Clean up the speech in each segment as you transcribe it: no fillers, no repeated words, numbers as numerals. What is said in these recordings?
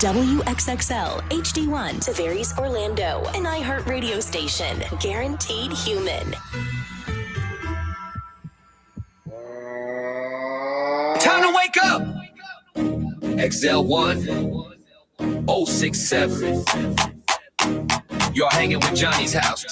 WXXL HD1 Tavares, Orlando, an iHeartRadio station. Guaranteed human. Time to wake up! XL1 067. You're hanging with Johnny's house.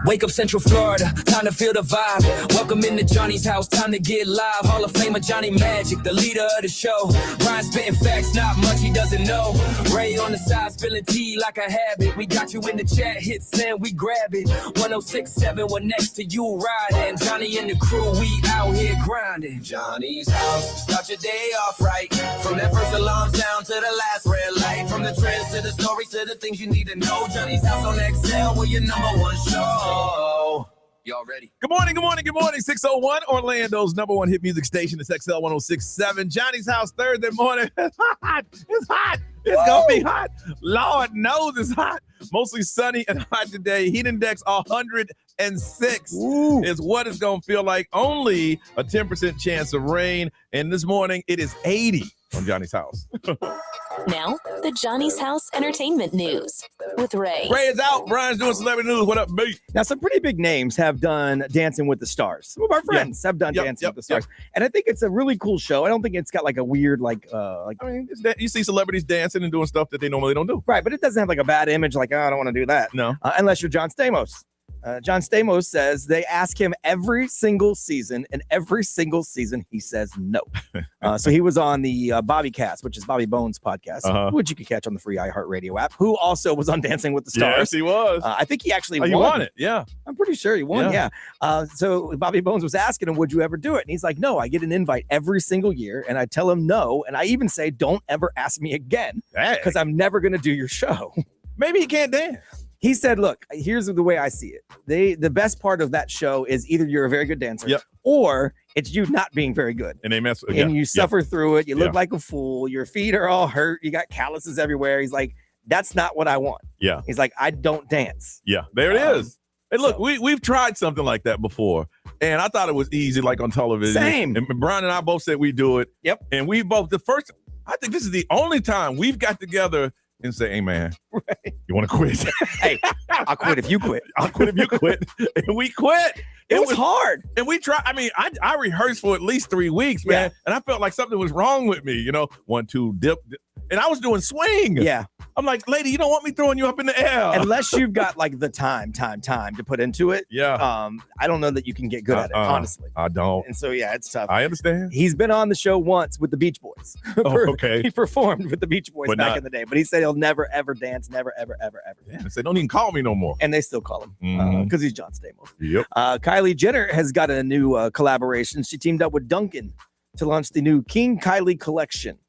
Wake up Central Florida, time to feel the vibe. Welcome into Johnny's house, time to get live. Hall of Famer Johnny Magic, the leader of the show. Ryan spitting facts, not much he doesn't know. Ray on the side, spilling tea like a habit. We got you in the chat, hit send, we grab it. 1067, we're next to you riding. Johnny and the crew, we out here grinding. Johnny's house, start your day off right. From that first alarm sound to the last red light. From the trends to the stories to the things you need to know. Johnny's house on XL, we're your number one show. Y'all ready? Good morning. 601 Orlando's number one hit music station. It's XL 1067. Johnny's house Thursday morning. It's hot. It's going to be hot. Lord knows it's hot. Mostly sunny and hot today. Heat index 106 is what it's going to feel like. Only a 10% chance of rain. And this morning it is 80 on Johnny's house. Now, the Johnny's House Entertainment News with Ray. Ray is out. Brian's doing celebrity news. What up, mate? Now, some pretty big names have done Dancing with the Stars. Some of our friends have done Dancing with the Stars. And I think it's a really cool show. I don't think it's got like a weird, I mean, you see celebrities dancing and doing stuff that they normally don't do. Right, but it doesn't have like a bad image like, oh, I don't want to do that. No. Unless you're John Stamos. John Stamos says they ask him every single season, and every single season he says no. So he was on the Bobby Cast, which is Bobby Bones' podcast, which you can catch on the free iHeartRadio app, who also was on Dancing with the Stars. Yes, he was. I think he actually won. He won it, yeah. I'm pretty sure he won, yeah. So Bobby Bones was asking him, would you ever do it? And he's like, no, I get an invite every single year, and I tell him no, and I even say, don't ever ask me again, because I'm never going to do your show. Maybe he can't dance. He said, look, here's the way I see it. The best part of that show is either you're a very good dancer or it's you not being very good. And they mess with and you suffer through it. You look like a fool. Your feet are all hurt. You got calluses everywhere. He's like, that's not what I want. Yeah. He's like, I don't dance. Yeah, there it is. And look, we've tried something like that before. And I thought it was easy, like on television. Same. And Brian and I both said we do it. Yep. And we both, I think this is the only time we've got together and say, hey, man, you want to quit? Hey, I'll quit if you quit. I'll quit if you quit. And we quit. It was hard. And we tried. I mean, I rehearsed for at least 3 weeks, man. And I felt like something was wrong with me. 1, 2, dip. And I was doing swing. Yeah. I'm like, lady, you don't want me throwing you up in the air. Unless you've got like the time to put into it. Yeah. I don't know that you can get good at it, honestly. I don't. And so, it's tough. I understand. He's been on the show once with the Beach Boys. Okay. He performed with the Beach Boys back in the day, but he said he'll never, ever dance. Never, ever, ever, ever. Yeah, they said, don't even call me no more. And they still call him because he's John Stamos. Yep. Kylie Jenner has got a new collaboration. She teamed up with Dunkin' to launch the new King Kylie collection.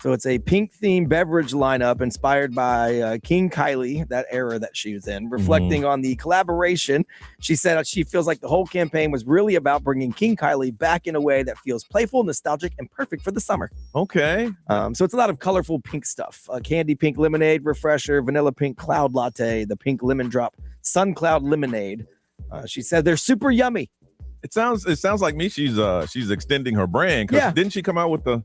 So it's a pink-themed beverage lineup inspired by King Kylie, that era that she was in, reflecting on the collaboration. She said she feels like the whole campaign was really about bringing King Kylie back in a way that feels playful, nostalgic, and perfect for the summer. Okay. So it's a lot of colorful pink stuff. Candy pink lemonade refresher, vanilla pink cloud latte, the pink lemon drop sun cloud lemonade. She said they're super yummy. It sounds like me. She's extending her brand. Didn't she come out with the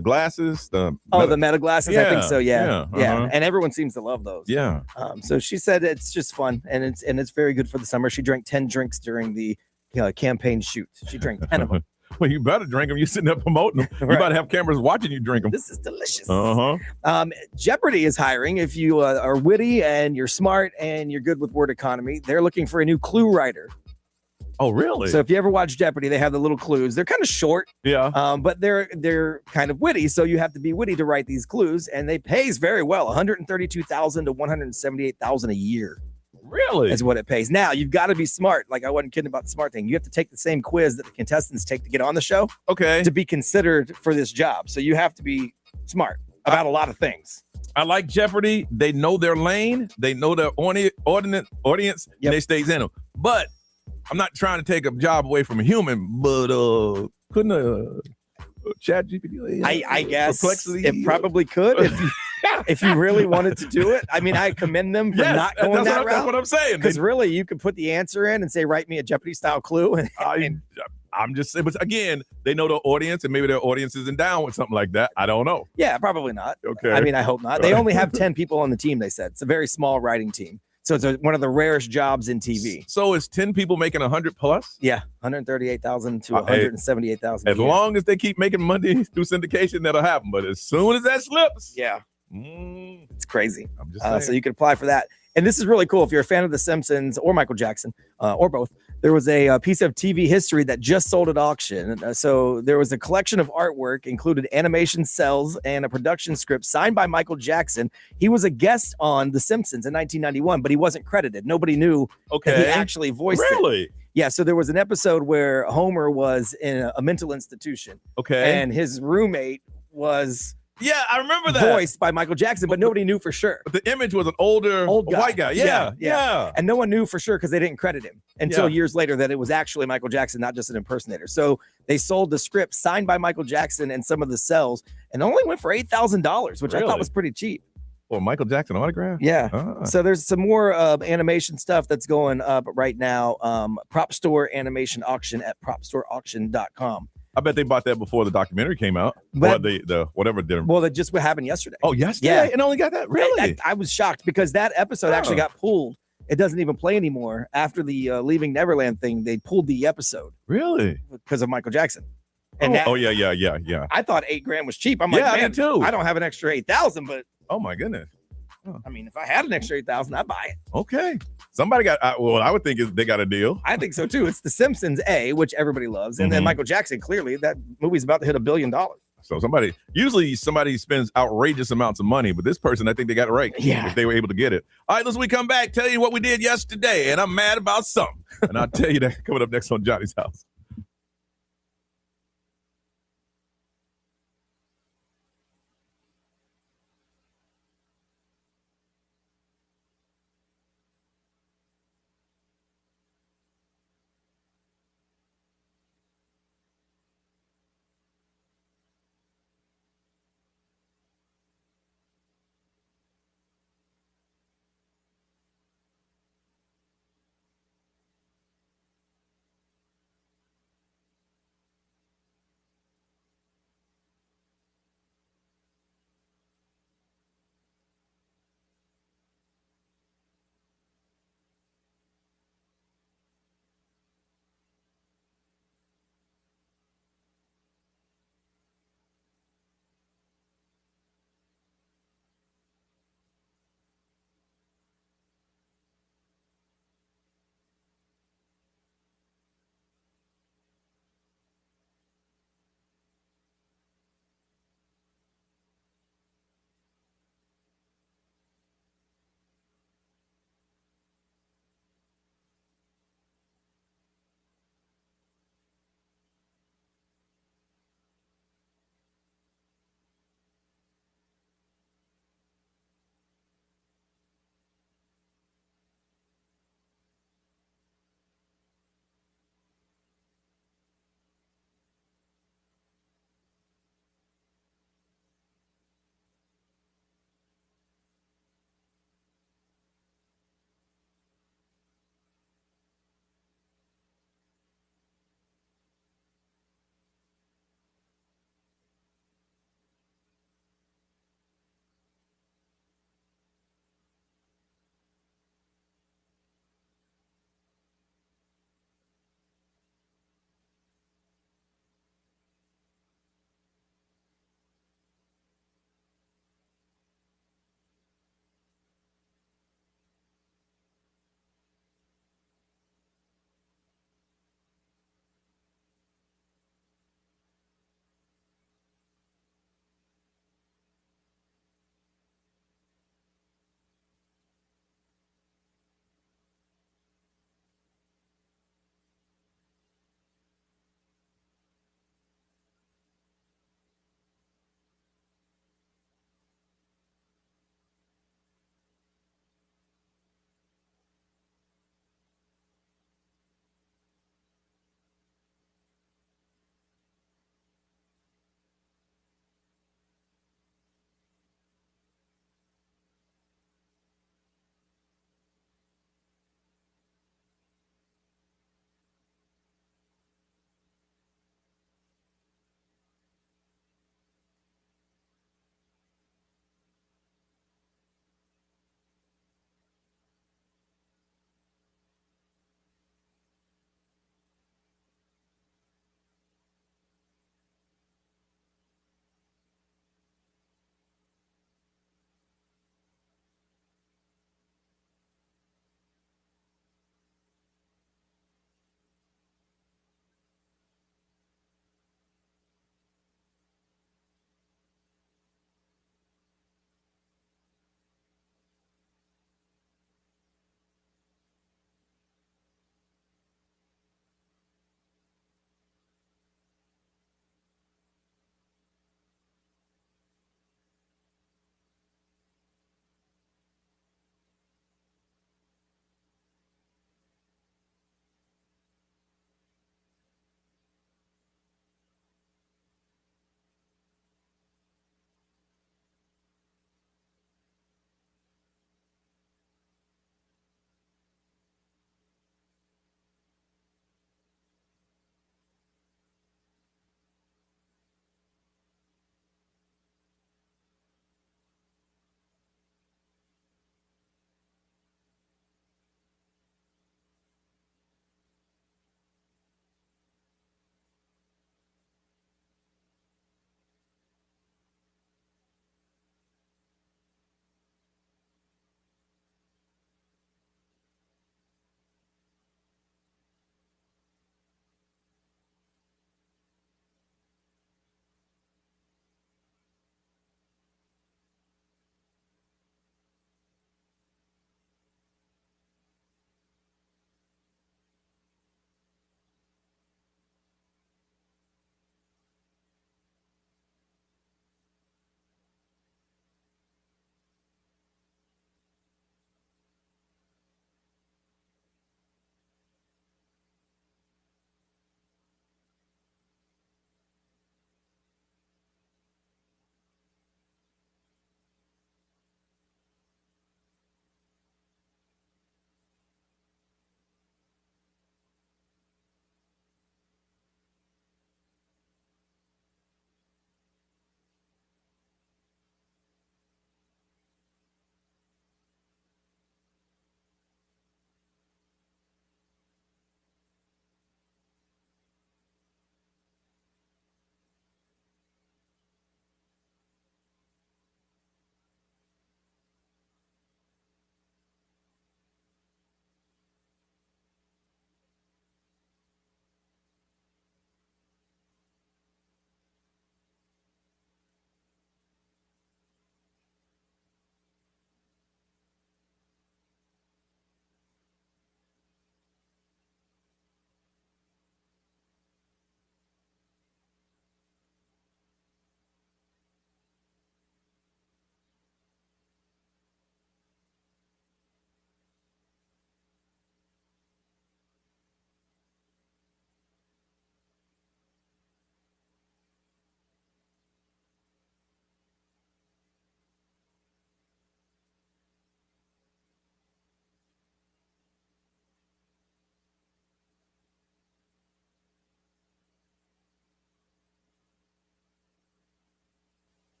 glasses? The meta glasses. I think so. Yeah. Uh-huh. And everyone seems to love those. Yeah. So she said it's just fun and it's very good for the summer. She drank 10 drinks during the campaign shoot. She drank 10 of them. Well, you better drink them. You're sitting there promoting them. You better have cameras watching you drink them. This is delicious. Jeopardy is hiring. If you are witty and you're smart and you're good with word economy, they're looking for a new clue writer. Oh, really? So if you ever watch Jeopardy, they have the little clues. They're kind of short, but they're kind of witty. So you have to be witty to write these clues, and they pays very well, $132,000 to $178,000 a year. Really? Is what it pays. Now you've got to be smart. Like I wasn't kidding about the smart thing. You have to take the same quiz that the contestants take to get on the show. Okay. To be considered for this job, so you have to be smart about a lot of things. I like Jeopardy. They know their lane. They know their audience. And they stays in them. But I'm not trying to take a job away from a human, but couldn't chat GPT? I guess Perplexity? It probably could if you really wanted to do it. I mean, I commend them for not going that route. That's what I'm saying. Because really, you could put the answer in and say, write me a Jeopardy style clue. I I'm just saying, but again, they know the audience, and maybe their audience isn't down with something like that. I don't know. Yeah, probably not. Okay. I mean, I hope not. They only have 10 people on the team, they said. It's a very small writing team. So it's one of the rarest jobs in TV. So is 10 people making 100 plus? Yeah, 138,000 to 178,000. As long as they keep making money through syndication, that'll happen. But as soon as that slips, it's crazy. I'm just saying. So you could apply for that. And this is really cool. If you're a fan of The Simpsons or Michael Jackson or both, there was a piece of TV history that just sold at auction. So there was a collection of artwork, included animation cells and a production script signed by Michael Jackson. He was a guest on The Simpsons in 1991, but he wasn't credited. Nobody knew that he actually voiced it. Really? Yeah, so there was an episode where Homer was in a mental institution. Okay. And his roommate was... Yeah, I remember that. Voiced by Michael Jackson, but nobody knew for sure. But the image was an old white guy. Yeah. And no one knew for sure because they didn't credit him until years later that it was actually Michael Jackson, not just an impersonator. So they sold the script signed by Michael Jackson and some of the cells and only went for $8,000, which I thought was pretty cheap. Or Michael Jackson autograph? Yeah. So there's some more animation stuff that's going up right now. Prop Store animation auction at propstoreauction.com. I bet they bought that before the documentary came out. Or the whatever did. Well, that just happened yesterday. Oh, yesterday? Yeah. And only got that? Really? I was shocked because that episode actually got pulled. It doesn't even play anymore. After the Leaving Neverland thing, they pulled the episode. Really? Because of Michael Jackson. And yeah. I thought $8,000 was cheap. I'm like, man, I did too. I don't have an extra $8,000, but oh my goodness. I mean, if I had an extra $8,000, I'd buy it. Okay. Somebody got, I would think they got a deal. I think so too. It's The Simpsons, which everybody loves. And then Michael Jackson, clearly, that movie's about to hit $1 billion. So somebody spends outrageous amounts of money, but this person, I think they got it right. Yeah. If they were able to get it. All right, we come back, tell you what we did yesterday, and I'm mad about something. And I'll tell you that coming up next on Johnny's House.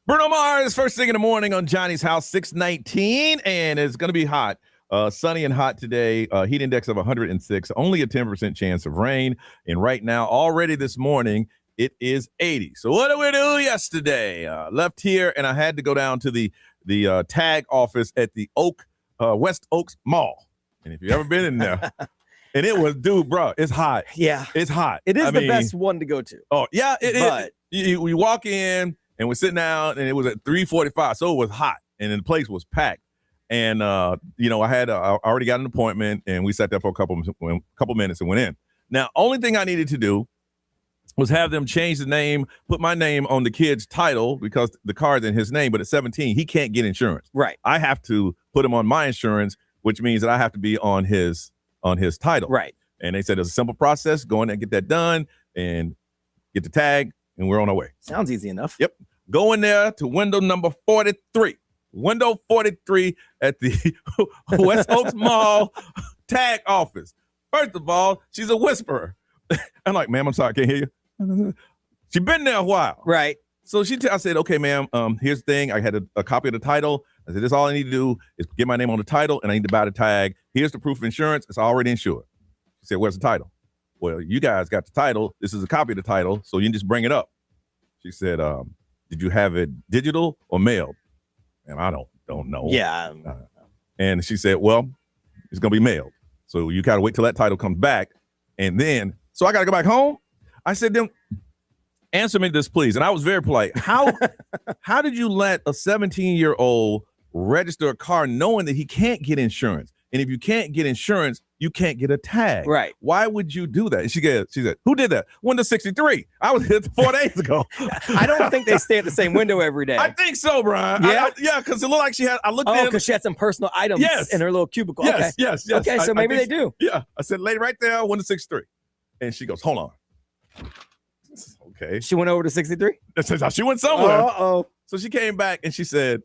Bruno Mars, first thing in the morning on Johnny's House, 619, and it's going to be hot. Sunny and hot today. Heat index of 106, only a 10% chance of rain. And right now, already this morning, it is 80. So what did we do yesterday? Left here, and I had to go down to the tag office at the West Oaks Mall. And if you've ever been in there, and it was, dude, bro, it's hot. Yeah. It's hot. It is the best one to go to. Oh, yeah. We walk in, and we're sitting down, and it was at 3:45, so it was hot, and the place was packed. And I already got an appointment, and we sat there for a couple minutes and went in. Now, only thing I needed to do was have them change the name, put my name on the kid's title because the car's in his name. But at 17, he can't get insurance. Right. I have to put him on my insurance, which means that I have to be on his title. Right. And they said it's a simple process. Go in there and get that done, and get the tag, and we're on our way. Sounds easy enough. Yep. Go in there to window number 43. Window 43 at the West Oaks Mall tag office. First of all, she's a whisperer. I'm like, ma'am, I'm sorry, I can't hear you. She's been there a while. Right. So I said, okay, ma'am, here's the thing. I had a copy of the title. I said, this all I need to do is get my name on the title, and I need to buy the tag. Here's the proof of insurance. It's already insured. She said, where's the title? Well, you guys got the title. This is a copy of the title, so you can just bring it up. She said, did you have it digital or mailed? And I don't know. Yeah. And she said, well, it's going to be mailed. So you got to wait till that title comes back. And then, so I got to go back home. I said, then answer me this, please. And I was very polite. How did you let a 17-year-old register a car knowing that he can't get insurance? And if you can't get insurance, you can't get a tag. Right. Why would you do that? And she said, who did that? Window 63. I was here 4 days ago. I don't think they stay at the same window every day. I think so, Brian. Yeah? Because it looked like I looked in. Because she had some personal items in her little cubicle. Yes, okay. yes. Okay, so maybe they do. Yeah. I said, lady, right there, window 63. And she goes, hold on. Okay. She went over to 63? She went somewhere. Uh-oh. So she came back and she said,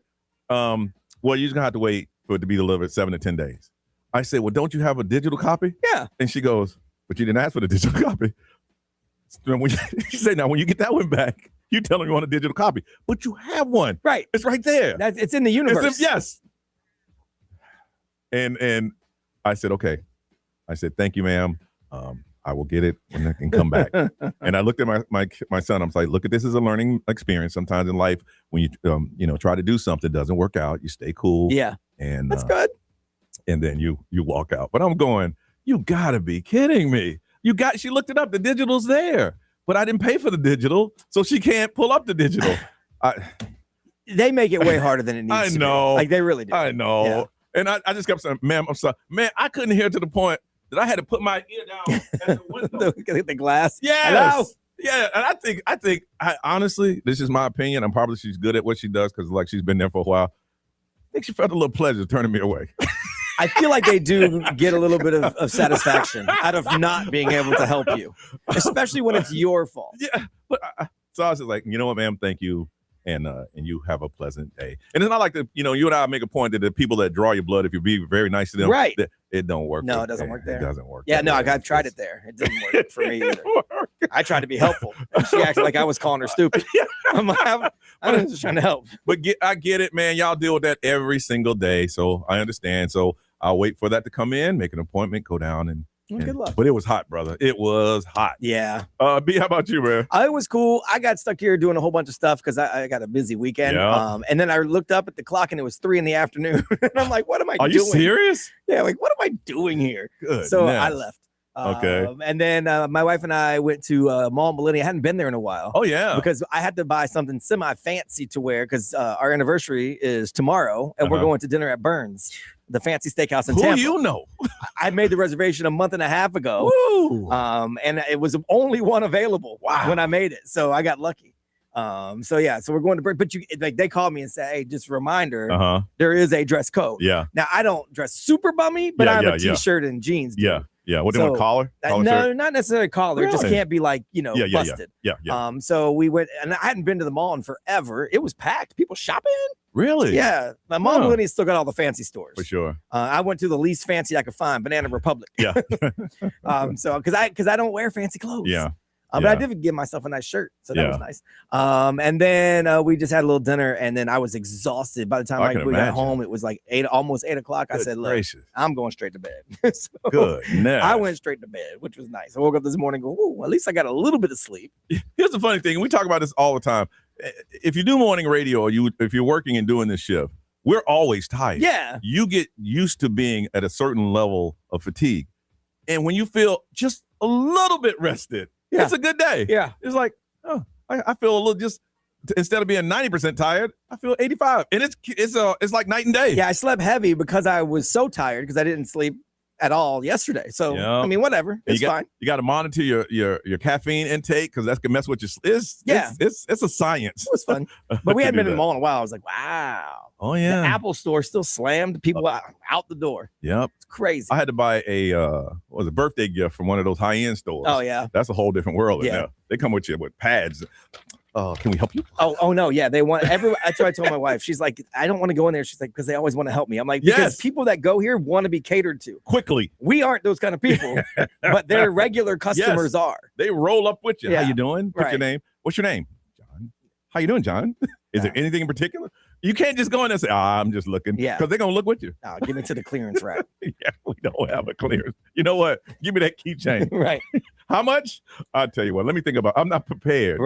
well, you're just going to have to wait for it to be delivered 7 to 10 days. I said, well, don't you have a digital copy? Yeah. And she goes, but you didn't ask for the digital copy. She said, now, when you get that one back, you tell them you want a digital copy. But you have one. Right. It's right there. It's in the universe. Yes. And I said, okay. I said, thank you, ma'am. I will get it and I can come back. And I looked at my son. I'm like, look at this as a learning experience. Sometimes in life, when you try to do something, doesn't work out, you stay cool. Yeah. And that's good. And then you walk out. But I'm going, you gotta be kidding me. She looked it up. The digital's there. But I didn't pay for the digital, so she can't pull up the digital. They make it way harder than it needs to be. Like they really do. I know. Yeah. And I just kept saying, ma'am, I'm sorry. Man, I couldn't hear to the point that I had to put my ear down at the window. the glass. Yes. Hello? Yeah. And I think honestly, this is my opinion. I'm probably she's good at what she does because like she's been there for a while. I think she felt a little pleasure turning me away. I feel like they do get a little bit of satisfaction out of not being able to help you, especially when it's your fault. Yeah. But so I was just like, you know what, ma'am, thank you. And you have a pleasant day. And it's not like you and I make a point that the people that draw your blood, if you be very nice to them, right? It don't work. No, it doesn't work there. It doesn't work. Yeah, no, I've tried it there. It didn't work for me either. I tried to be helpful. She acted like I was calling her stupid. I'm just trying to help. But I get it, man. Y'all deal with that every single day, so I understand. So I'll wait for that to come in, make an appointment, go down, and good luck. But it was hot, brother. It was hot. Yeah. B, how about you, man? It was cool. I got stuck here doing a whole bunch of stuff because I got a busy weekend. Yeah. And then I looked up at the clock and it was 3 PM. And I'm like, what am I doing? Are you serious? Yeah, like, what am I doing here? Good. So I left. Okay. And then my wife and I went to Mall Millennium. I hadn't been there in a while. Oh, yeah. Because I had to buy something semi-fancy to wear because our anniversary is tomorrow and we're going to dinner at Burns, the fancy steakhouse in Tampa. Who you know? I made the reservation a month and a half ago. Woo! And it was only one available when I made it. So I got lucky. So we're going to Burns. But they called me and said, hey, just a reminder, there is a dress code. Yeah. Now, I don't dress super bummy, but I'm a t-shirt and jeans. Dude. Yeah. Yeah, what do you want, collar? No, shirt? Not necessarily collar. Really? It just can't be like, busted. Yeah. So we went, and I hadn't been to the mall in forever. It was packed. People shopping. Really? Yeah. My Mall Millennium still got all the fancy stores. For sure. I went to the least fancy I could find, Banana Republic. Yeah. So because I don't wear fancy clothes. Yeah. But I did give myself a nice shirt, so that was nice. And then we just had a little dinner, and then I was exhausted. By the time we got home, it was like almost 8 o'clock. I said, "Look, I'm going straight to bed." So good. I went straight to bed, which was nice. I woke up this morning, and go, "Ooh, at least I got a little bit of sleep." Here's the funny thing: we talk about this all the time. If you do morning radio, or if you're working and doing this shift, we're always tired. Yeah, you get used to being at a certain level of fatigue, and when you feel just a little bit rested. Yeah. It's a good day. Yeah. It's like, I feel a little instead of being 90% tired, I feel 85. And it's like night and day. Yeah, I slept heavy because I was so tired because I didn't sleep at all yesterday. So, I mean, whatever. It's fine. You got to monitor your caffeine intake because that's going to mess with your it's a science. It was fun. But we hadn't been in the mall in a while. I was like, wow. Oh, yeah. The Apple store still slammed. People out the door. Yep. It's crazy. I had to buy a birthday gift from one of those high-end stores. Oh, yeah. That's a whole different world. Yeah. They come with you with pads. Can we help you? Oh no, yeah. They want everyone. That's what I told my wife. She's like, I don't want to go in there. She's like, because they always want to help me. I'm like, because people that go here want to be catered to quickly. We aren't those kind of people, but their regular customers are. They roll up with you. Yeah. How you doing? What's your name? What's your name? John. How you doing, John? Is there anything in particular? You can't just go in there and say, I'm just looking. Yeah. Because they're going to look with you. No, give me to the clearance rack. Yeah, we don't have a clearance. You know what? Give me that keychain. Right. How much? I'll tell you what. Let me think about it. I'm not prepared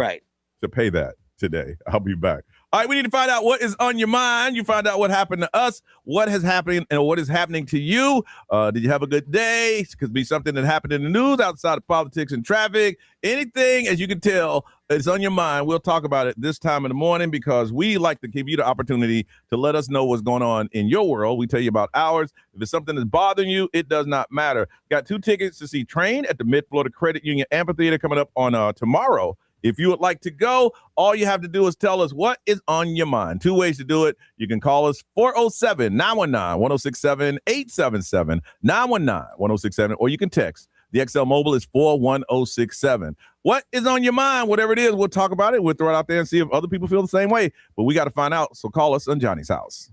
to pay that today. I'll be back. All right, we need to find out what is on your mind. You find out what happened to us, what has happened, and what is happening to you. Did you have a good day? It could be something that happened in the news outside of politics and traffic. Anything, as you can tell, it's on your mind. We'll talk about it this time in the morning because we like to give you the opportunity to let us know what's going on in your world. We tell you about ours. If it's something that's bothering you, it does not matter. Got 2 tickets to see Train at the Mid-Florida Credit Union Amphitheater coming up on tomorrow. If you would like to go, all you have to do is tell us what is on your mind. 2 ways to do it. You can call us 407-919-1067, 877-919-1067, or you can text. The XL Mobile is 41067. What is on your mind? Whatever it is, we'll talk about it. We'll throw it out there and see if other people feel the same way. But we got to find out. So call us on Johnny's House.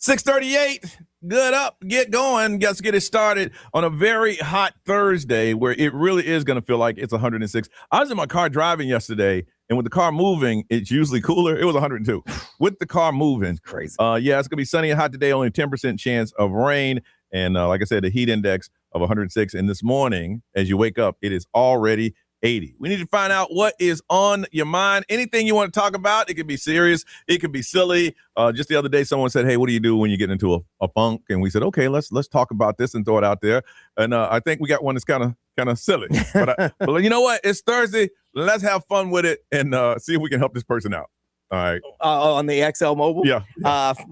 6:38. Good up. Get going. Let's get it started on a very hot Thursday where it really is going to feel like it's 106. I was in my car driving yesterday, and with the car moving, it's usually cooler. It was 102. With the car moving. Crazy. Yeah, it's going to be sunny and hot today, only 10% chance of rain. And like I said, the heat index of 106. And this morning, as you wake up, it is already 80. We need to find out what is on your mind. Anything you want to talk about. It could be serious. It could be silly. Just the other day, someone said, "Hey, what do you do when you get into a funk?" And we said, "Okay, let's talk about this and throw it out there." And I think we got one that's kind of silly. But you know what? It's Thursday. Let's have fun with it and see if we can help this person out. All right. On the XL Mobile? Yeah.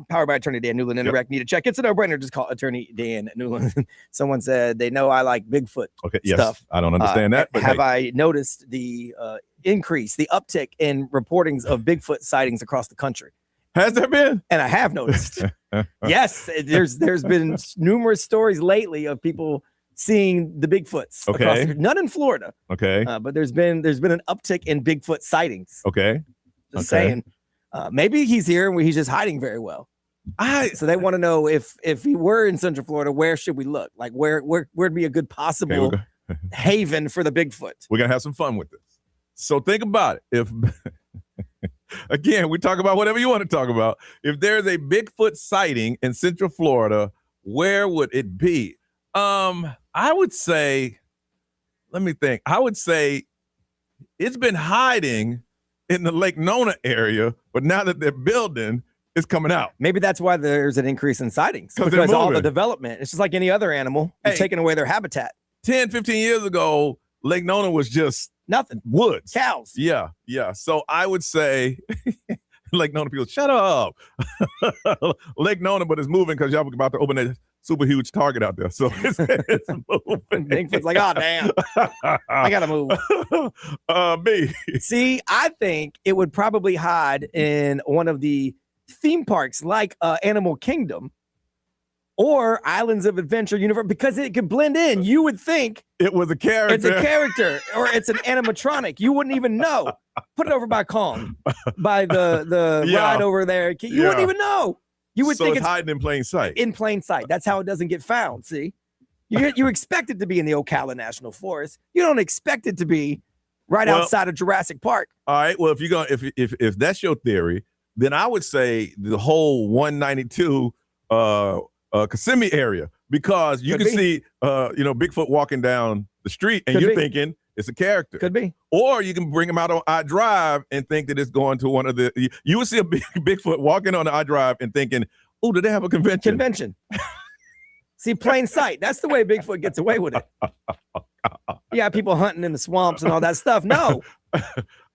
Powered by Attorney Dan Newland. Interact. Need a check. It's a no-brainer. Just call Attorney Dan Newland. Someone said they know I like Bigfoot stuff. I don't understand that. But have I noticed the increase, the uptick in reportings of Bigfoot sightings across the country? Has there been? And I have noticed. Yes. There's been numerous stories lately of people seeing the Bigfoots. Okay. None in Florida. Okay. But there's been an uptick in Bigfoot sightings. Okay. Just saying, maybe he's here and he's just hiding very well. So they want to know if he were in Central Florida, where should we look? Like where'd be a good possible haven for the Bigfoot? We're gonna have some fun with this. So think about it. If again, we talk about whatever you want to talk about. If there's a Bigfoot sighting in Central Florida, where would it be? I would say, let me think. I would say it's been hiding in the Lake Nona area, but now that they're building, it's coming out. Maybe that's why there's an increase in sightings, because all the development. It's just like any other animal. You're taking away their habitat. 10, 15 years ago, Lake Nona was just nothing. Woods. Cows. Yeah. So I would say Lake Nona people, shut up. Lake Nona, but it's moving because y'all about to open a super huge Target out there. So it's moving. Bigfoot's like, oh, damn. I got to move. Me. See, I think it would probably hide in one of the theme parks like Animal Kingdom or Islands of Adventure Universe because it could blend in. You would think it was a character. It's a character or it's an animatronic. You wouldn't even know. Put it over by Kong, by the ride over there. You wouldn't even know. You would think it's hiding in plain sight. In plain sight. That's how it doesn't get found. See, you expect it to be in the Ocala National Forest. You don't expect it to be right outside of Jurassic Park. All right. Well, if that's your theory, then I would say the whole 192 Kissimmee area, because you can see Bigfoot walking down the street and you're thinking it's a character. Could be. Or you can bring him out on iDrive and think that it's going to one of the. You would see a Bigfoot walking on the iDrive and thinking, "Oh, do they have a convention?" See, plain sight. That's the way Bigfoot gets away with it. Yeah, people hunting in the swamps and all that stuff. No,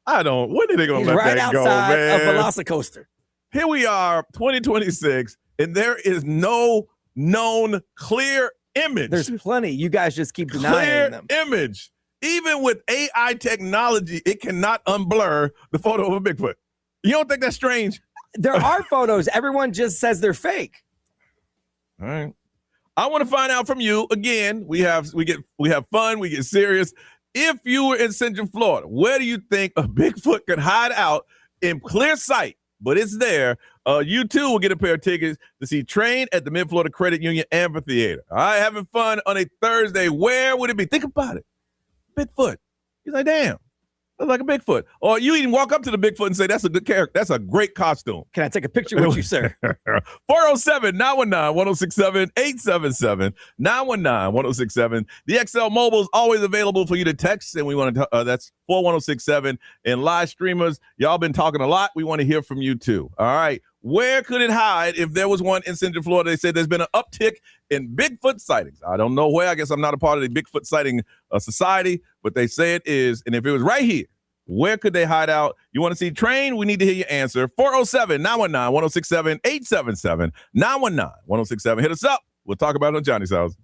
I don't. When are they going to let that go, man? Right outside a Velocicoaster. Here we are, 2026, and there is no known clear image. There's plenty. You guys just keep denying them. Image. Even with AI technology, it cannot unblur the photo of a Bigfoot. You don't think that's strange? There are photos. Everyone just says they're fake. All right. I want to find out from you. Again, we have fun, we get serious. If you were in Central Florida, where do you think a Bigfoot could hide out in clear sight? But it's there. You too will get a pair of tickets to see Train at the Mid-Florida Credit Union Amphitheater. All right, having fun on a Thursday. Where would it be? Think about it. Bigfoot. He's like, damn, that's like a Bigfoot. Or you even walk up to the Bigfoot and say, that's a good character. That's a great costume. Can I take a picture with you, sir? 407-919-1067, 877-919-1067. The XL Mobile is always available for you to text, and we want to, that's 41067. And live streamers, y'all been talking a lot. We want to hear from you too. All right. Where could it hide if there was one in Central Florida? They said there's been an uptick in Bigfoot sightings. I don't know where. I guess I'm not a part of the Bigfoot sighting society, but they say it is. And if it was right here, where could they hide out? You want to see Train? We need to hear your answer. 407-919-1067, 877-919-1067. Hit us up. We'll talk about it on Johnny's House.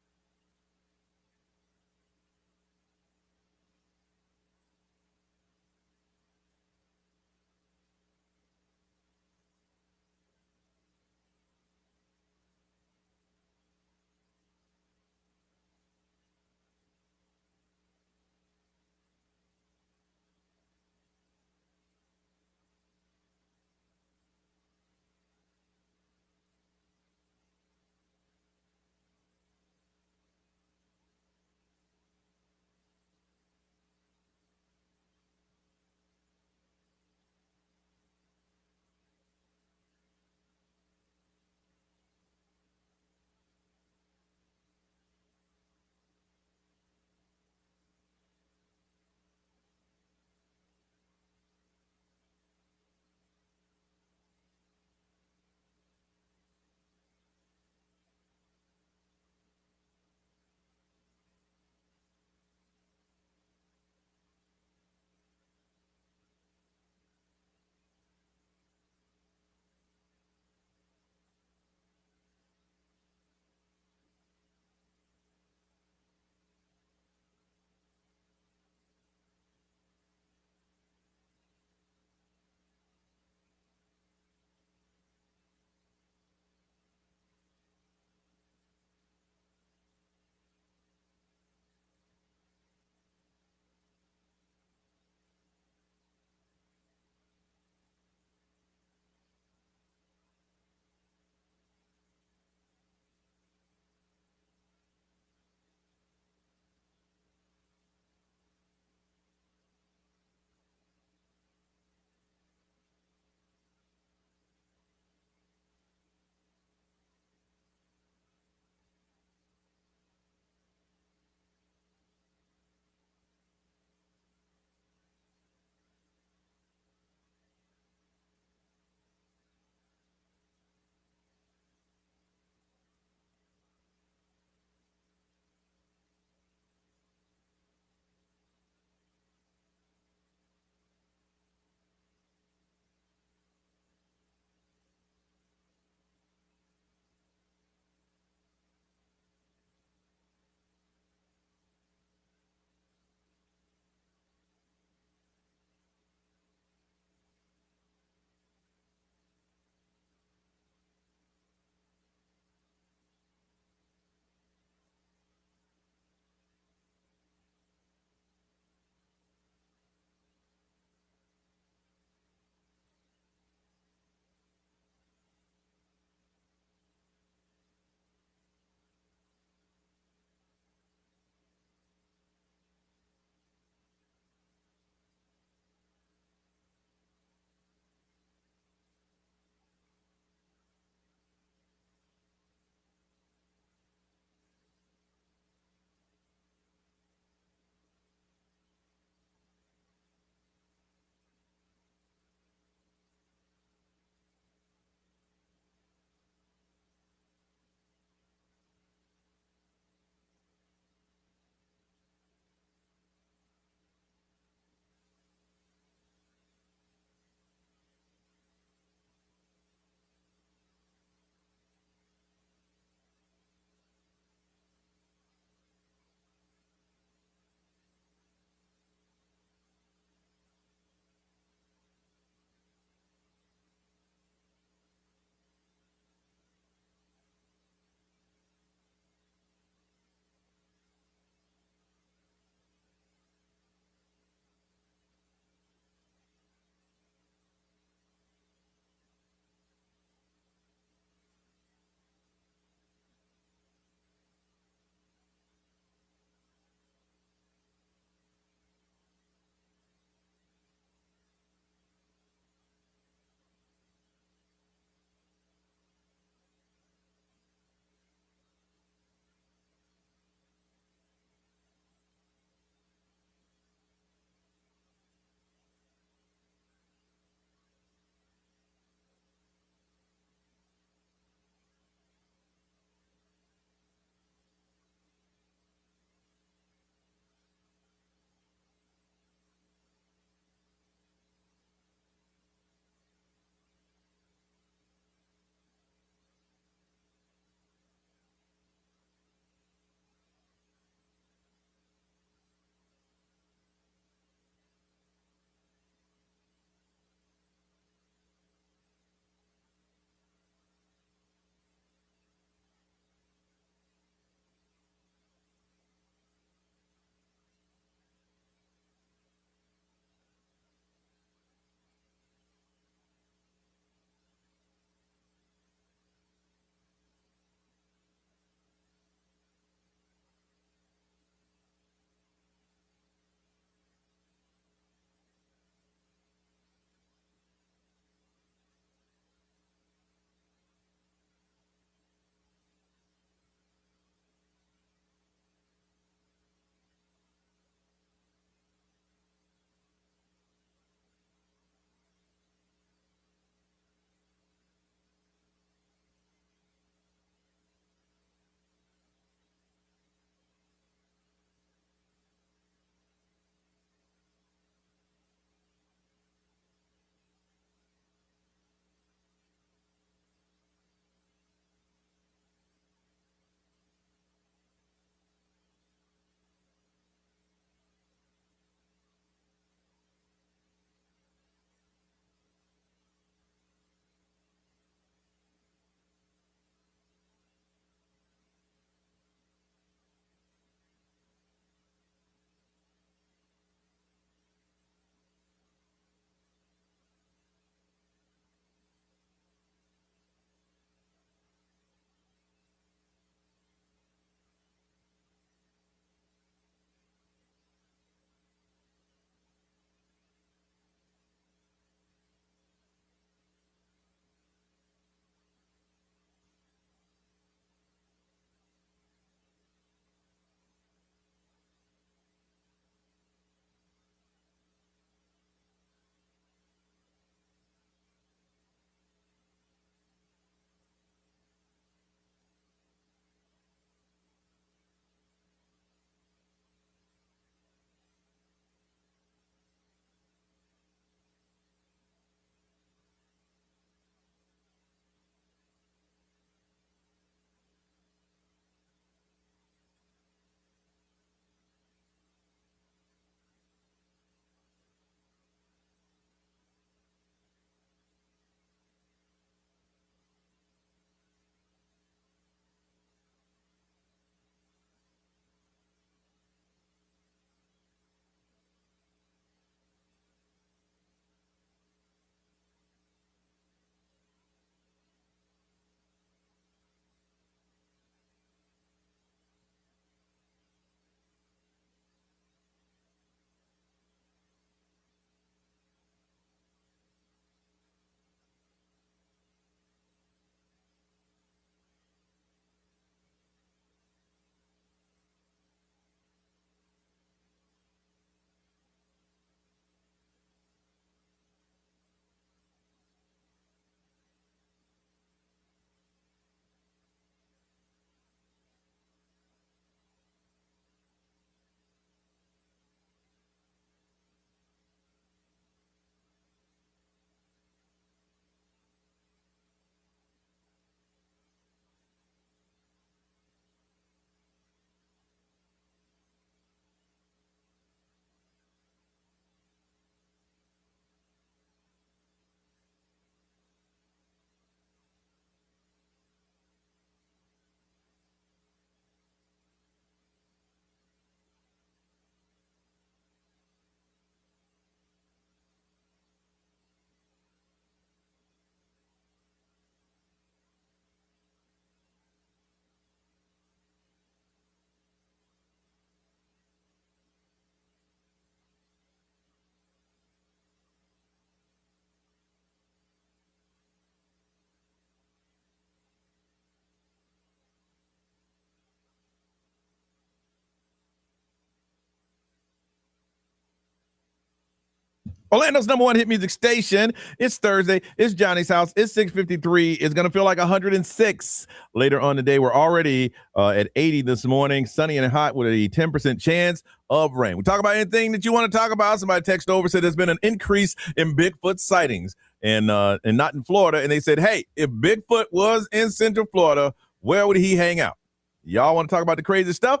Orlando's number one hit music station. It's Thursday. It's Johnny's house. It's 6:53. It's going to feel like 106 later on today. We're already at 80 this morning. Sunny and hot with a 10% chance of rain. We talk about anything that you want to talk about. Somebody text over, said there's been an increase in Bigfoot sightings and not in Florida. And they said, hey, if Bigfoot was in Central Florida, where would he hang out? Y'all want to talk about the crazy stuff?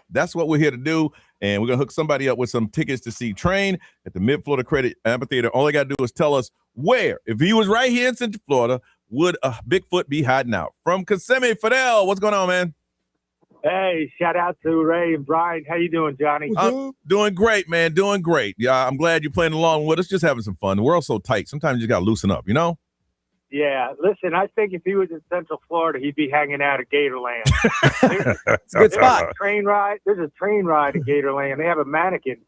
That's what we're here to do. And we're going to hook somebody up with some tickets to see Train at the Mid-Florida Credit Amphitheater. All they got to do is tell us where. If he was right here in Central Florida, would a Bigfoot be hiding out? From Kissimmee, Fidel, what's going on, man? Hey, shout out to Ray and Brian. How you doing, Johnny? I'm doing great, man. Doing great. Yeah, I'm glad you're playing along with us. Just having some fun. The world's so tight. Sometimes you got to loosen up, you know? Yeah, listen, I think if he was in Central Florida, he'd be hanging out at Gatorland. It's a good spot. There's a train ride at Gatorland. They have a mannequin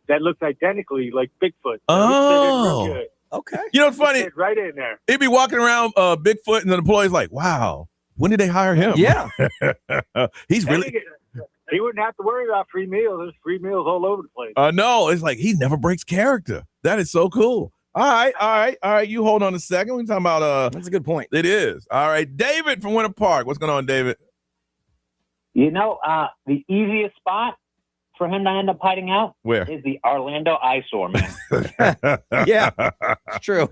that looks identically like Bigfoot. Oh. Good. Okay. You know what's funny? Fit right in there. He'd be walking around Bigfoot, and the employee's like, wow, when did they hire him? Yeah. He's really... He wouldn't have to worry about free meals. There's free meals all over the place. No, it's like he never breaks character. That is so cool. All right. You hold on a second. We're talking about That's a good point. It is. All right. David from Winter Park. What's going on, David? You know, the easiest spot for him to end up hiding out Where? is the Orlando eyesore, man. Yeah, it's true.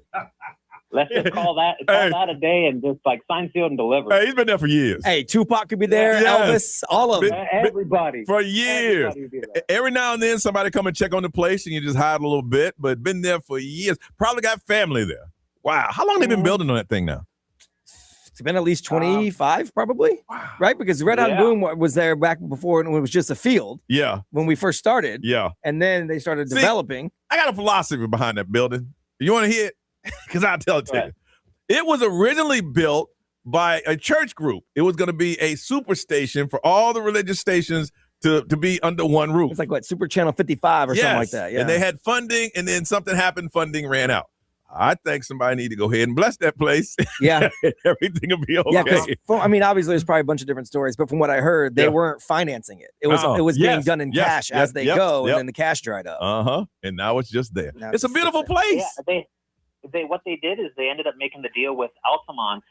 Let's just call that a day and just like sign, sealed, and delivered. Hey, he's been there for years. Hey, Tupac could be there, Yes. Elvis, all of them. Everybody. For years. Everybody would be there. Every now and then somebody come and check on the place and you just hide a little bit, but been there for years. Probably got family there. Wow. How long they been building on that thing now? It's been at least 25, probably. Wow. Right? Because Red Hot Boom was there back before and it was just a field Yeah. when we first started. Yeah. And then they started See, developing. I got a philosophy behind that building. You want to hear it? Because I'll tell it to you. It was originally built by a church group. It was going to be a super station for all the religious stations to be under one roof. It's like what, Super Channel 55 or something like that. Yeah. And they had funding, and then something happened, funding ran out. I think somebody need to go ahead and bless that place. Yeah. Everything will be okay. Yeah, because I mean, obviously, there's probably a bunch of different stories, but from what I heard, they weren't financing it. It was being done in cash as they go, and then the cash dried up. And now it's just there. Now It's a beautiful place. Yeah, what they did is they ended up making the deal with Altamont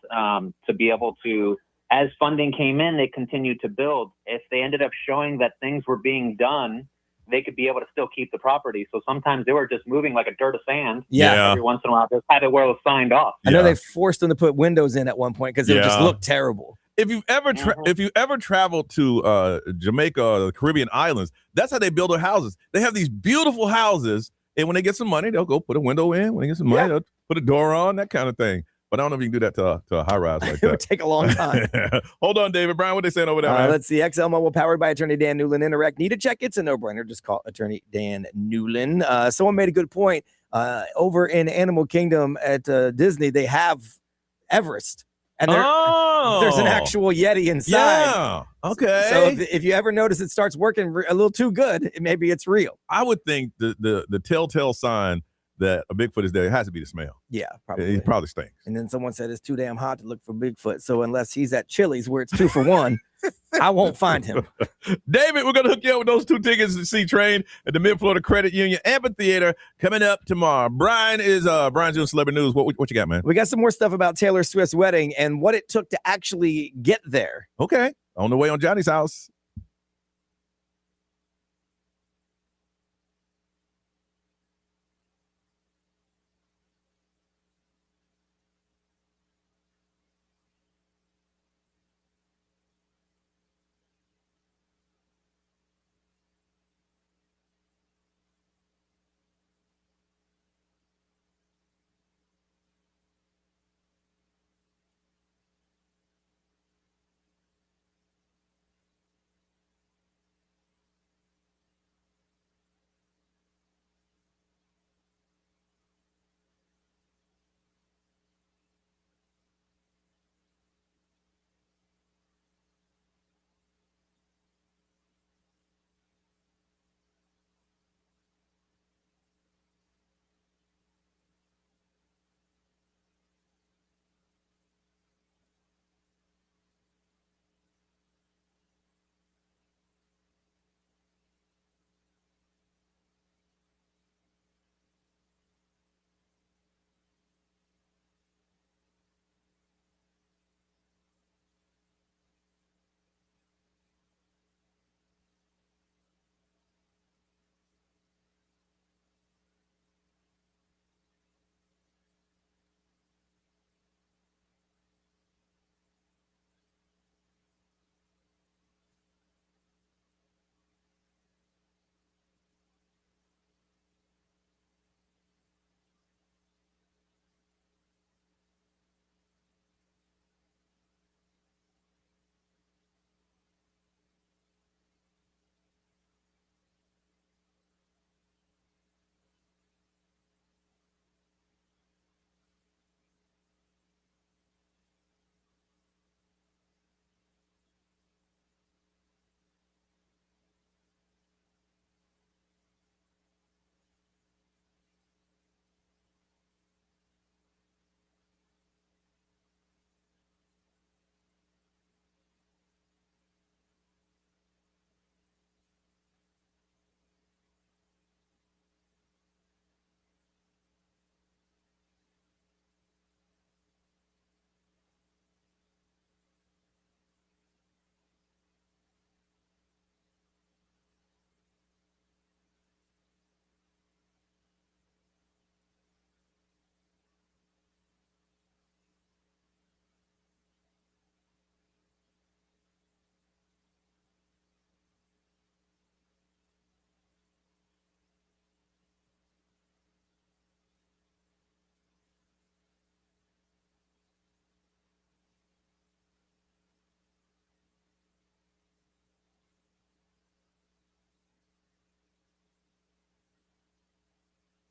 to be able to, as funding came in, they continued to build. If they ended up showing that things were being done, they could be able to still keep the property. So sometimes they were just moving like a dirt of sand. Yeah. Every once in a while, just had it where it was signed off. I know they forced them to put windows in at one point because it would just look terrible. If you ever traveled to Jamaica or the Caribbean islands, that's how they build their houses. They have these beautiful houses, and when they get some money, they'll go put a window in. When they get some money, they'll put a door on, that kind of thing. But I don't know if you can do that to a high rise like It would that. take a long time. Hold on, David. Brian, what they saying over there, man? Let's see. XL Mobile powered by attorney Dan Newland. Interact. Need a check? It's a no-brainer. Just call attorney Dan Newland. Someone made a good point. Over in Animal Kingdom at Disney, they have Everest. And there's an actual Yeti inside. Yeah. Okay. So if you ever notice it starts working a little too good, maybe it's real. I would think the telltale sign that a Bigfoot is there, it has to be the smell. Yeah, probably. He probably stinks. And then someone said it's too damn hot to look for Bigfoot. So unless he's at Chili's where it's 2 for 1, I won't find him. David, we're going to hook you up with those 2 tickets to see Train at the Mid-Florida Credit Union Amphitheater coming up tomorrow. Brian's doing celebrity news. What you got, man? We got some more stuff about Taylor Swift's wedding and what it took to actually get there. Okay. On the way on Johnny's house.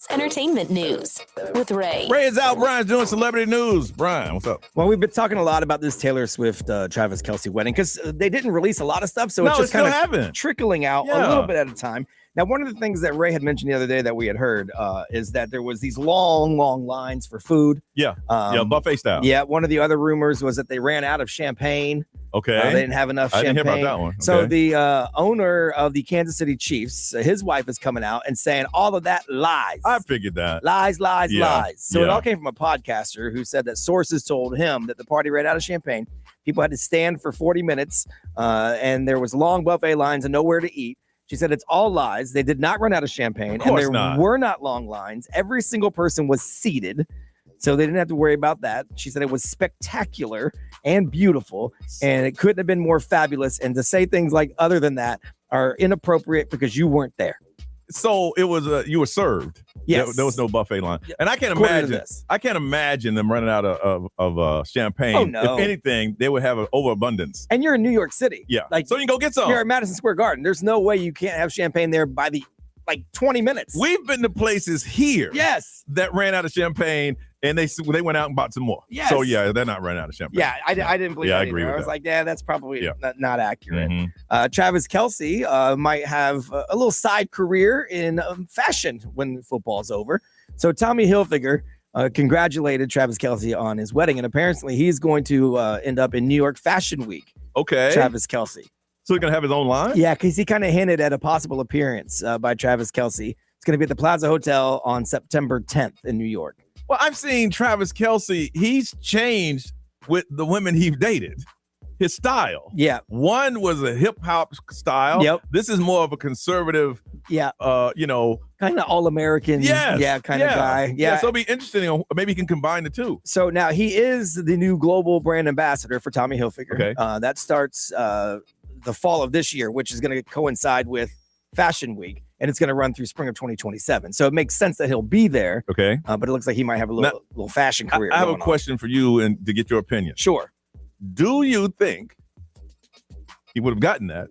Entertainment news with Ray. Ray is out. Brian's doing celebrity news. Brian, what's up? Well, we've been talking a lot about this Taylor Swift, Travis Kelce wedding because they didn't release a lot of stuff. So it's just kind of trickling out a little bit at a time. Now, one of the things that Ray had mentioned the other day that we had heard is that there was these long lines for food. Yeah, buffet style. Yeah, one of the other rumors was that they ran out of champagne. Okay. They didn't have enough champagne. I didn't hear about that one. Okay. So the owner of the Kansas City Chiefs, his wife is coming out and saying all of that lies. I figured that. Lies. So it all came from a podcaster who said that sources told him that the party ran out of champagne. People had to stand for 40 minutes and there was long buffet lines and nowhere to eat. She said it's all lies. They did not run out of champagne, and there were not long lines. Every single person was seated, so they didn't have to worry about that. She said it was spectacular and beautiful, and it couldn't have been more fabulous. And to say things like other than that are inappropriate because you weren't there. So it was you were served. Yes. There was no buffet line. And I can't imagine them running out of champagne. Oh, no. If anything, they would have an overabundance. And you're in New York City. Yeah. So you can go get some. You're at Madison Square Garden. There's no way you can't have champagne there by the 20 minutes. We've been to places here that ran out of champampagne and they went out and bought some more. Yes. So they're not running out of champagne. Yeah, I didn't believe that. I agree with I was that. like, that's probably not accurate. Mm-hmm. Travis Kelce might have a little side career in fashion when football's over. So Tommy Hilfiger congratulated Travis Kelce on his wedding, and apparently he's going to end up in New York Fashion Week. Okay. Travis Kelce. So he's going to have his own line? Yeah, because he kind of hinted at a possible appearance by Travis Kelce. It's going to be at the Plaza Hotel on September 10th in New York. Well, I've seen Travis Kelce. He's changed with the women he dated. His style. Yeah. One was a hip hop style. Yep. This is more of a conservative. Yeah. Kind of all-American. Yes. Yeah, kind of guy. Yeah. So it'll be interesting. Maybe he can combine the two. So now he is the new global brand ambassador for Tommy Hilfiger. Okay. That starts the fall of this year, which is going to coincide with Fashion Week, and it's going to run through spring of 2027. So it makes sense that he'll be there. Okay. But it looks like he might have a little fashion career. I have a question for you and to get your opinion. Sure. Do you think he would have gotten that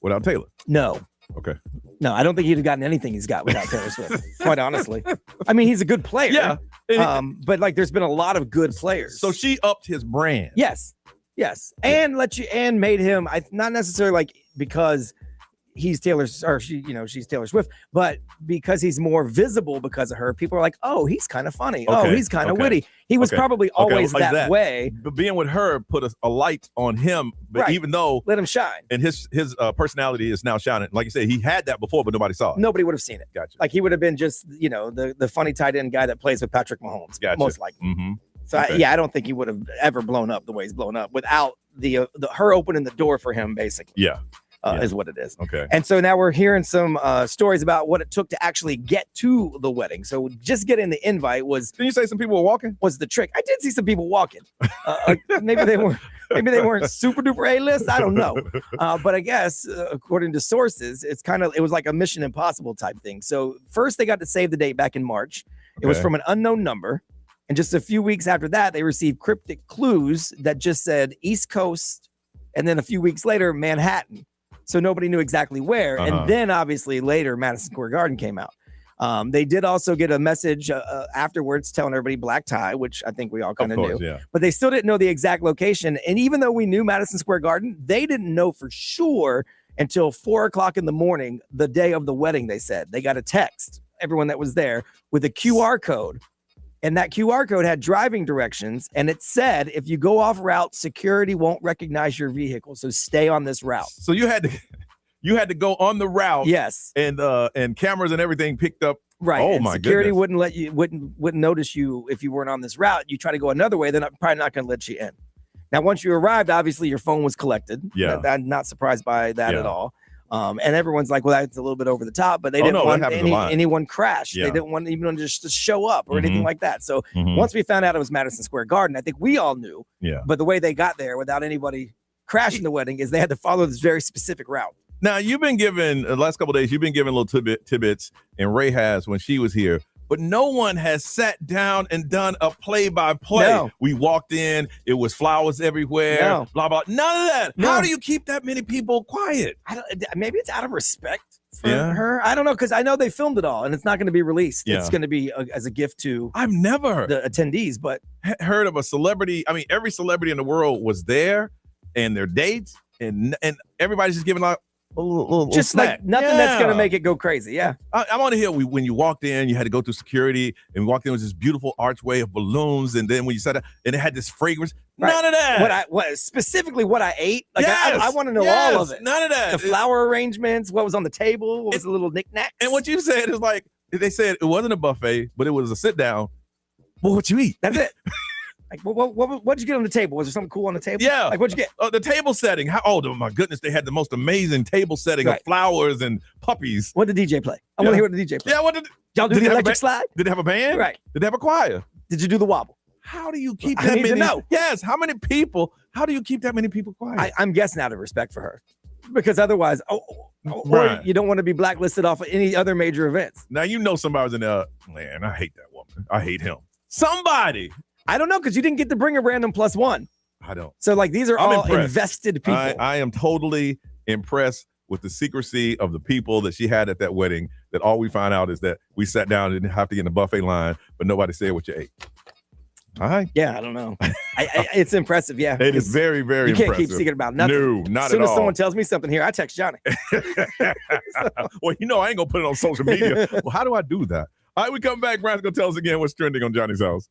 without Taylor? No. Okay. No, I don't think he'd have gotten anything he's got without Taylor Swift, quite honestly. I mean, he's a good player. Yeah. But there's been a lot of good players. So she upped his brand. Yes. And made him not necessarily because he's she's Taylor Swift, but because he's more visible because of her, people are like, oh, he's kind of funny. Okay. Oh, he's kind of witty. He was probably always that way. But being with her put a light on him, but even though let him shine. And his personality is now shining. Like you said, he had that before, but nobody saw it. Nobody would have seen it. Gotcha. Like he would have been just, the funny tight end guy that plays with Patrick Mahomes. Gotcha. Most likely. Mm-hmm. So I don't think he would have ever blown up the way he's blown up without her opening the door for him, basically. Yeah. Is what it is. Okay. And so now we're hearing some stories about what it took to actually get to the wedding. So just getting the invite was. Did you say some people were walking? Was the trick? I did see some people walking. Maybe they weren't super duper A-list. I don't know. But I guess according to sources, it was like a Mission Impossible type thing. So first they got to save the date back in March. It was from an unknown number. And just a few weeks after that, they received cryptic clues that just said East Coast. And then a few weeks later, Manhattan. So nobody knew exactly where. And then obviously later, Madison Square Garden came out. They did also get a message afterwards telling everybody black tie, which I think we all kind of knew. Yeah. But they still didn't know the exact location. And even though we knew Madison Square Garden, they didn't know for sure until 4:00 in the morning, the day of the wedding, they said. They got a text, everyone that was there, with a QR code. And that QR code had driving directions, and it said, if you go off route, security won't recognize your vehicle. So stay on this route. So you had to go on the route. Yes. And cameras and everything picked up. Right. Oh, and my security goodness. wouldn't notice you if you weren't on this route. You try to go another way, they're probably not going to let you in. Now, once you arrived, obviously your phone was collected. Yeah. I'm not surprised by that at all. And everyone's like, well, that's a little bit over the top, but they didn't want anyone crash. Yeah. They didn't want even just to show up or anything like that. So once we found out it was Madison Square Garden, I think we all knew. Yeah. But the way they got there without anybody crashing the wedding is they had to follow this very specific route. Now, you've been given, the last couple of days, you've been given little tidbits, and Ray has, when she was here, but no one has sat down and done a play-by-play. No. We walked in, it was flowers everywhere, No. blah, blah. None of that. No. How do you keep that many people quiet? Maybe it's out of respect for Yeah. her. I don't know, because I know they filmed it all, and it's not going to be released. Yeah. It's going to be as a gift to I've never the attendees, but heard of a celebrity. I mean, every celebrity in the world was there, and their dates, and everybody's just giving like a little just snack. like nothing that's going to make it go crazy. Yeah. I want to hear when you walked in, you had to go through security, and we walked in with this beautiful archway of balloons, and then when you sat down, and it had this fragrance. Right. None of that. Specifically what I ate. Like Yes, I want to know yes, all of it. None of that. The flower arrangements, what was on the table, what was the little knickknacks. And what you said is like, they said it wasn't a buffet, but it was a sit down. Well, what you eat? That's it. Like, what'd you get on the table? Was there something cool on the table? Yeah. Like, what'd you get? The table setting. My goodness, they had the most amazing table setting of Right. flowers and puppies. What did the DJ play? I want to hear what the DJ played. Yeah, what did Y'all do did the he have a electric ba- slide? Did they have a band? Right. Did they have a choir? Did you do the wobble? How do you keep I that need to many? know. Yes. How many people? How do you keep that many people quiet? I'm guessing out of respect for her. Because otherwise, or Right. you don't want to be blacklisted off of any other major events. Now you know somebody was in there. Man, I hate that woman. I hate him. Somebody. I don't know, because you didn't get to bring a random +1. I don't. So, like, these are I'm all impressed. invested people. I am totally impressed with the secrecy of the people that she had at that wedding. That all we found out is that we sat down and didn't have to get in the buffet line, but nobody said what you ate. All right. Yeah, I don't know. It's impressive. Yeah. It is very, very You can't impressive. keep secret about nothing. No, not As soon at as all. someone tells me something here, I text Johnny. Well, I ain't going to put it on social media. Well, how do I do that? All right, we come back. Brian's going to tell us again what's trending on Johnny's house.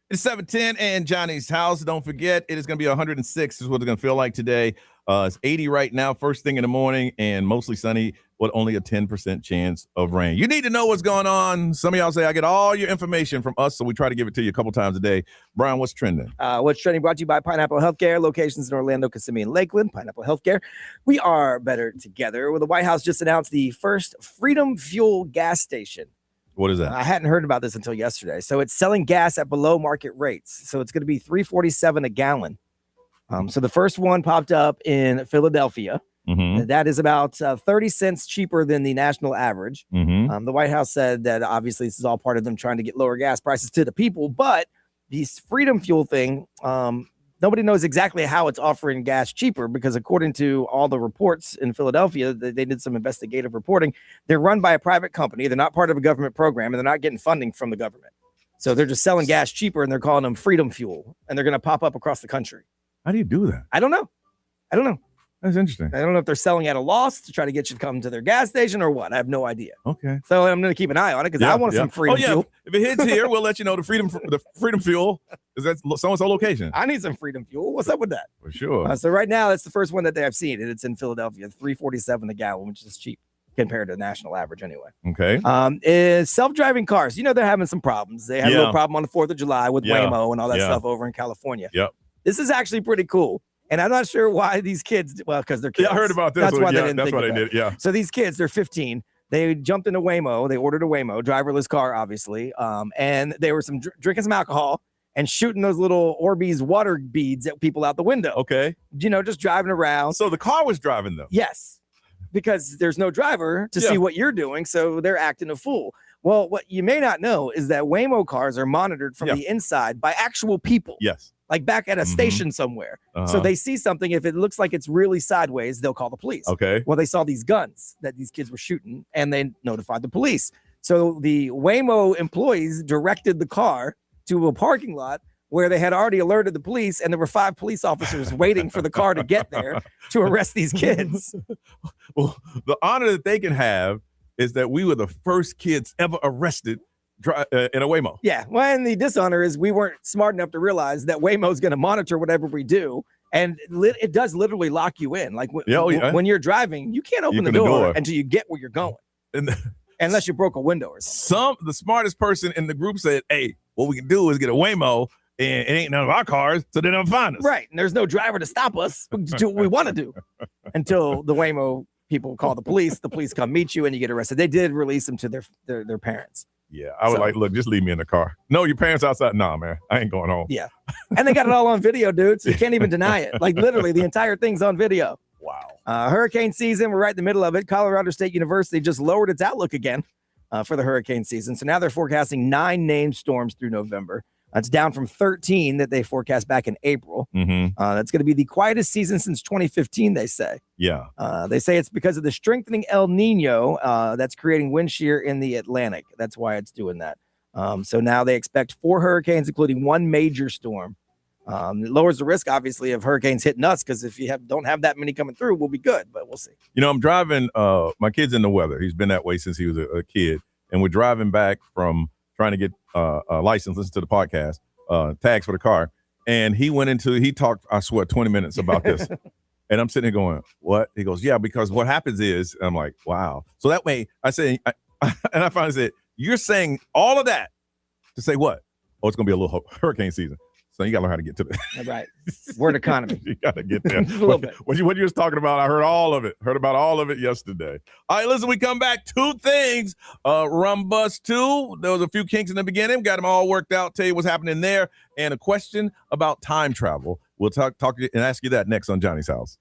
It's 7:10 and Johnny's house. Don't forget, it is going to be 106 is what it's going to feel like today. It's 80 right now, first thing in the morning, and mostly sunny with only a 10% chance of rain. You need to know what's going on. Some of y'all say, I get all your information from us, so we try to give it to you a couple times a day. Brian, what's trending? What's trending brought to you by Pineapple Healthcare, locations in Orlando, Kissimmee, and Lakeland. Pineapple Healthcare. We are better together. Well, the White House just announced the first Freedom Fuel gas station. What is that? I hadn't heard about this until yesterday. So it's selling gas at below market rates. So it's going to be $3.47 a gallon. So the first one popped up in Philadelphia. Mm-hmm. That is about 30 cents cheaper than the national average. Mm-hmm. The White House said that obviously this is all part of them trying to get lower gas prices to the people. But this Freedom Fuel thing, nobody knows exactly how it's offering gas cheaper because according to all the reports in Philadelphia, they did some investigative reporting. They're run by a private company. They're not part of a government program, and they're not getting funding from the government. So they're just selling gas cheaper, and they're calling them Freedom Fuel, and they're going to pop up across the country. How do you do that? I don't know. That's interesting. I don't know if they're selling at a loss to try to get you to come to their gas station or what. I have no idea. Okay. So I'm going to keep an eye on it because I want some Freedom Fuel. If it hits here, we'll let you know the Freedom Fuel is at so-and-so location. I need some Freedom Fuel. What's up with that? For sure. So right now, that's the first one that they have seen, and it's in Philadelphia, $3.47 a gallon, which is cheap compared to the national average anyway. Okay. Is self-driving cars. You know, they're having some problems. They had a little problem on the 4th of July with Waymo and all that stuff over in California. Yep. This is actually pretty cool. And I'm not sure why these kids, well, because they're kids. Yeah, I heard about this. That's why they did. It, yeah. So these kids, they're 15. They jumped into Waymo. They ordered a Waymo, driverless car, obviously. And they were drinking some alcohol and shooting those little Orbeez water beads at people out the window. Okay. You know, just driving around. So the car was driving them. Yes, because there's no driver to see what you're doing. So they're acting a fool. Well, what you may not know is that Waymo cars are monitored from the inside by actual people. Yes. Like back at a station somewhere. So they see something. If it looks like it's really sideways, they'll call the police. Okay. Well, they saw these guns that these kids were shooting and they notified the police. So the Waymo employees directed the car to a parking lot where they had already alerted the police, and there were 5 police officers waiting for the car to get there to arrest these kids. Well, the honor that they can have is that we were the first kids ever arrested in a Waymo. Yeah. Well, and the dishonor is we weren't smart enough to realize that Waymo is going to monitor whatever we do. And it does literally lock you in. Like when you're driving, you can't open the door until you get where you're going. Unless you broke a window or something. The smartest person in the group said, hey, what we can do is get a Waymo and it ain't none of our cars, so they don't find us. Right. And there's no driver to stop us. We do what we want to do until the Waymo people call the police. The police come meet you and you get arrested. They did release them to their parents. Yeah, I would look, just leave me in the car. No, your parents outside. Nah, man, I ain't going home. Yeah. And they got it all on video, dude. So you can't even deny it. Like literally the entire thing's on video. Wow. Hurricane season. We're right in the middle of it. Colorado State University just lowered its outlook again for the hurricane season. So now they're forecasting 9 named storms through November. That's down from 13 that they forecast back in April. Mm-hmm. That's going to be the quietest season since 2015, they say. Yeah. They say it's because of the strengthening El Nino that's creating wind shear in the Atlantic. That's why it's doing that. So now they expect 4 hurricanes, including 1 major storm. It lowers the risk, obviously, of hurricanes hitting us because if you don't have that many coming through, we'll be good, but we'll see. You know, I'm driving my kid's in the weather. He's been that way since he was a kid. And we're driving back from trying to get a license, listen to the podcast, tags for the car. And he talked, I swear, 20 minutes about this. And I'm sitting there going, what? He goes, yeah, because what happens is, I'm like, wow. So that way I say, and I finally said, you're saying all of that to say what? Oh, it's going to be a little hurricane season. So you got to learn how to get to it. Right. Word economy. You got to get there. A little bit. What you was talking about, I heard all of it. Heard about all of it yesterday. All right, listen, we come back. 2 things. Rum Bus 2. There was a few kinks in the beginning. Got them all worked out. Tell you what's happening there. And a question about time travel. We'll talk and ask you that next on Johnny's House.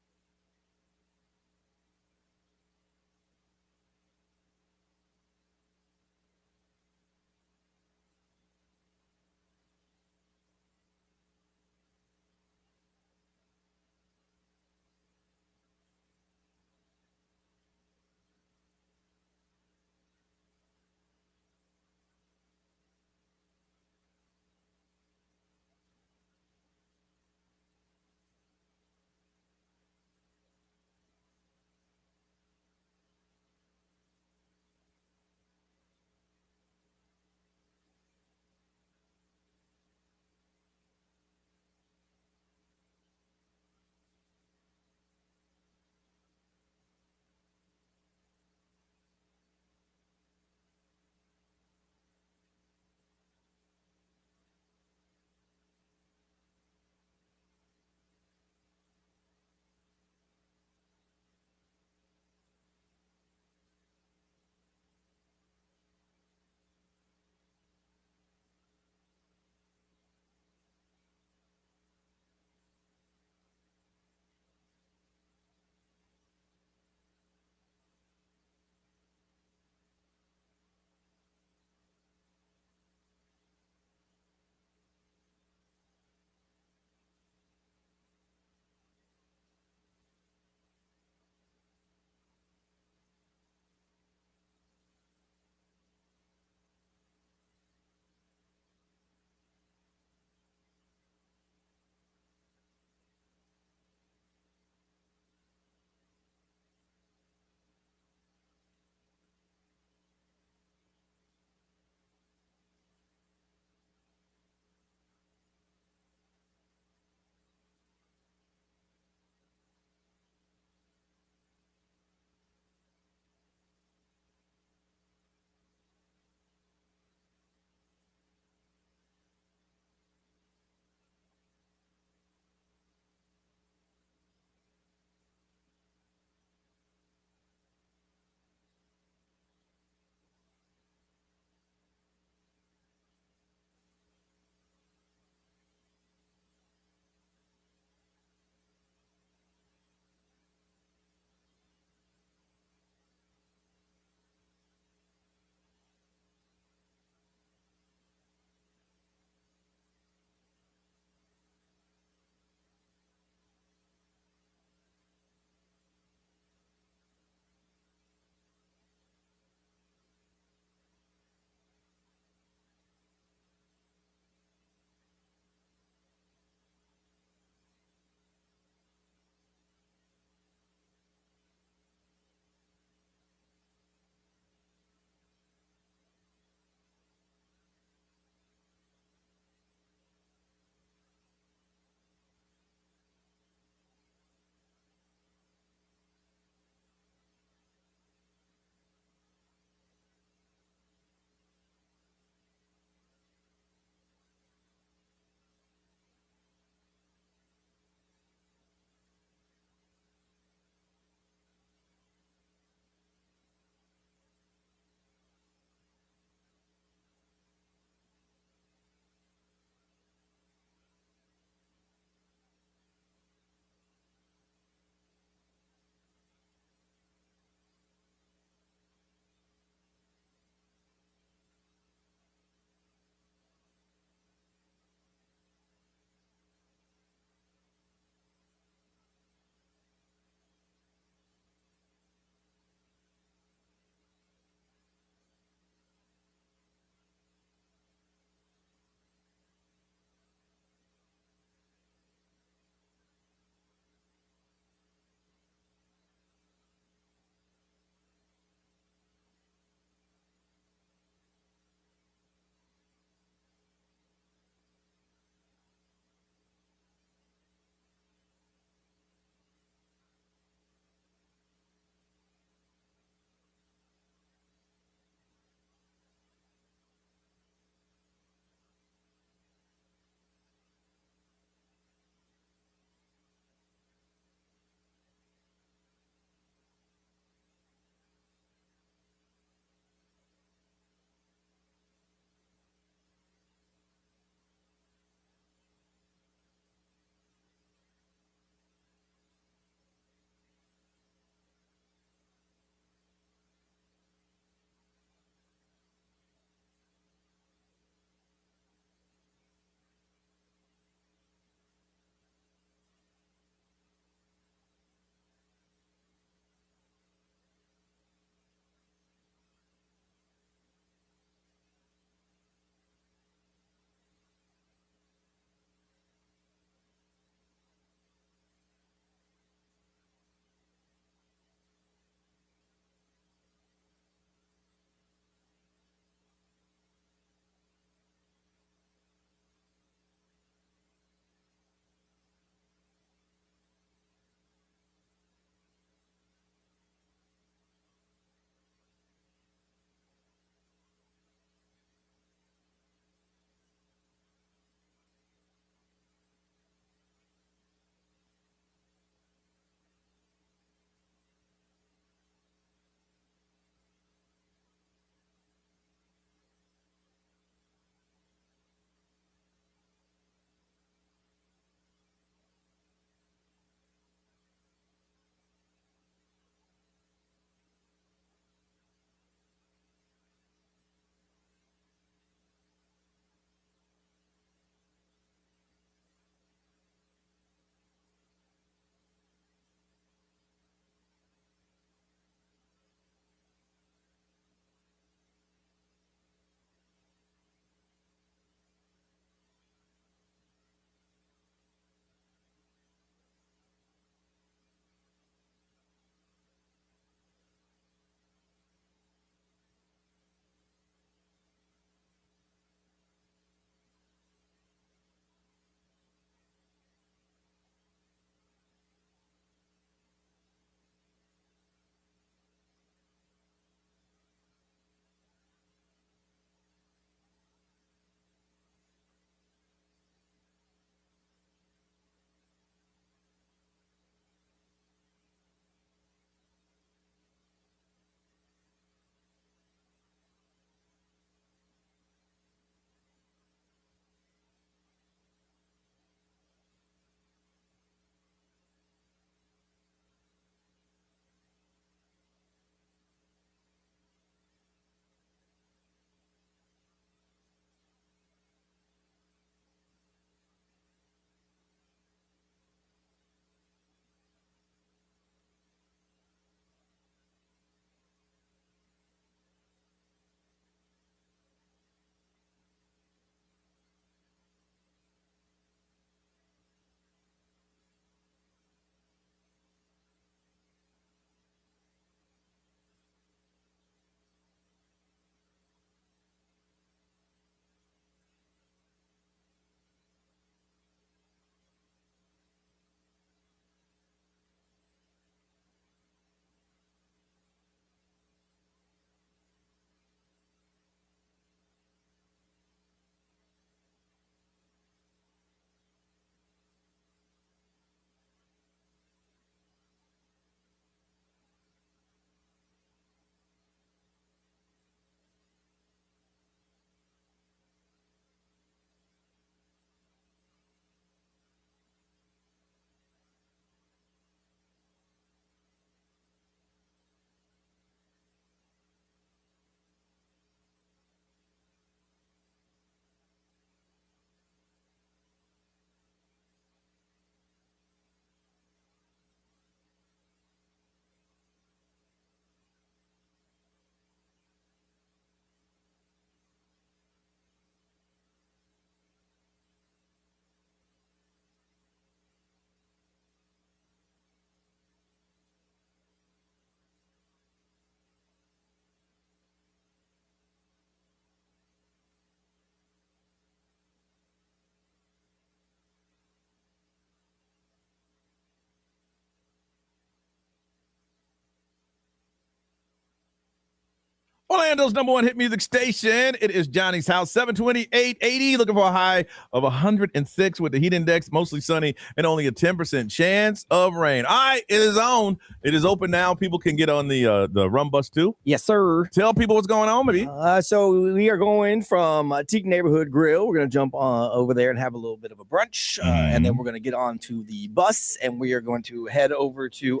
Orlando's number one hit music station. It is Johnny's House, 728-80, looking for a high of 106 with the heat index, mostly sunny, and only a 10% chance of rain. All right, it is on. It is open now. People can get on the rum bus too. Yes, sir. Tell people what's going on, maybe. So we are going from Teak Neighborhood Grill. We're going to jump over there and have a little bit of a brunch, and then we're going to get on to the bus, and we are going to head over to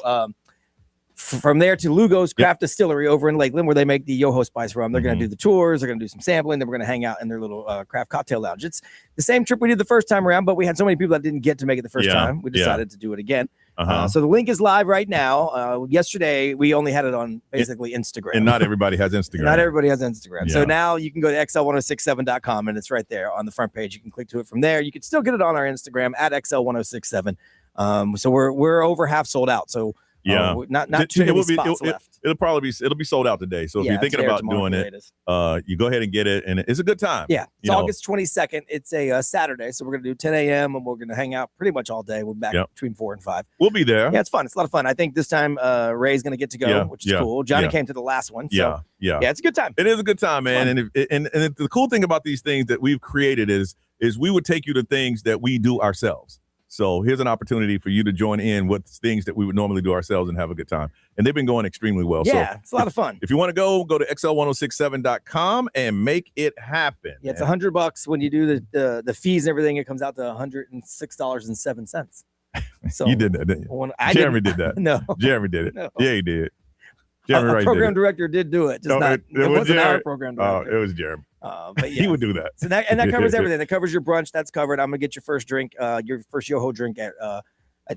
from there to Lugo's Craft Distillery over in Lakeland, where they make the Yoho Spice rum. They're going to do the tours. They're going to do some sampling. Then we're going to hang out in their little craft cocktail lounge. It's the same trip we did the first time around, but we had so many people that didn't get to make it the first time. We decided to do it again. So the link is live right now. Yesterday, we only had it on basically Instagram. And not everybody has Instagram. Not everybody has Instagram. Yeah. So now you can go to xl1067.com, and it's right there on the front page. You can click to it from there. You can still get it on our Instagram at xl1067. So we're over half sold out. So not too many spots left. It'll be sold out today. So if you're thinking about doing it, you go ahead and get it, and it's a good time. Yeah, it's August 22nd. It's a Saturday, so we're gonna do 10 a.m. and we're gonna hang out pretty much all day. We're back between 4 and 5. We'll be there. Yeah, it's fun. It's a lot of fun. I think this time Ray's gonna get to go, which is cool. Johnny came to the last one. So yeah, it's a good time. It is a good time, man. And the cool thing about these things that we've created is we would take you to things that we do ourselves. So here's an opportunity for you to join in with things that we would normally do ourselves and have a good time. And they've been going extremely well. Yeah, so it's a lot of fun. If you want to go to xl1067.com and make it happen. Yeah, it's $100 when you do the fees and everything. It comes out to $106.07. So you did that, didn't you? Jeremy did that. No, Jeremy did it. No. Yeah, he did. Jeremy our program director did do it. Just it wasn't our program director. It was Jeremy. But yeah. He would do that. So that covers everything. That covers your brunch. That's covered. I'm gonna get your first drink, your first Yoho drink at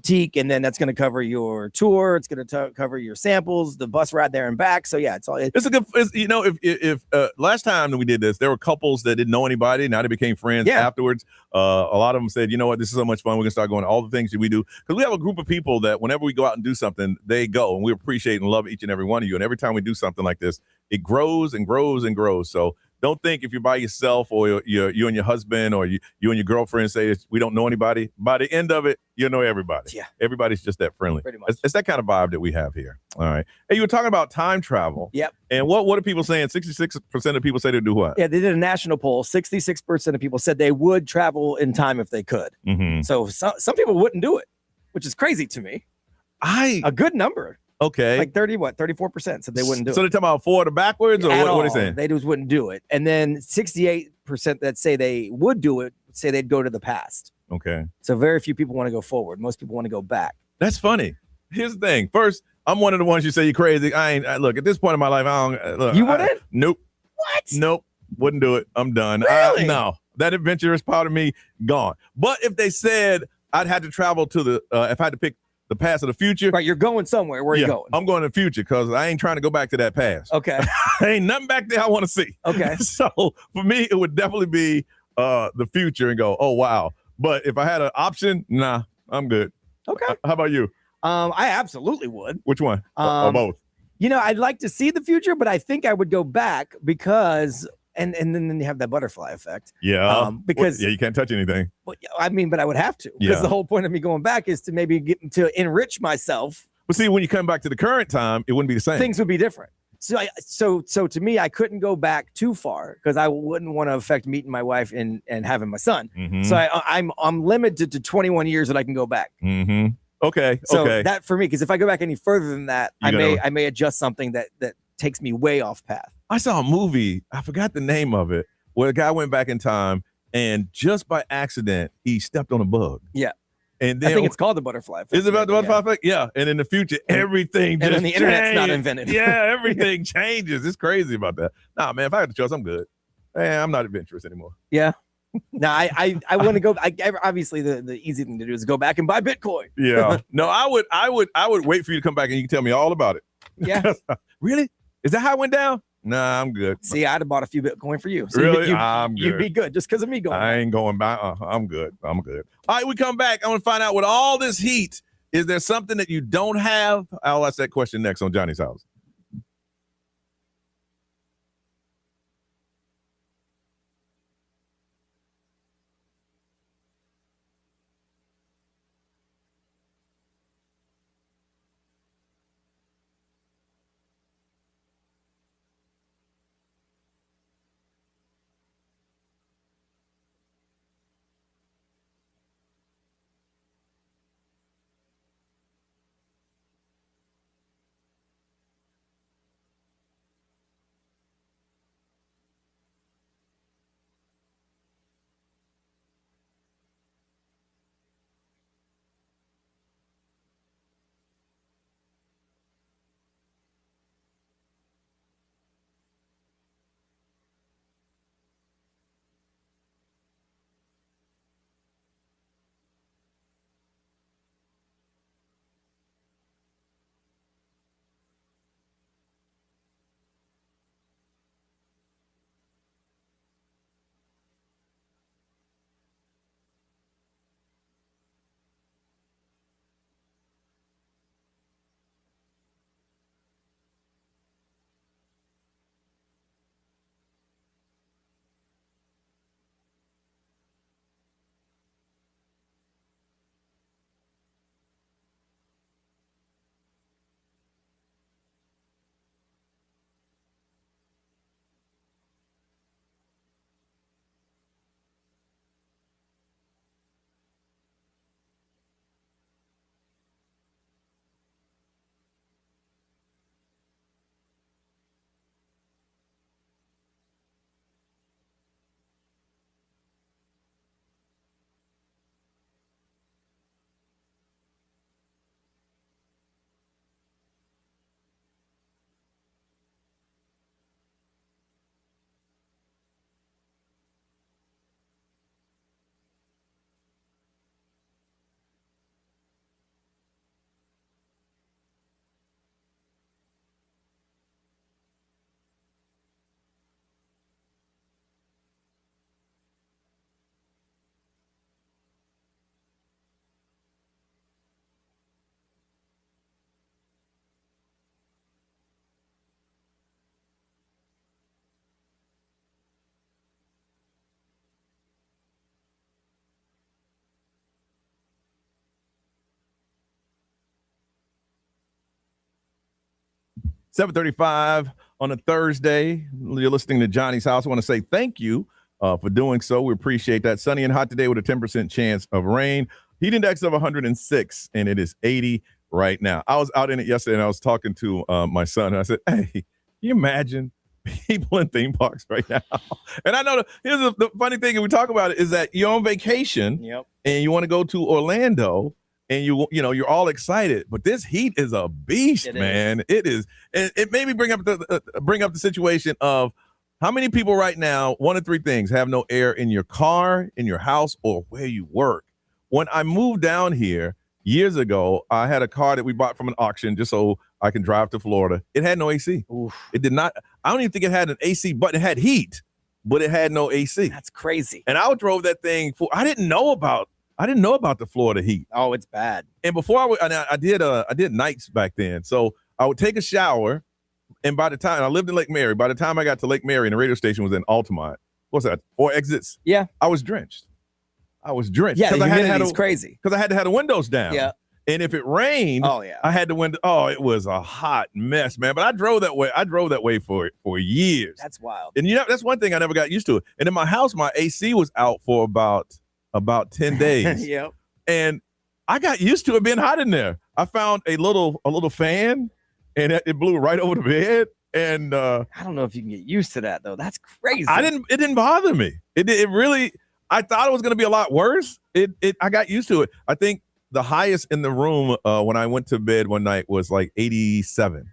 Teak, and then that's gonna cover your tour. It's gonna cover your samples, the bus ride there and back. So yeah, it's all. It's a good. If last time that we did this, there were couples that didn't know anybody. Now they became friends afterwards. A lot of them said, you know what, this is so much fun. We're gonna start going to all the things that we do, because we have a group of people that whenever we go out and do something, they go, and we appreciate and love each and every one of you. And every time we do something like this, it grows and grows and grows. So don't think if you're by yourself or you and your husband or you and your girlfriend say we don't know anybody. By the end of it, you know everybody. Yeah, everybody's just that friendly. Pretty much. It's that kind of vibe that we have here. All right. Hey, you were talking about time travel. Yep. And what are people saying? 66% of people say they do what? Yeah, they did a national poll. 66% of people said they would travel in time if they could. Mm-hmm. So some people wouldn't do it, which is crazy to me. A good number. Okay. Like 34% said they wouldn't do it. So they're talking about forward or backwards, or what are they saying? They just wouldn't do it. And then 68% that say they would do it say they'd go to the past. Okay. So very few people want to go forward. Most people want to go back. That's funny. Here's the thing. First, I'm one of the ones you say you're crazy. Look, at this point in my life, I don't. Look, you wouldn't? Nope. What? Nope. Wouldn't do it. I'm done. Really? No. That adventurous part of me, gone. But if they said I'd had to travel to if I had to pick the past or the future. Right, you're going somewhere. Where are you going? I'm going to the future because I ain't trying to go back to that past. Okay. Ain't nothing back there I want to see. Okay. So for me, it would definitely be the future and go, oh, wow. But if I had an option, nah, I'm good. Okay. How about you? I absolutely would. Which one? Or both? I'd like to see the future, but I think I would go back because and then you have that butterfly effect. Yeah. Because you can't touch anything. But I would have to, because the whole point of me going back is to maybe get to enrich myself. But see, when you come back to the current time, it wouldn't be the same. Things would be different. So to me, I couldn't go back too far because I wouldn't want to affect meeting my wife and having my son. Mm-hmm. So I'm limited to 21 years that I can go back. Mm-hmm. Okay. So that for me, because if I go back any further than that, I may adjust something that takes me way off path. I saw a movie, I forgot the name of it, where a guy went back in time and just by accident, he stepped on a bug. Yeah. And then I think it's called the butterfly effect. Is it about the butterfly effect? Yeah. And in the future, everything just and then the internet's not invented. Yeah, everything changes. It's crazy about that. Nah, man, if I had to choose, I'm good. I'm not adventurous anymore. Yeah. No, I want to go. Obviously, the easy thing to do is go back and buy Bitcoin. Yeah. No, I would wait for you to come back and you can tell me all about it. Yeah. Really? Is that how it went down? Nah, I'm good. See, I'd have bought a few Bitcoin for you. So really? I'm good. You'd be good just because of me going. I ain't going back. I'm good. I'm good. All right, we come back. I want to find out with all this heat, is there something that you don't have? I'll ask that question next on Johnny's House. 7:35 on a Thursday. You're listening to Johnny's House. I want to say thank you for doing so. We appreciate that. Sunny and hot today with a 10% chance of rain. Heat index of 106, and it is 80 right now. I was out in it yesterday, and I was talking to my son, and I said, hey, can you imagine people in theme parks right now? And I know here's the funny thing, and we talk about it, is that you're on vacation, and you want to go to Orlando, and you're all excited, but this heat is a beast, man. It is. And it made me bring up the situation of how many people right now, one of three things, have no air in your car, in your house, or where you work. When I moved down here years ago, I had a car that we bought from an auction just so I can drive to Florida. It had no AC. Oof. It did not. I don't even think it had an AC, but it had heat, but it had no AC. That's crazy. And I drove that thing I didn't know about the Florida heat. Oh, it's bad. And before I did nights back then. So I would take a shower, and by the time I lived in Lake Mary, by the time I got to Lake Mary and the radio station was in Altamont, what's that? 4 exits? Yeah. I was drenched. Yeah, the humidity is crazy. Because I had to have the windows down. Yeah. And if it rained, I had the window. Oh, it was a hot mess, man. But I drove that way for years. That's wild. And that's one thing I never got used to. And in my house, my AC was out for about 10 days. Yep. And I got used to it being hot in there. I found a little fan, and it blew right over the bed. And I don't know if you can get used to that though. That's crazy. It didn't bother me. It really. I thought it was going to be a lot worse. I got used to it. I think the highest in the room when I went to bed one night was like 87.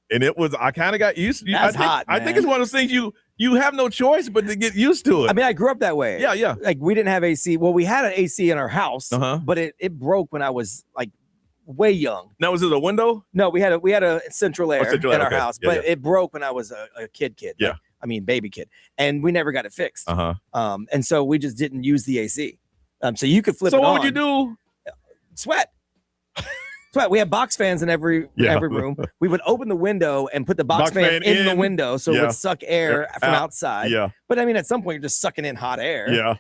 And I kind of got used to it. That's hot, man. I think it's one of those things you have no choice but to get used to it. I mean, I grew up that way. Yeah. Like we didn't have AC. Well, we had an AC in our house, but it broke when I was like way young. Now, was it a window? No, we had a central air in our house, but it broke when I was a kid. Yeah. Like, I mean, baby kid. And we never got it fixed. And so we just didn't use the AC. So you could flip it on. So what would you do? Sweat. We had box fans in every room. We would open the window and put the box fan in the window so it would suck air from outside. Yeah. But I mean, at some point, you're just sucking in hot air. Yeah.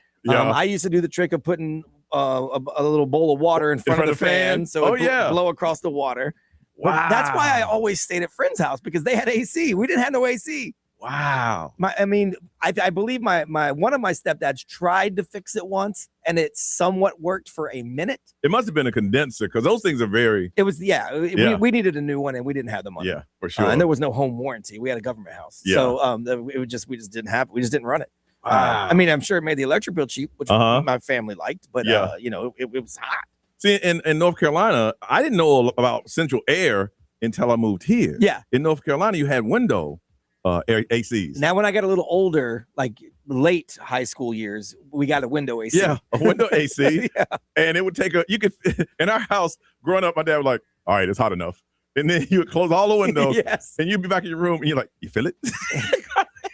I used to do the trick of putting a little bowl of water in front of the fan so it would blow across the water. Wow. But that's why I always stayed at friends' house, because they had AC. We didn't have no AC. Wow. I believe my one of my stepdads tried to fix it once, and it somewhat worked for a minute. It must have been a condenser, because those things are very. It was we needed a new one, and we didn't have the money. Yeah, for sure. And there was no home warranty. We had a government house, so we just didn't have it. We just didn't run it. Wow. I'm sure it made the electric bill cheap, which my family liked, but it was hot. See, in North Carolina, I didn't know about central air until I moved here. Yeah. In North Carolina, you had window air ACs. Now, when I got a little older, like late high school years, we got a window AC. Yeah, a window AC. And it would take in our house growing up, my dad was like, all right, it's hot enough. And then you would close all the windows. Yes. And you'd be back in your room and you're like, you feel it?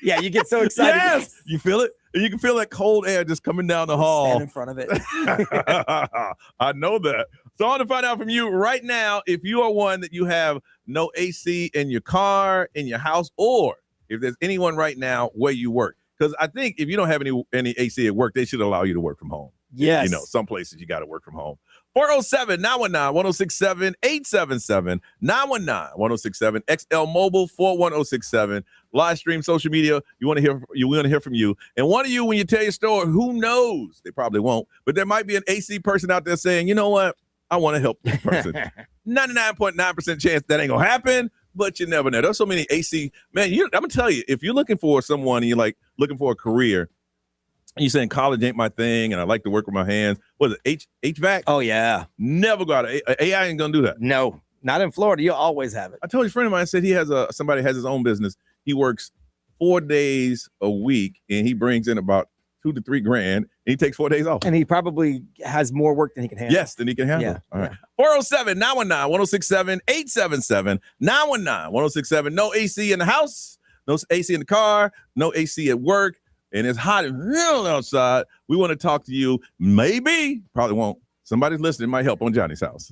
Yeah, you get so excited. Yes, you feel it. And you can feel that cold air just coming down the hall. Stand in front of it. I know that. So I want to find out from you right now if you are one that you have no AC in your car, in your house, or if there's anyone right now where you work. Because I think if you don't have any AC at work, they should allow you to work from home. Yes. Some places you got to work from home. 407-919-1067, 877-919-1067, XL Mobile 41067. Live stream, social media. We want to hear from you. And one of you, when you tell your story, who knows? They probably won't, but there might be an AC person out there saying, you know what? I want to help this person. 99.9% chance that ain't gonna happen, but you never know. There's so many AC, man. I'm gonna tell you, if you're looking for someone and you're like looking for a career, and you're saying college ain't my thing, and I like to work with my hands. What is it, HVAC? Oh yeah, never got AI ain't gonna do that. No, not in Florida. You'll always have it. I told you, a friend of mine said he has somebody has his own business. He works 4 days a week, and he brings in about $2 to $3 grand, and he takes 4 days off. And he probably has more work than he can handle. Yes, than he can handle. Yeah. All right. 407-919-1067, 877-919-1067. No AC in the house, no AC in the car, no AC at work, and it's hot and real outside. We want to talk to you. Maybe, probably won't. Somebody's listening, might help on Johnny's House.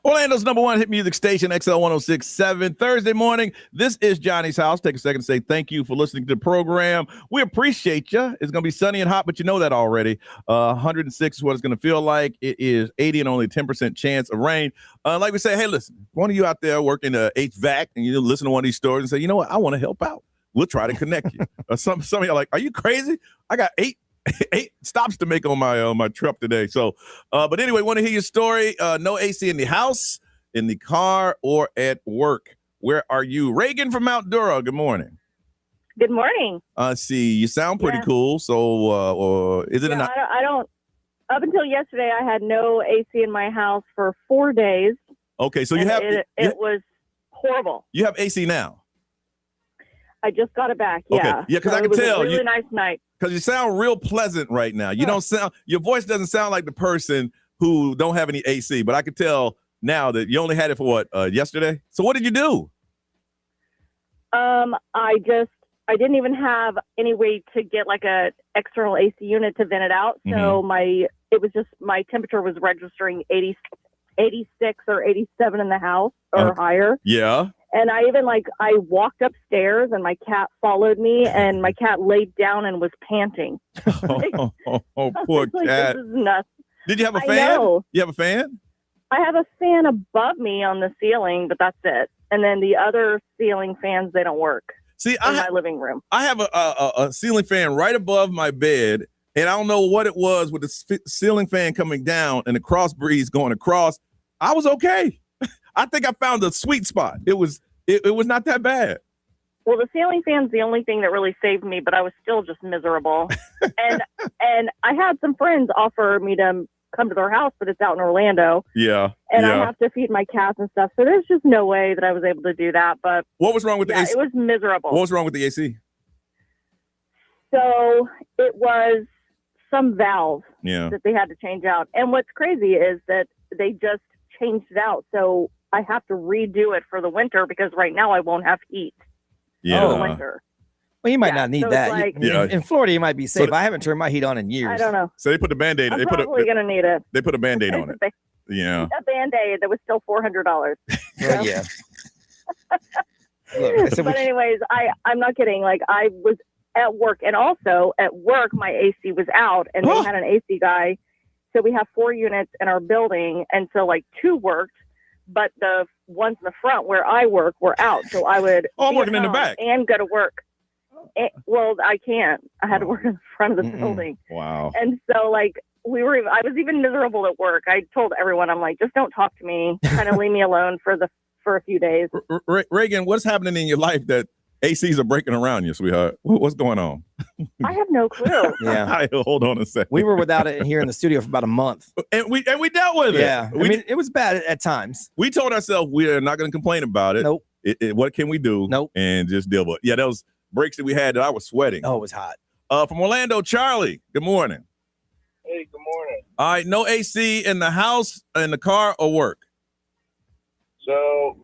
Orlando's number one hit music station, XL 106.7. Thursday morning, this is Johnny's House. Take a second to say thank you for listening to the program. We appreciate you. It's going to be sunny and hot, but you know that already. 106 is what it's going to feel like. It is 80 and only 10% chance of rain. Like we say, hey, listen, one of you out there working HVAC and you listen to one of these stories and say, you know what, I want to help out. We'll try to connect you. Some of you are like, are you crazy? I got eight stops to make on my trip today. So, but anyway, want to hear your story. No AC in the house, in the car, or at work. Where are you? Reagan from Mount Dura. Good morning. Good morning. See, you sound pretty cool. So, is it? I don't. Up until yesterday, I had no AC in my house for 4 days. Okay, so you have. It was horrible. You have AC now. I just got it back. Yeah. Okay. Yeah, because so I can tell it was a really nice night. Because you sound real pleasant right now. You don't sound. Your voice doesn't sound like the person who don't have any AC. But I can tell now that you only had it for what yesterday. So what did you do? I didn't even have any way to get like a external AC unit to vent it out. So my temperature was registering 86 or 87 in the house or higher. Yeah. And I walked upstairs and my cat followed me and my cat laid down and was panting. Poor cat. This is nuts. Did you have a fan? I know. You have a fan? I have a fan above me on the ceiling, but that's it. And then the other ceiling fans, they don't work. See, in my living room. I have a ceiling fan right above my bed, and I don't know what it was with the ceiling fan coming down and the cross breeze going across. I was okay. I think I found a sweet spot. It was not that bad. Well, the ceiling fan's the only thing that really saved me, but I was still just miserable. and I had some friends offer me to come to their house, but it's out in Orlando. Yeah. And I have to feed my cats and stuff. So there's just no way that I was able to do that. But what was wrong with the AC? It was miserable. What was wrong with the AC? So it was some valve that they had to change out. And what's crazy is that they just changed it out. So I have to redo it for the winter because right now I won't have heat for the winter. Well, you might not need that. Like, in Florida, you might be safe. I haven't turned my heat on in years. I don't know. So they put the Band-Aid. I'm probably going to need it. They put a Band-Aid on it. Yeah. A Band-Aid that was still $400. Yeah. But anyways, I'm not kidding. Like I was at work, and also at work, my AC was out, and they had an AC guy. So we have 4 units in our building, and so like 2 worked, but the ones in the front where I work were out. So I would I'm working in the back and go to work. Well, I can't. I had to work in the front of the building. Wow. And so like I was even miserable at work. I told everyone, I'm like, just don't talk to me. Kind of leave me alone for a few days. Reagan, what's happening in your life that ACs are breaking around you, sweetheart? What's going on? I have no clue. Yeah. Hold on a second. We were without it here in the studio for about a month. And we dealt with it. Yeah. I mean, it was bad at times. We told ourselves we are not going to complain about it. Nope. What can we do? Nope. And just deal with it. Yeah, those breaks that we had that I was sweating. Oh, it was hot. From Orlando, Charlie, good morning. Hey, good morning. All right, no AC in the house, in the car, or work? So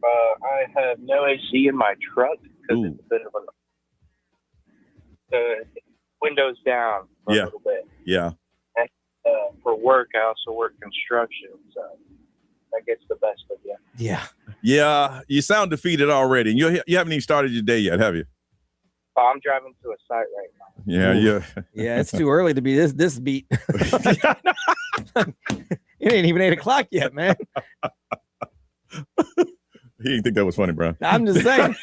I have no AC in my truck because it's a bit of the windows down for a little bit. Yeah. And for work, I also work construction, so that gets the best of you. Yeah. Yeah, you sound defeated already. You haven't even started your day yet, have you? Oh, I'm driving to a site right now. Yeah, yeah. Yeah, it's too early to be this beat. It ain't even 8 o'clock yet, man. He didn't think that was funny, bro. I'm just saying.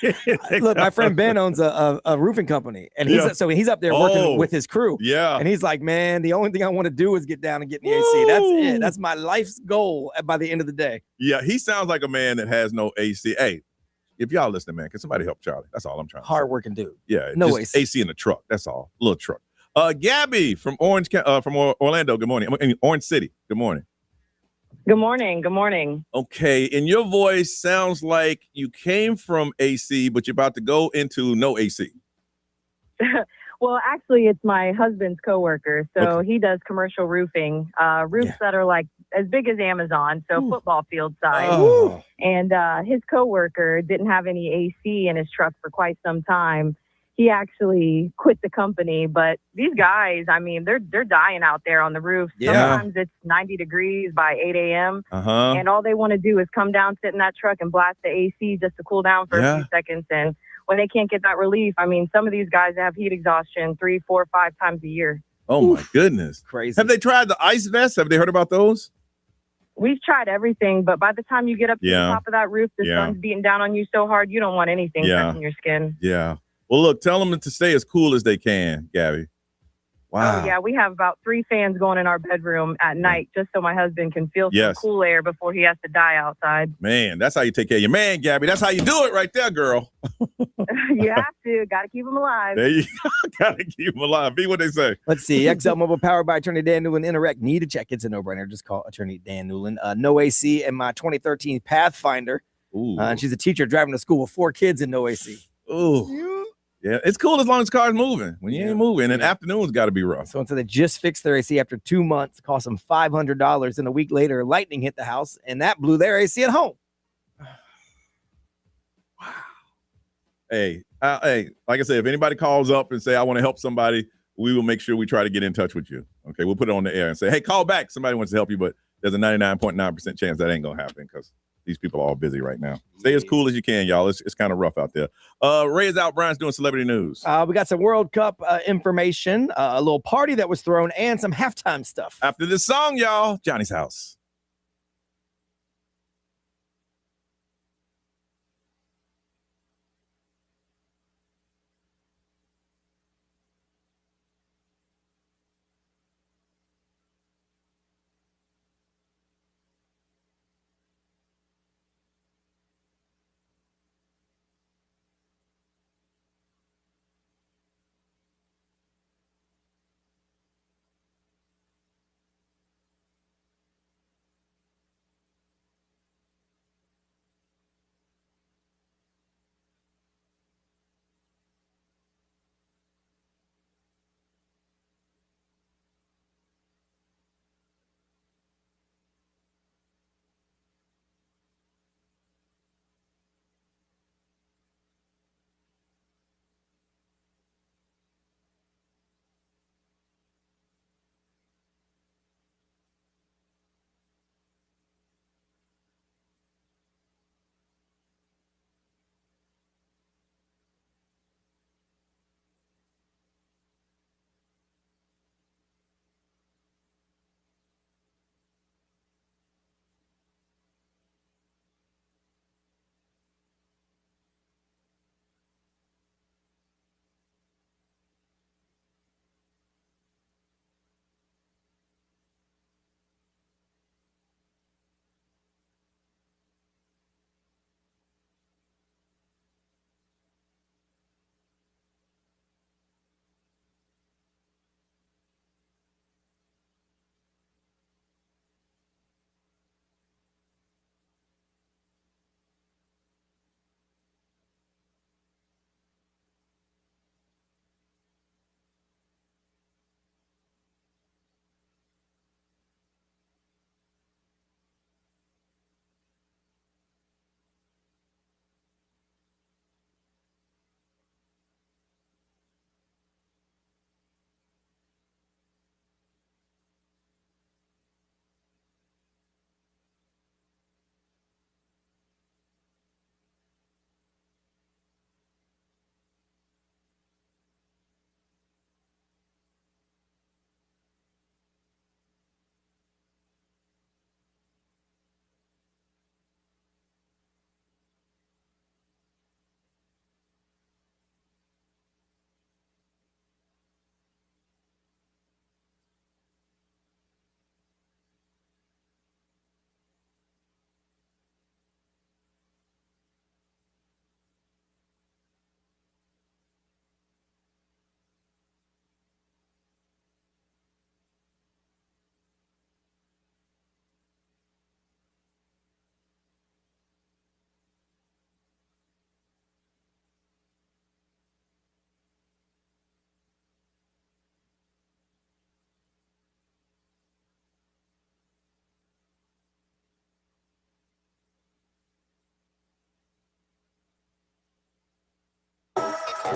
Look, my friend Ben owns a roofing company, and he's up there working with his crew. Yeah, and he's like, man, the only thing I want to do is get down and get in the AC. That's it. That's my life's goal by the end of the day. Yeah, he sounds like a man that has no AC. Hey, if y'all listening, man, can somebody help Charlie? That's all I'm trying to say. Hardworking dude. Yeah, no AC. AC in the truck. That's all. Little truck. Gabby from Orlando. Good morning. I mean, Orange City. Good morning. Good morning. Good morning. Okay, and your voice sounds like you came from AC, but you're about to go into no AC. Well, actually, it's my husband's coworker. So he does commercial roofing, roofs that are like as big as Amazon, so football field size. Oh. And his coworker didn't have any AC in his truck for quite some time. he actually quit the company. But these guys, I mean, they're dying out there on the roof. Yeah. Sometimes it's 90 degrees by 8 a.m. Uh-huh. And all they want to do is come down, sit in that truck, and blast the AC just to cool down for a few seconds. And when they can't get that relief, I mean, some of these guys have heat exhaustion 3, 4, 5 times a year. Oh, my goodness. Crazy. Have they tried the ice vests? Have they heard about those? We've tried everything, but by the time you get up to the top of that roof, the sun's beating down on you so hard, you don't want anything touching your skin. Yeah. Well, look, tell them to stay as cool as they can, Gabby. Wow. Oh, yeah. We have about 3 fans going in our bedroom at night just so my husband can feel some cool air before he has to die outside. Man, that's how you take care of your man, Gabby. That's how you do it right there, girl. You have to. Got to keep him alive. There you go. Got to keep him alive. Be what they say. Let's see. XL Mobile powered by Attorney Dan Newland. Interact. Need to check. It's a no-brainer. Just call Attorney Dan Newland. No AC in my 2013 Pathfinder. And she's a teacher driving to school with 4 kids in no AC. Ooh. Yeah, it's cool as long as the car's moving. When you ain't moving, and afternoons got to be rough. So they just fixed their AC after 2 months, cost them $500. And a week later, lightning hit the house, and that blew their AC at home. Wow. Hey, like I said, if anybody calls up and say, I want to help somebody, we will make sure we try to get in touch with you. Okay, we'll put it on the air and say, hey, call back. Somebody wants to help you, but there's a 99.9% chance that ain't going to happen because these people are all busy right now. Stay as cool as you can, y'all. It's kind of rough out there. Ray is out. Brian's doing celebrity news. We got some World Cup information, a little party that was thrown, and some halftime stuff. After this song, y'all, Johnny's house.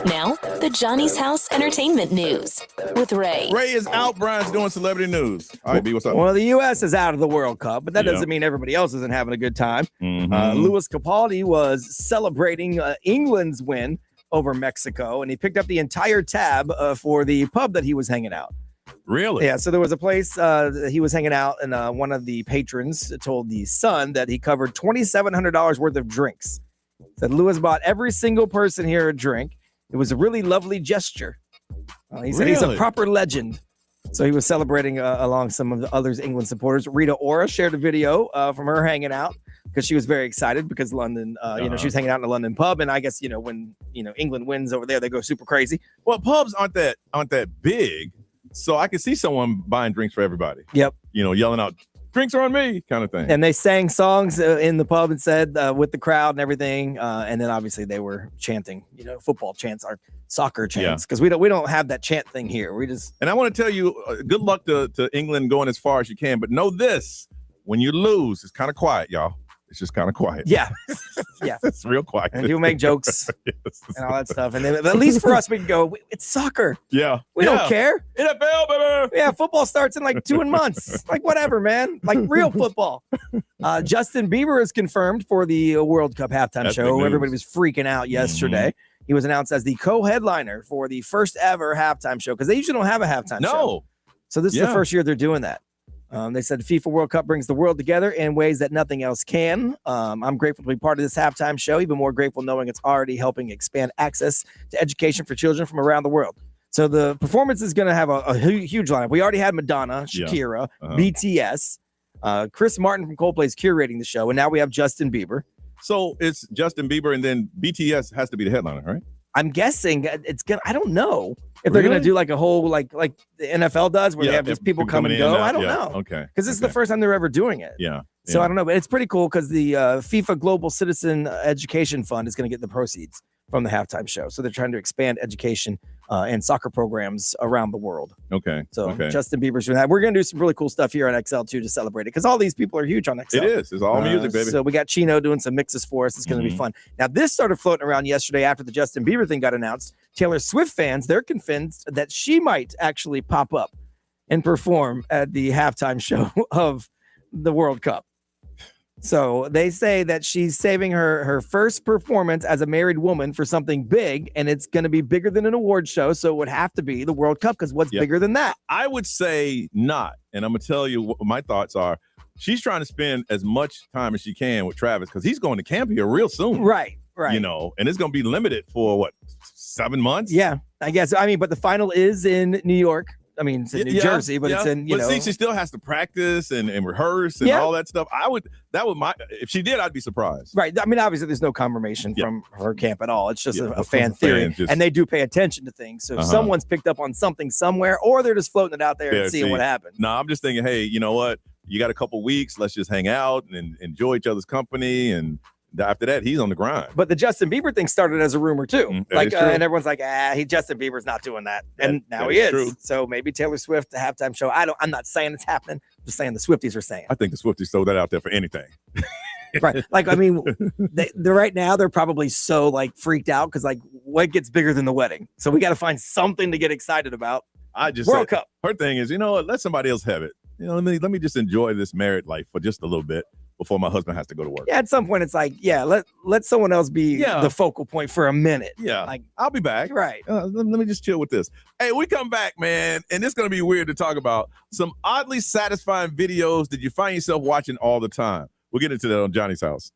Now, the Johnny's House Entertainment News with Ray. Ray is out. Brian's doing celebrity news. All right, B, what's up? Well, the U.S. is out of the World Cup, but that Yeah. doesn't mean everybody else isn't having a good time. Mhm. Louis Capaldi was celebrating England's win over Mexico, and he picked up the entire tab for the pub that he was hanging out. Really? Yeah, so there was a place that he was hanging out, and one of the patrons told the Sun that he covered $2,700 worth of drinks. Said Louis bought every single person here a drink. It was a really lovely gesture. He said he's a Really? proper legend. So he was celebrating along some of the others England supporters. Rita Ora shared a video from her hanging out because she was very excited because London, she was hanging out in a London pub, and I guess when England wins over there, they go super crazy. Well, pubs aren't that big, so I can see someone buying drinks for everybody. Yep. Yelling out, "Drinks are on me," kind of thing. And they sang songs in the pub and said with the crowd and everything, and then obviously they were chanting, football chants, our soccer chants, because we don't have that chant thing here. We just And I want to tell you, good luck to England going as far as you can, but know this: when you lose, it's kind of quiet, y'all. It's just kind of quiet. yeah. It's real quiet. And people make jokes Yes. and all that stuff. And then, but at least for us, we can go, it's soccer. Yeah. We don't care. NFL, baby. Yeah, football starts in like 2 months. Like, whatever, man. Like real football. Justin Bieber is confirmed for the World Cup halftime That's big show. news. Everybody was freaking out yesterday. He was announced as the co-headliner for the first ever halftime show because they usually don't have a halftime show. No. So this is the first year they're doing that. They said FIFA World Cup brings the world together in ways that nothing else can. I'm grateful to be part of this halftime show, even more grateful knowing it's already helping expand access to education for children from around the world. So the performance is going to have a huge lineup. We already had Madonna, Shakira, BTS, Chris Martin from Coldplay is curating the show, and now we have Justin Bieber. So it's Justin Bieber, and then BTS has to be the headliner, right? I'm guessing it's gonna. I don't know if they're gonna do like a whole like the NFL does, where they have just people come and go. I don't know. Okay. Because this is the first time they're ever doing it. Yeah. So I don't know, but it's pretty cool because the FIFA Global Citizen Education Fund is going to get the proceeds from the halftime show. So they're trying to expand education and soccer programs around the world. Okay. So okay. Justin Bieber's doing that. We're going to do some really cool stuff here on XL too to celebrate it because all these people are huge on XL. It is. It's all music, baby. So we got Chino doing some mixes for us. It's going to be fun. Now, this started floating around yesterday after the Justin Bieber thing got announced. Taylor Swift fans, they're convinced that she might actually pop up and perform at the halftime show of the World Cup. So they say that she's saving her first performance as a married woman for something big, and it's going to be bigger than an award show. So it would have to be the World Cup because what's bigger than that? I would say not. And I'm going to tell you what my thoughts are. She's trying to spend as much time as she can with Travis because he's going to camp here real soon. Right. And it's going to be limited for 7 months? Yeah, I guess. I mean, but the final is in New York. I mean, it's in New Jersey, but it's in, see, she still has to practice and rehearse and all that stuff. If she did, I'd be surprised. Right. I mean, obviously, there's no confirmation from her camp at all. It's just a fan theory. And they do pay attention to things. So if someone's picked up on something somewhere, or they're just floating it out there and seeing what happens. No, I'm just thinking, hey, you know what? You got a couple weeks. Let's just hang out and enjoy each other's company. And after that, he's on the grind. But the Justin Bieber thing started as a rumor too. And everyone's like, Justin Bieber's not doing that. And now he is. True. So maybe Taylor Swift, the halftime show. I'm not saying it's happening. I'm just saying the Swifties are saying. I think the Swifties throw that out there for anything. Right. Like, I mean, they're right now, they're probably so freaked out because what gets bigger than the wedding? So we got to find something to get excited about. World Cup. Her thing is, let somebody else have it. Let me just enjoy this married life for just a little bit before my husband has to go to work. Yeah, at some point it's let someone else be the focal point for a minute. Yeah, I'll be back. Right. Let me just chill with this. Hey, we come back, man, and it's going to be weird to talk about some oddly satisfying videos that you find yourself watching all the time. We'll get into that on Johnny's House.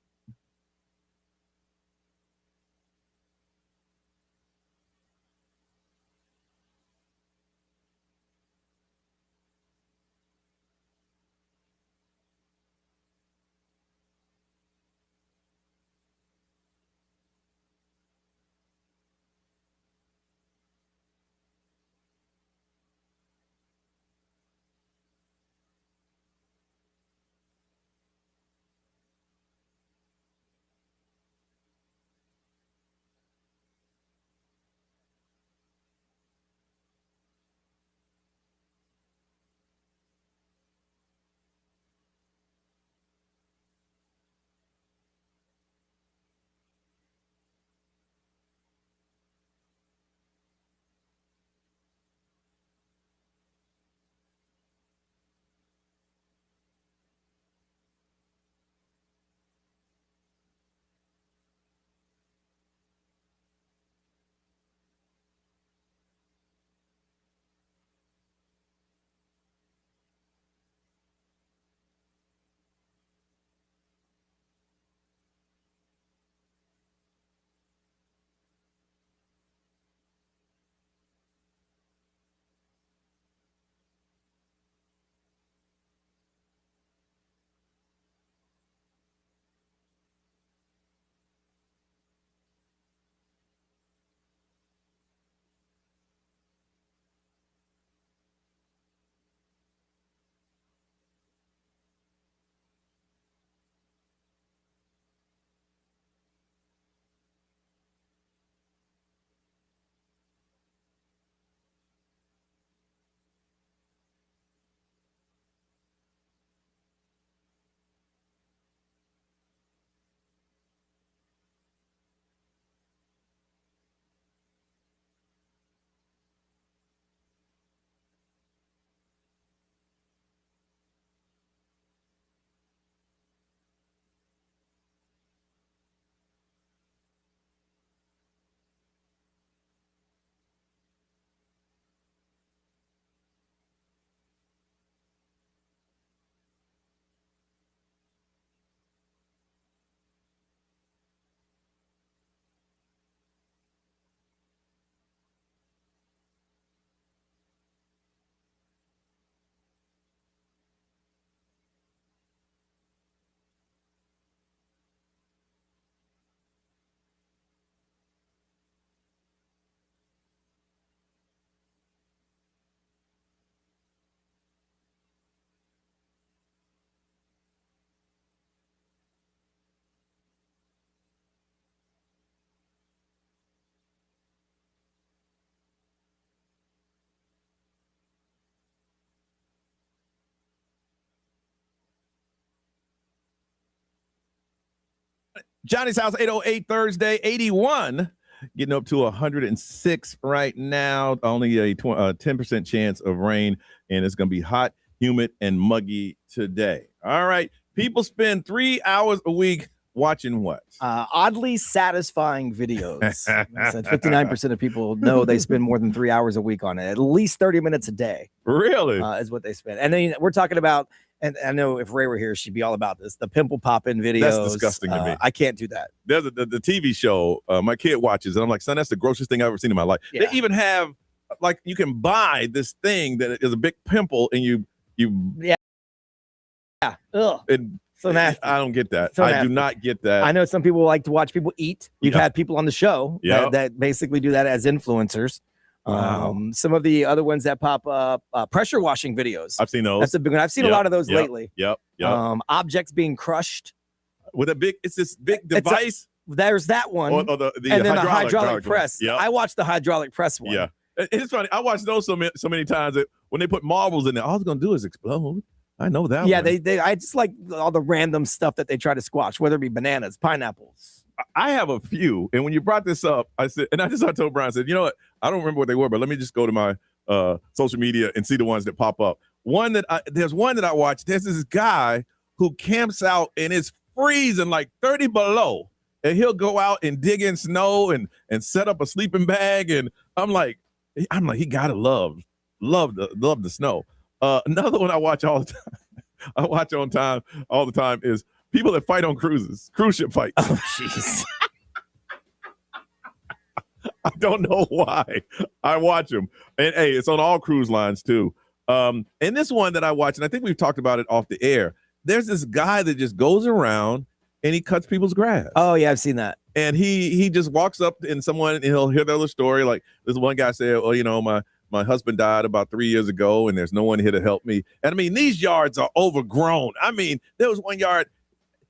Johnny's House 808 Thursday, 81, getting up to 106 right now. Only a 10% chance of rain, and it's going to be hot, humid, and muggy today. All right. People spend 3 hours a week watching what? Oddly satisfying videos. I said 59% of people know they spend more than 3 hours a week on it. At least 30 minutes a day. Really? Is what they spend. And then we're talking about, and I know if Ray were here, she'd be all about this, the pimple popping videos. That's disgusting to me. I can't do that. There's the TV show my kid watches, and I'm like, son, that's the grossest thing I've ever seen in my life. Yeah. They even have, like, you can buy this thing that is a big pimple, and you Yeah. Ugh. So nasty. I don't get that. So I nasty. do not get that. I know some people like to watch people eat. We've had people on the show that basically do that as influencers. Wow. Some of the other ones that pop up, pressure washing videos. I've seen those. That's a big one. I've seen a lot of those lately. Yep. Objects being crushed. With it's this big device. There's that one. Or the and then the hydraulic press. Yep. I watched the hydraulic press one. Yeah. It's funny. I watched those so many times that when they put marbles in there, all it's going to do is explode. I know that Yeah, one. I just like all the random stuff that they try to squash, whether it be bananas, pineapples. I have a few. And when you brought this up, I told Brian, I said, you know what? I don't remember what they were, but let me just go to my social media and see the ones that pop up. There's one that I watched. There's this guy who camps out and it's freezing like 30 below. And he'll go out and dig in snow and set up a sleeping bag. And I'm like, he gotta love the snow. Another one I watch all the time. I watch all the time is people that fight on cruise ship fights. Oh, jeez. I don't know why. I watch them. And hey, it's on all cruise lines too. And this one that I watch, and I think we've talked about it off the air. There's this guy that just goes around and he cuts people's grass. Oh yeah, I've seen that. And he just walks up and he'll hear their little story. Like this one guy said, "Oh, you know, my husband died about 3 years ago, and there's no one here to help me." And I mean, these yards are overgrown. I mean, there was one yard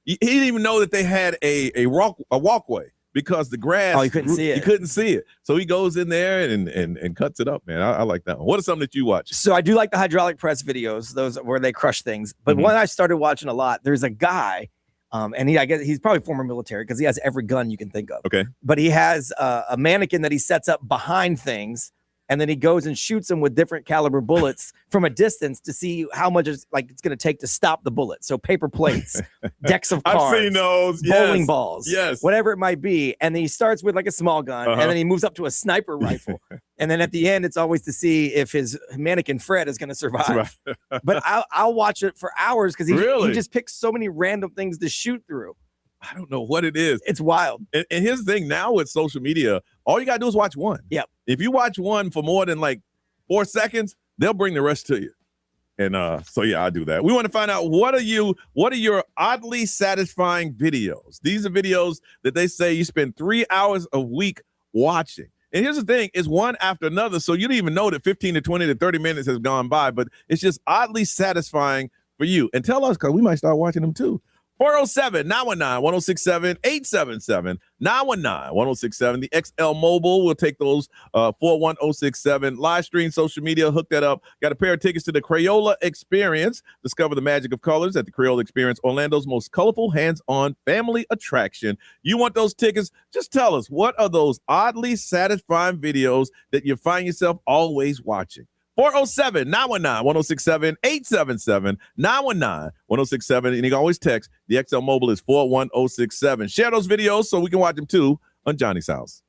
he didn't even know that they had a walkway because the grass. Oh, you couldn't see it. You couldn't see it, so he goes in there and cuts it up. Man, I like that one. What is something that you watch? So I do like the hydraulic press videos, those where they crush things. But one I started watching a lot. There's a guy. And I guess he's probably former military because he has every gun you can think of. Okay. But he has a mannequin that he sets up behind things, and then he goes and shoots them with different caliber bullets from a distance to see how much it's going to take to stop the bullet. So paper plates, decks of cards, I've seen those. bowling balls, yes, whatever it might be. And then he starts with like a small gun, and then he moves up to a sniper rifle. And then at the end, it's always to see if his mannequin Fred is going to survive. But I'll watch it for hours because he just picks so many random things to shoot through. I don't know what it is. It's wild. And here's the thing now with social media, all you got to do is watch one. Yep. If you watch one for more than like 4 seconds, they'll bring the rest to you. And so, yeah, I do that. We want to find out what are your oddly satisfying videos? These are videos that they say you spend 3 hours a week watching. And here's the thing, it's one after another. So you don't even know that 15 to 20 to 30 minutes has gone by, but it's just oddly satisfying for you. And tell us, because we might start watching them too. 407-919-1067, 877-919-1067. The XL Mobile will take those 41067. Live stream, social media, hook that up. Got a pair of tickets to the Crayola Experience. Discover the magic of colors at the Crayola Experience, Orlando's most colorful, hands-on family attraction. You want those tickets? Just tell us, what are those oddly satisfying videos that you find yourself always watching? 407-919-1067, 877-919-1067. And you can always text. The XL Mobile is 41067. Share those videos so we can watch them too on Johnny's House.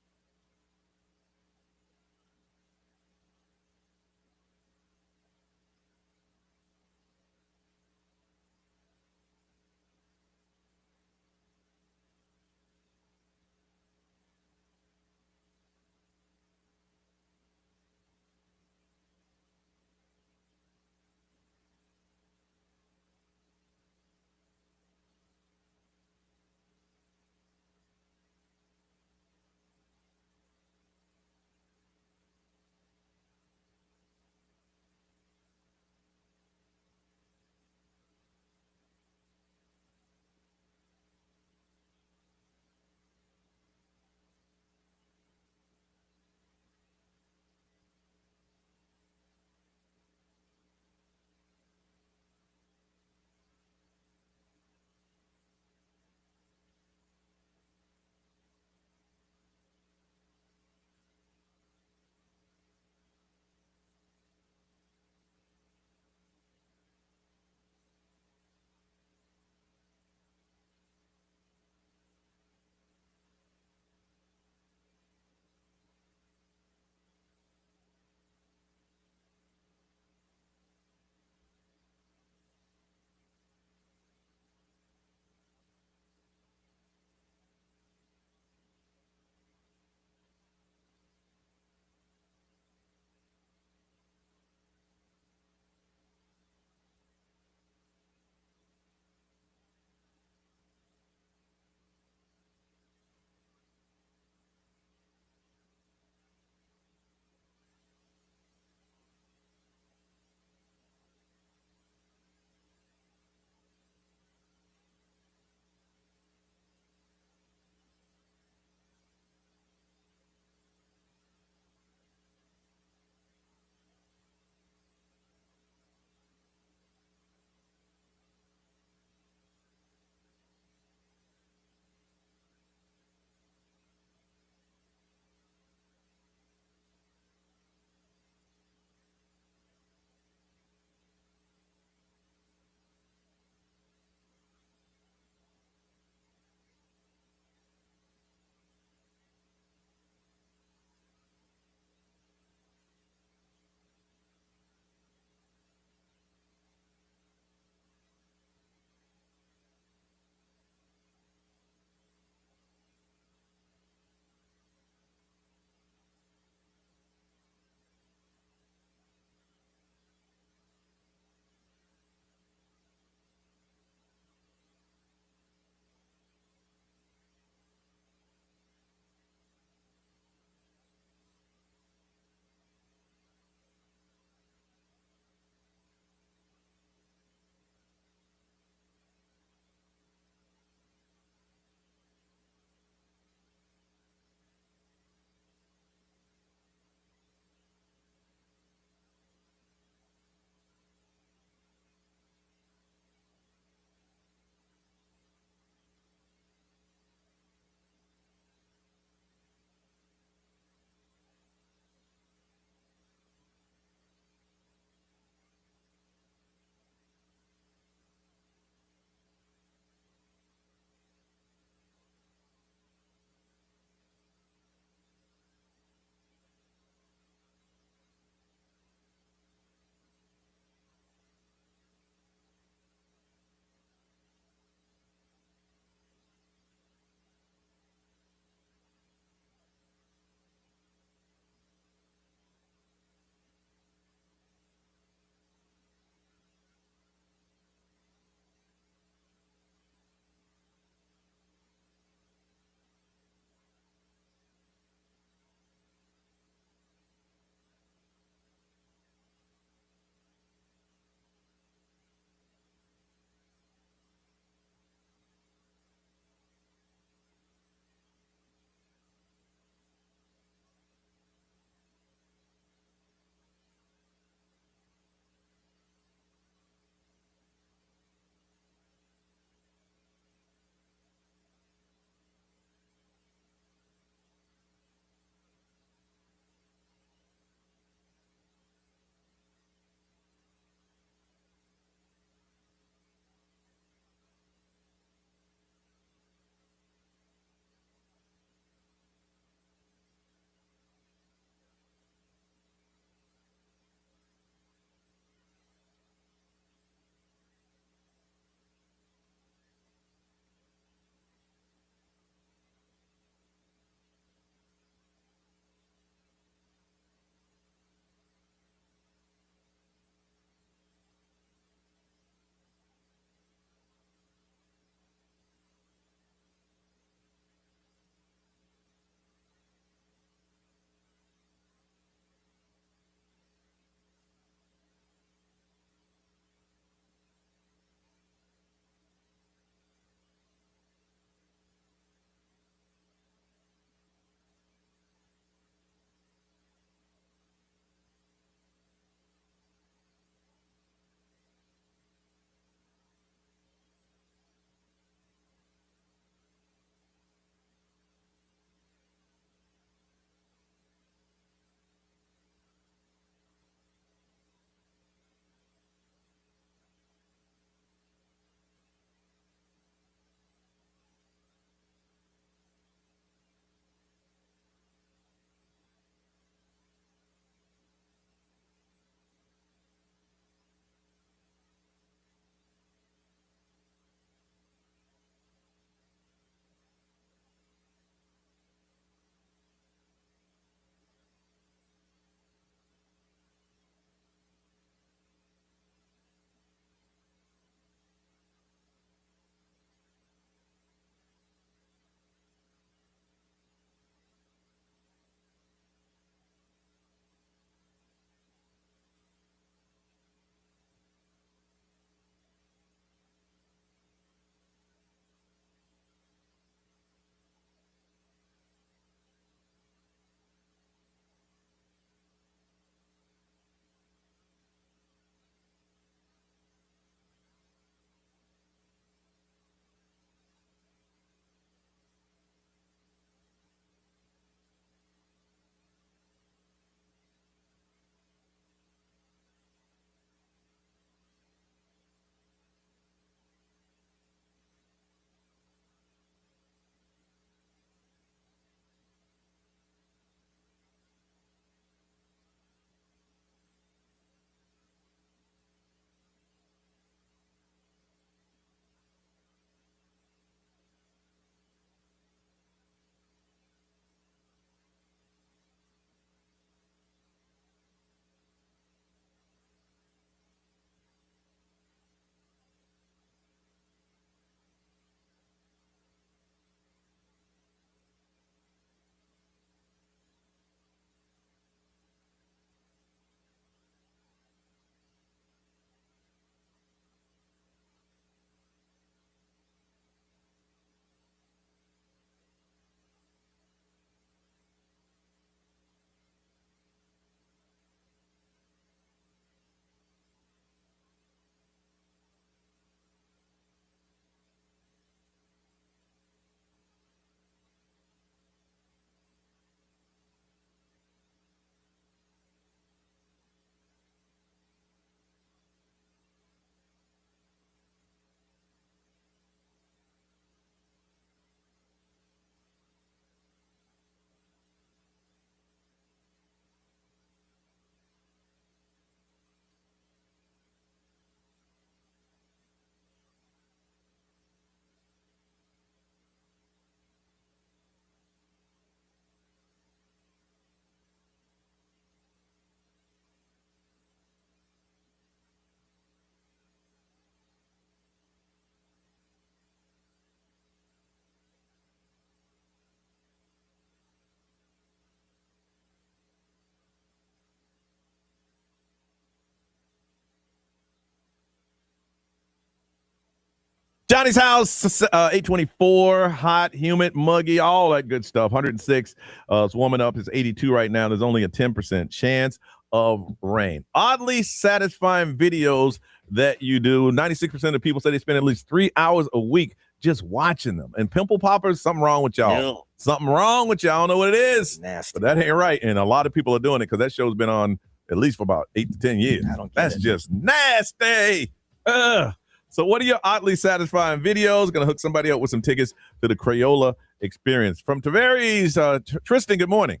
Johnny's house, 824, hot, humid, muggy, all that good stuff. 106. It's warming up. It's 82 right now. There's only a 10% chance of rain. Oddly satisfying videos that you do. 96% of people say they spend at least 3 hours a week just watching them. And pimple poppers, something wrong with y'all. Ew. Something wrong with y'all. I don't know what it is. Nasty. But that ain't right. And a lot of people are doing it because that show's been on at least for about 8 to 10 years. That's just nasty. Ugh. So what are your oddly satisfying videos? Going to hook somebody up with some tickets to the Crayola experience. From Tavares, Tristan, good morning.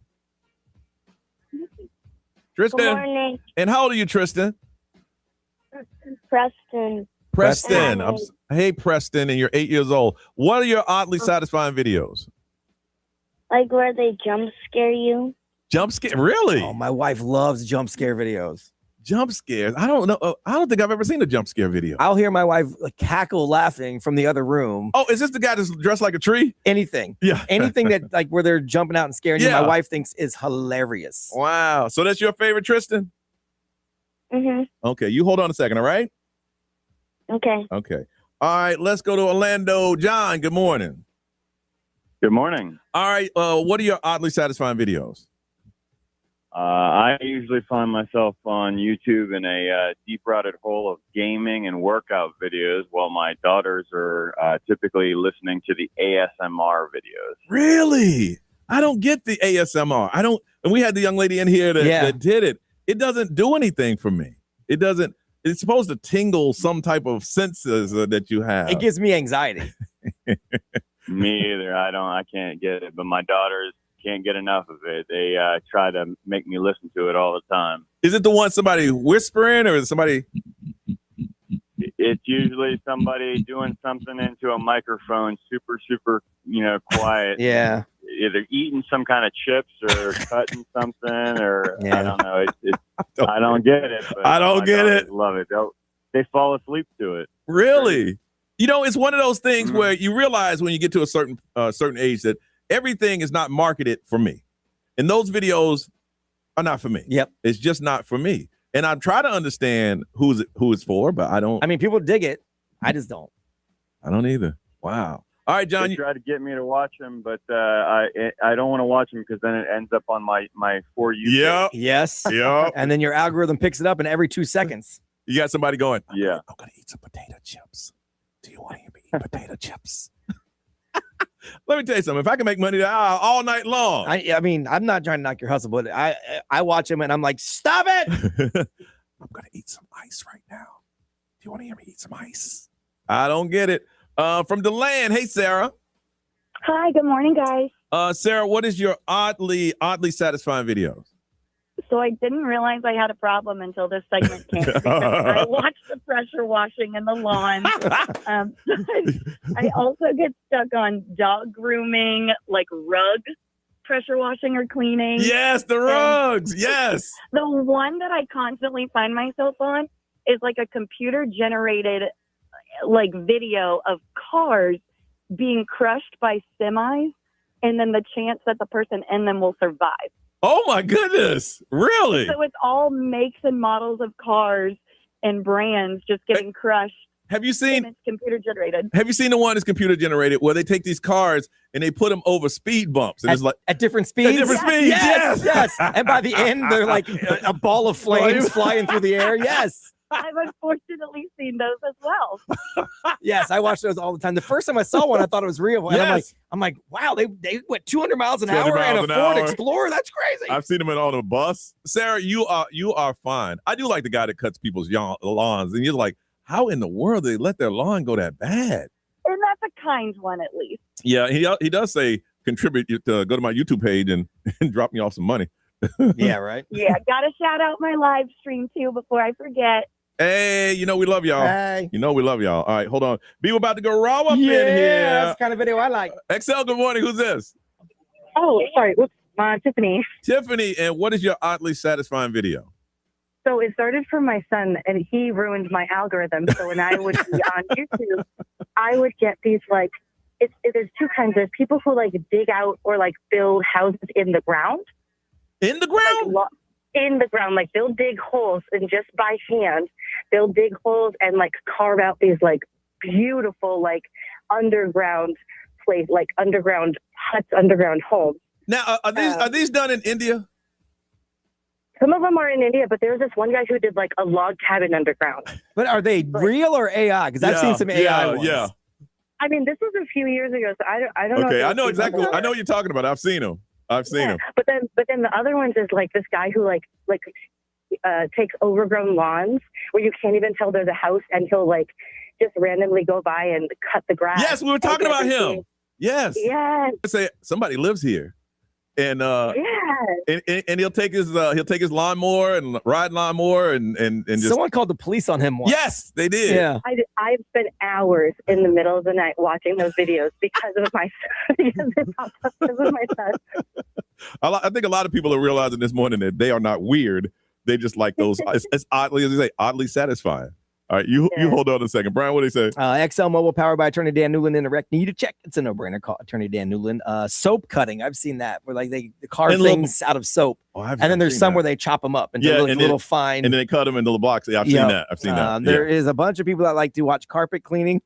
Tristan. Good morning. And how old are you, Tristan? Preston. Hey, Preston, and you're 8 years old. What are your oddly satifying videos? Like where they jump scare you. Jump scare? Really? Oh, my wife loves jump scare videos. Jump scares? I don't know. I don't think I've ever seen a jump scare video. I'll hear my wife cackle laughing from the other room. Oh, is this the guy that's dressed like a tree? Anything. Yeah. Anything that like where they're jumping out and scaring you, Yeah. my wife thinks is hilarious. Wow. So that's your favorite, Tristan? Mhm. Okay. You hold on a second, all right? Okay. Okay. All right. Let's go to Orlando. John, good morning. Good morning. All right. What are your oddly satisfying videos? I usually find myself on YouTube in a deep rotted hole of gaming and workout videos while my daughters are typically listening to the ASMR videos. Really? I don't get the ASMR. I don't. And we had the young lady in here that did it. It doesn't do anything for me. It doesn't. It's supposed to tingle some type of senses that you have. It gives me anxiety. Me either. I can't get it. But my daughters can't get enough of it. They try to make me listen to it all the time. Is it the one somebody whispering or is it somebody? It's usually somebody doing something into a microphone, super, quiet. Yeah. Either eating some kind of chips or cutting something, or I don't know. I don't get it. But I don't get it. Love it. They fall asleep to it. Really? You know, it's one of those things where you realize when you get to a certain age that everything is not marketed for me, and those videos are not for me. Yep, it's just not for me. And I try to understand who it's for, but I don't. I mean, people dig it. I just don't. I don't either. Wow. All right, John. They try to get me to watch them, but I don't want to watch them because then it ends up on my For You. Yeah. Yes. Yeah. And then your algorithm picks it up, and every 2 seconds, you got somebody going. Yeah. I'm gonna eat some potato chips. Do you want to eat potato chips? Let me tell you something. If I can make money all night long. I mean, I'm not trying to knock your hustle, but I watch him and I'm like, stop it. I'm gonna eat some ice right now. Do you want to hear me eat some ice? I don't get it. From DeLand, hey Sarah. Hi, good morning, guys. Sarah, what is your oddly satisfying videos? So I didn't realize I had a problem until this segment came. Because I watched the pressure washing in the lawn. I also get stuck on dog grooming, like rug pressure washing or cleaning. Yes, the rugs. Yes. The one that I constantly find myself on is like a computer generated like video of cars being crushed by semis and then the chance that the person in them will survive. Oh my goodness. Really? So it's all makes and models of cars and brands just getting crushed. Have you seen? It's computer generated. Have you seen the one that's computer generated where they take these cars and they put them over speed bumps and it's like at different speeds? At different speeds. Yes. And by the end, they're like a ball of flames flying through the air. Yes. I've unfortunately seen those as well. Yes, I watch those all the time. The first time I saw one, I thought it was real. And I'm like, wow, they went 200 miles an hour and a Ford Explorer. That's crazy. I've seen them on the bus. Sarah, you are fine. I do like the guy that cuts people's lawns, and you're like, how in the world do they let their lawn go that bad? And that's a kind one, at least. Yeah, he does say contribute to go to my YouTube page and drop me off some money. Yeah, right. Yeah, gotta shout out my live stream too before I forget. Hey, you know we love y'all. Hey. You know we love y'all. All right, hold on. B, we're about to go raw up in here. That's the kind of video I like. XL, good morning. Who's this? Oh, sorry. Whoops. Tiffany. Tiffany, and what is your oddly satisfying video? So it started from my son, and he ruined my algorithm. So when I would be on YouTube, I would get these like, there's two kinds. There's people who like dig out or like build houses in the ground. In the ground? Like, in the ground, like they'll dig holes and just by hand, they'll dig holes and like carve out these like beautiful, like underground place, like underground huts, underground homes. Now, are these done in India? Some of them are in India, but there was this one guy who did like a log cabin underground. But are they real or AI? Because I've seen some AI ones. Yeah. I mean, this was a few years ago, so I don't know. Okay, I know exactly. I know what you're talking about. I've seen them. I've seen them. But then the other ones is like this guy who like takes overgrown lawns where you can't even tell there's a house, and he'll like just randomly go by and cut the grass. Yes, we were talking about him. Yes. Yes. Say somebody lives here, and and he'll take his lawnmower and ride lawnmower and just. Someone called the police on him once. Yes, they did. Yeah. I've spent hours in the middle of the night watching those videos because of my son. I think a lot of people are realizing this morning that they are not weird. They just like those. It's oddly, as you say, oddly satisfying. All right, you hold on a second. Brian, what do you say? XL Mobile, powered by Attorney Dan Newland, and a rec need to check. It's a no-brainer. Call Attorney Dan Newland. Soap cutting. I've seen that where like they carve things out of soap. And then there's some where they chop them up into little fine. And then they cut them into little blocks. Yeah, I've seen that. I've seen that. There is a bunch of people that like to watch carpet cleaning.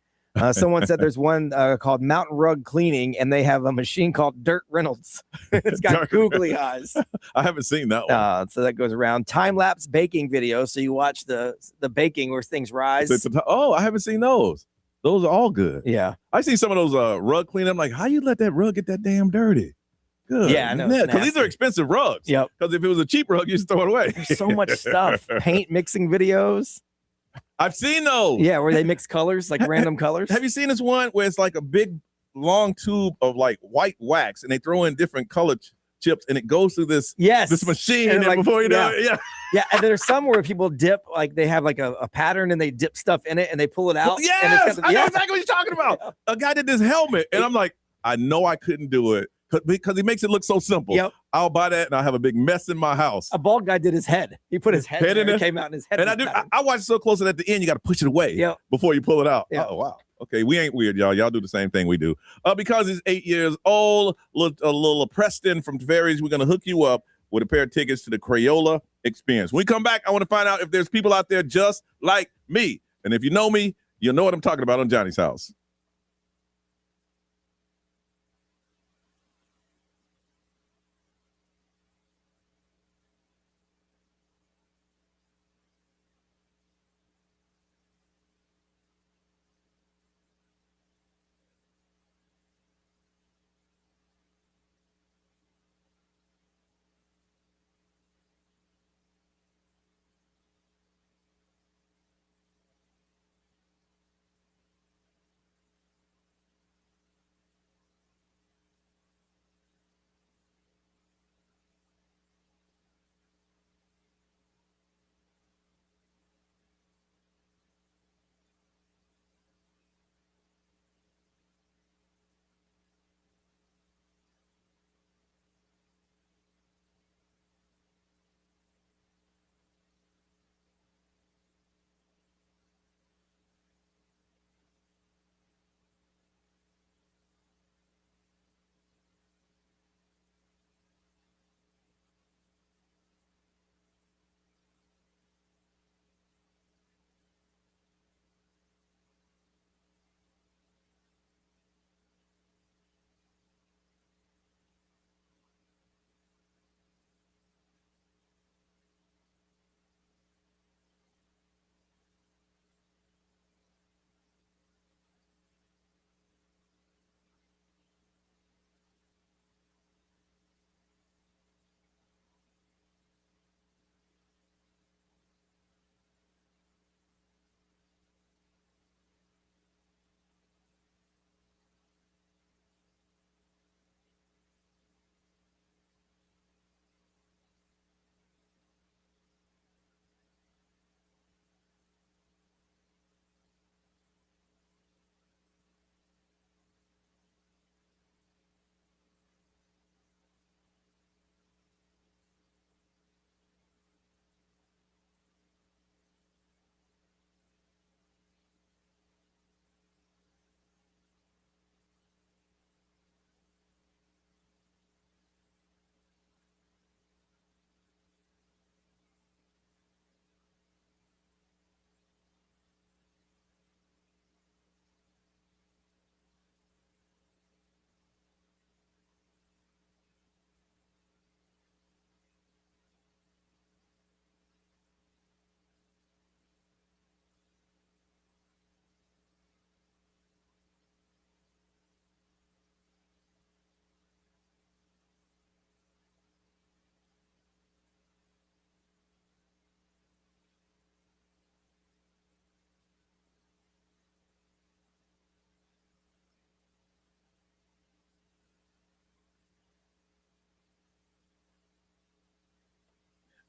Someone said there's one called Mountain Rug Cleaning, and they have a machine called Dirt Reynolds. It's got googly eyes. I haven't seen that one. So that goes around. Time-lapse baking video. So you watch the baking where things rise. I haven't seen those. Those are all good. Yeah. I see some of those rug cleaning. I'm like, how you let that rug get that damn dirty? Good. Yeah, I know. Because these are expensive rugs. Yep. Because if it was a cheap rug, you just throw it away. There's so much stuff. Paint mixing videos. I've seen those. Yeah, where they mix colors, like random colors. Have you seen this one where it's like a big, long tube of like white wax, and they throw in different color chips, and it goes through this machine, and like, before you know it, yeah. And there's some where people dip, like they have like a pattern, and they dip stuff in it, and they pull it out. Yes, I know exactly what you're talking about. A guy did this helmet, and I'm like, I know I couldn't do it because he makes it look so simple. Yep. I'll buy that, and I'll have a big mess in my house. A bald guy did his head. He put his head in there. It came out in his head. And I watched it so close that at the end, you got to push it away before you pull it out. Yep. Oh, wow. Okay, we ain't weird, y'all. Y'all do the same thing we do. Because he's 8 years old, a little Preston from Tavares, we're going to hook you up with a pair of tickets to the Crayola Experience. When we come back, I want to find out if there's people out there just like me. And if you know me, you'll know what I'm talking about on Johnny's House.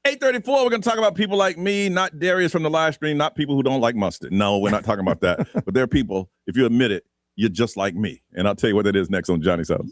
8:34, we're going to talk about people like me, not Darius from the live stream, not people who don't like mustard. No, we're not talking about that. But there are people, if you admit it, you're just like me. And I'll tell you what that is next on Johnny's House.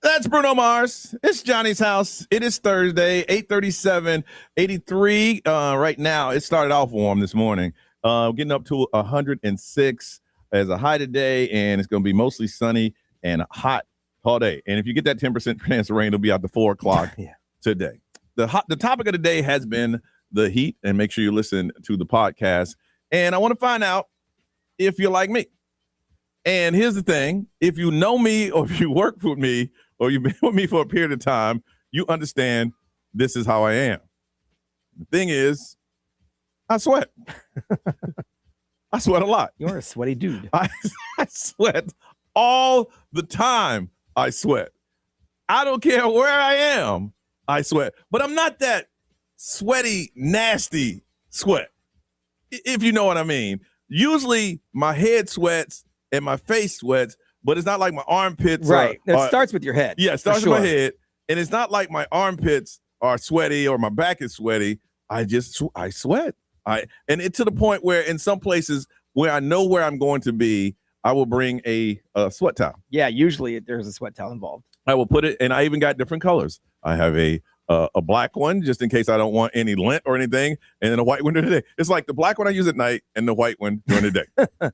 That's Bruno Mars. It's Johnny's House. It is Thursday, 8:37, 83 right now. It started off warm this morning, getting up to 106 as a high today, and it's going to be mostly sunny and hot all day. And if you get that 10% chance of rain, it'll be out to 4 o'clock today. The topic of the day has been the heat, and make sure you listen to the podcast. And I want to find out if you're like me. And here's the thing. If you know me or if you work with me, or you've been with me for a period of time, you understand this is how I am. The thing is, I sweat. I sweat a lot. You're a sweaty dude. I sweat all the time. I sweat. I don't care where I am. I sweat. But I'm not that sweaty, nasty sweat, if you know what I mean. Usually my head sweats and my face sweats, but it's not like my armpits. Right. It starts with your head. Yeah, it starts with my head. And it's not like my armpits are sweaty or my back is sweaty. I sweat. And it's to the point where in some places where I know where I'm going to be, I will bring a sweat towel. Yeah, usually there's a sweat towel involved. I will put it, and I even got different colors. I have a black one just in case I don't want any lint or anything, and then a white one during the day. It's like the black one I use at night and the white one during the day.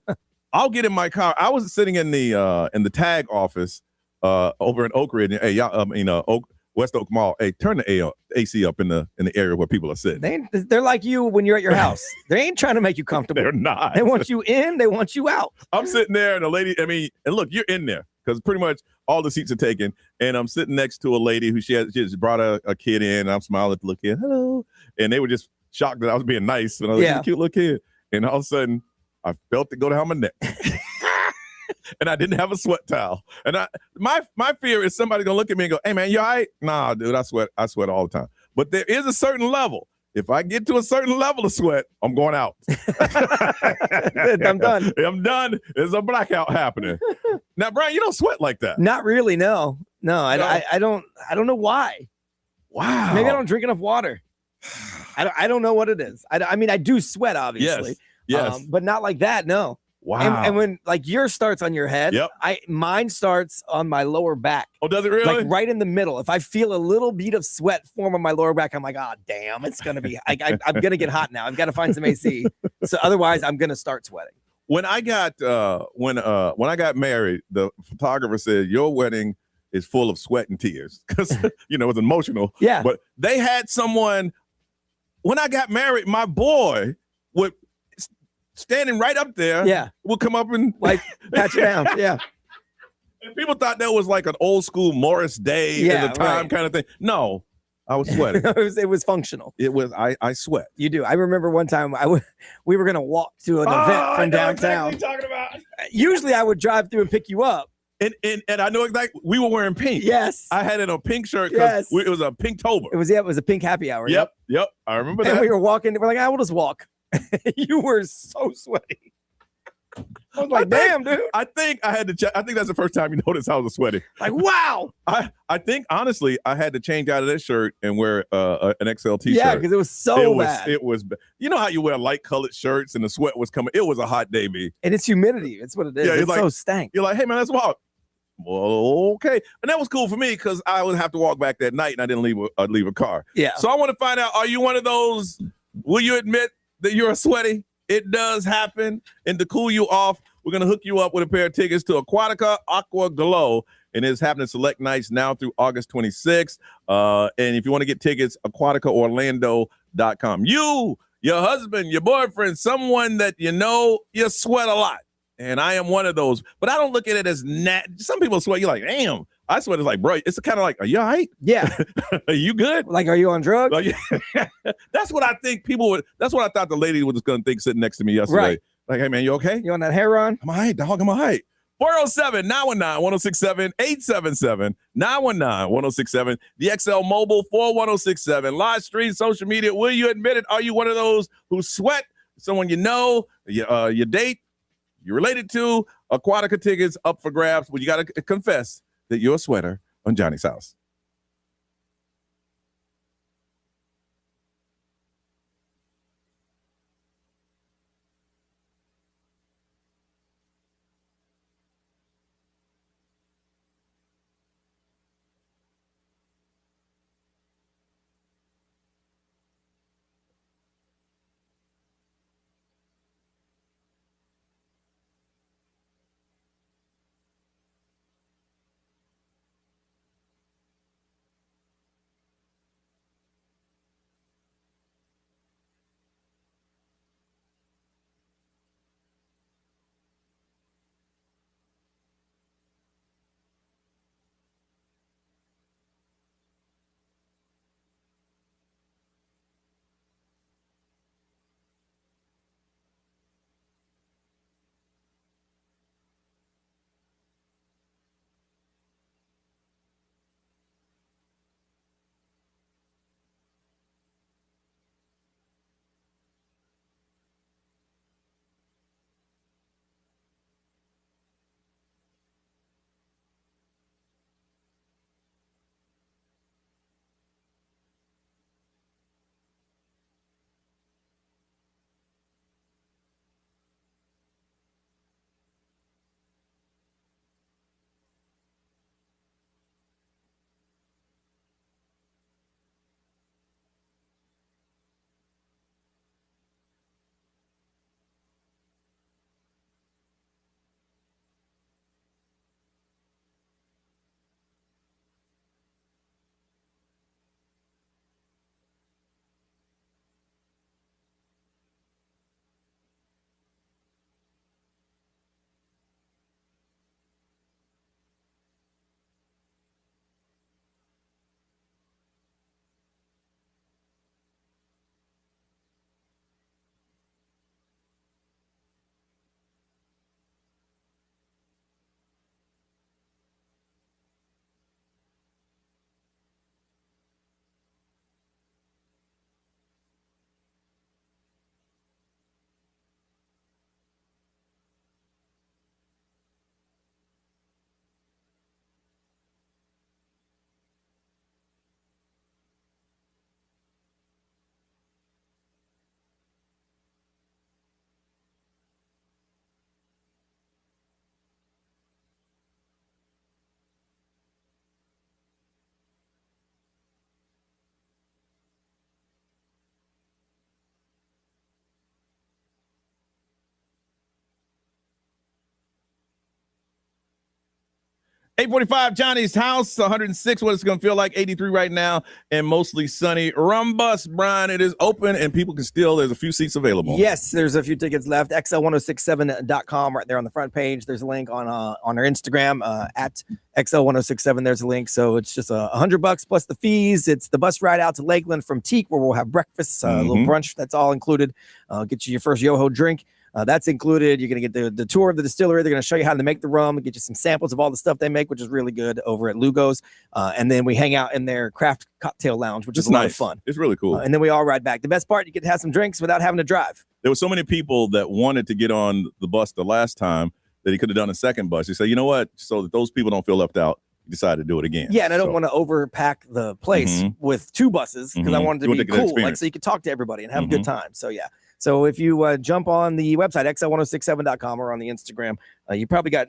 I'll get in my car. I was sitting in the tag office over in Oak Ridge. Hey, y'all, West Oak Mall. Hey, turn the AC up in the area where people are sitting. They're like you when you're at your house. They ain't trying to make you comfortable. They're not. They want you in. They want you out. I'm sitting there, and the lady. And look, you're in there because pretty much all the seats are taken. And I'm sitting next to a lady who she just brought a kid in. And I'm smiling at the little kid, hello. And they were just shocked that I was being nice. And I was like, cute little kid. And all of a sudden, I felt it go down my neck. And I didn't have a sweat towel. And my fear is somebody gonna look at me and go, hey man, you all right? Nah, dude, I sweat all the time. But there is a certain level. If I get to a certain level of sweat, I'm going out. I'm done. I'm done. There's a blackout happening. Now, Brian, you don't sweat like that. Not really, no. I don't know why. Wow. Maybe I don't drink enough water. I don't know what it is. I mean, I do sweat, obviously. Yes. But not like that, no. Wow. And when like yours starts on your head, mine starts on my lower back. Oh, does it really? Like right in the middle. If I feel a little bead of sweat form on my lower back, I'm like, oh damn, it's gonna be. I'm gonna get hot now. I've got to find some AC. So otherwise, I'm gonna start sweating. When I got when I got married, the photographer said your wedding is full of sweat and tears because it was emotional. Yeah. But they had someone. When I got married, my boy would. Standing right up there, would come up and like pat you down, And people thought that was like an old school Morris Day at the time kind of thing. No, I was sweating. it was functional. It was I sweat. You do. I remember one time we were gonna walk to an event from downtown. Exactly what you're talking about. Usually I would drive through and pick you up. And I know exactly. We were wearing pink. Yes, I had it a pink shirt because it was a Pinktober. It was a pink happy hour. Yep. I remember that. And we were walking. We're like, we'll just walk. You were so sweaty. I was like, damn, dude. I think I had to check. I think that's the first time you noticed I was sweaty. Like, wow. I think honestly, I had to change out of that shirt and wear an XL t-shirt. Yeah, because it was so bad. It was. You know how you wear light colored shirts and the sweat was coming. It was a hot day, B. And it's humidity. It's what it is. Yeah, it's so stank. You're like, hey man, let's walk. Well, okay, and that was cool for me because I would have to walk back that night and I didn't leave a car. Yeah. So I want to find out: are you one of those? Will you admit that you're a sweaty? It does happen. And to cool you off, we're going to hook you up with a pair of tickets to Aquatica Aqua Glow. And it's happening select nights now through August 26th. And if you want to get tickets, aquaticaorlando.com. You, your husband, your boyfriend, someone that you sweat a lot. And I am one of those. But I don't look at it as some people sweat. You're like, damn. I sweat. It's like, bro, it's kind of like, are you all right? Yeah. Are you good? Like, are you on drugs? That's what I think people would. That's what I thought the lady was going to think sitting next to me yesterday. Right. Like, hey, man, you okay? You on that hair run? I'm all right, dog. I'm all right. 407-919-1067, 877-919-1067, the XL Mobile 41067, live stream, social media. Will you admit it? Are you one of those who sweat? Someone you date, you're related to? Aquatica tickets up for grabs. Well, you got to confess that you're a sweater on Johnny's House. 845 Johnny's house, 106 what it's going to feel like, 83 right now, and mostly sunny. Rum Bus, Brian, it is open, and people can still, there's a few seats available. Yes, there's a few tickets left. XL1067.com right there on the front page. There's a link on our Instagram at XL1067. There's a link. So it's just $100 plus the fees. It's the bus ride out to Lakeland from Teak, where we'll have breakfast, a little brunch. That's all included. Get you your first Yoho drink. That's included. You're going to get the tour of the distillery. They're going to show you how to make the rum, get you some samples of all the stuff they make, which is really good over at Lugo's. And then we hang out in their craft cocktail lounge, which is a lot of fun. It's really cool. And then we all ride back. The best part, you get to have some drinks without having to drive. There were so many people that wanted to get on the bus the last time that he could have done a second bus. He said, you know what? So that those people don't feel left out, he decided to do it again. Yeah, and I don't want to overpack the place with two buses because I wanted to be cool, like so you could talk to everybody and have a good time. So yeah. So if you jump on the website, xl1067.com or on the Instagram, you probably got,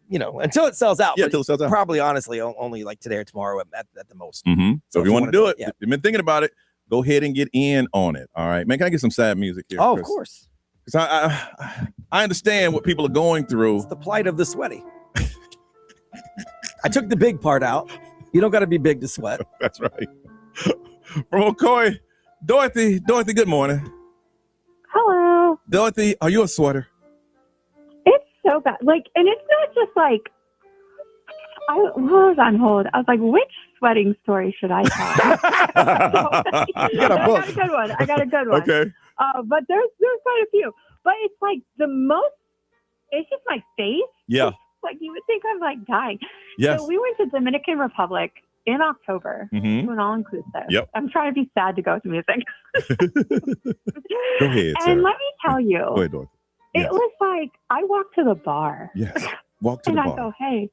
until it sells out. Yeah, until it sells out. Probably, honestly, only like today or tomorrow at the most. So if you want to do it, if you've been thinking about it, go ahead and get in on it. All right, man, can I get some sad music here? Oh, of course. Because I understand what people are going through. It's the plight of the sweaty. I took the big part out. You don't got to be big to sweat. That's right. From McCoy, Dorothy, good morning. Hello. Dorothy, are you a sweater? It's so bad. And it's not just like, hold on. I was like, which sweating story should I tell? You got a book. I got a good one. Okay. But there's quite a few. But it's like it's just my face. Yeah. Like you would think I'm like dying. Yes. So we went to Dominican Republic in October to an all-inclusive. Yep. I'm trying to be sad to go to music. Go ahead, Sarah. And let me tell you, Go ahead, Dorothy. it was like I walked to the bar. Yes. Walk to the and bar. I go, hey,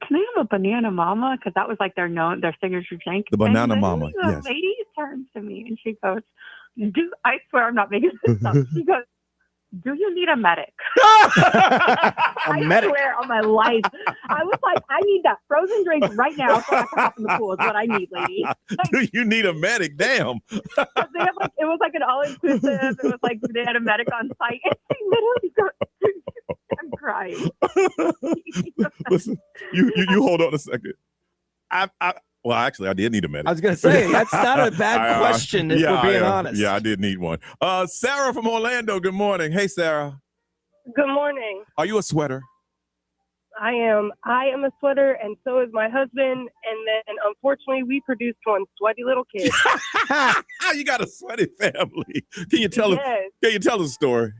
can I have a banana mama? Because that was like their signature drink. The banana and mama, the yes. lady turns to me and she goes, I swear I'm not making this up. She goes, do you need a medic? I swear on my life. I was like, I need that frozen drink right now so I can hop in the pool is what I need, lady. Do you need a medic? Damn. They have it was like an all-inclusive. It was like they had a medic on site. And they literally go, I'm crying. Listen, you hold on a second. Well, actually, I did need a medic. I was going to say, that's not a bad question if we're being honest. Yeah, I did need one. Sarah from Orlando, good morning. Hey, Sarah. Good morning. Are you a sweater? I am a sweater, and so is my husband. And then, unfortunately, we produced one sweaty little kid. You got a sweaty family. Can you tell us a story?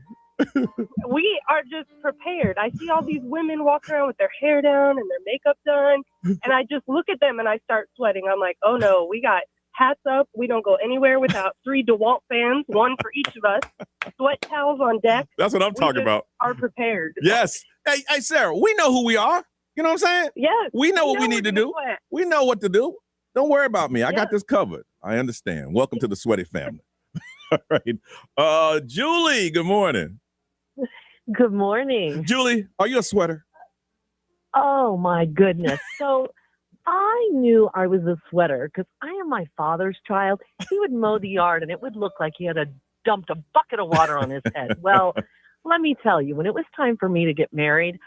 We are just prepared. I see all these women walking around with their hair down and their makeup done, and I just look at them and I start sweating. I'm like, oh no, we got hats up. We don't go anywhere without 3 DeWalt fans, one for each of us, sweat towels on deck. That's what I'm talking about. Are prepared. Yes. Hey, Sarah, we know who we are. You know what I'm saying? Yes. We know what we need to do. Sweat. We know what to do. Don't worry about me. I got this covered. I understand. Welcome to the sweaty family. All right. Julie, good morning. Good morning. Julie, are you a sweater? Oh, my goodness. So I knew I was a sweater because I am my father's child. He would mow the yard and it would look like he had dumped a bucket of water on his head. Well, let me tell you, when it was time for me to get married,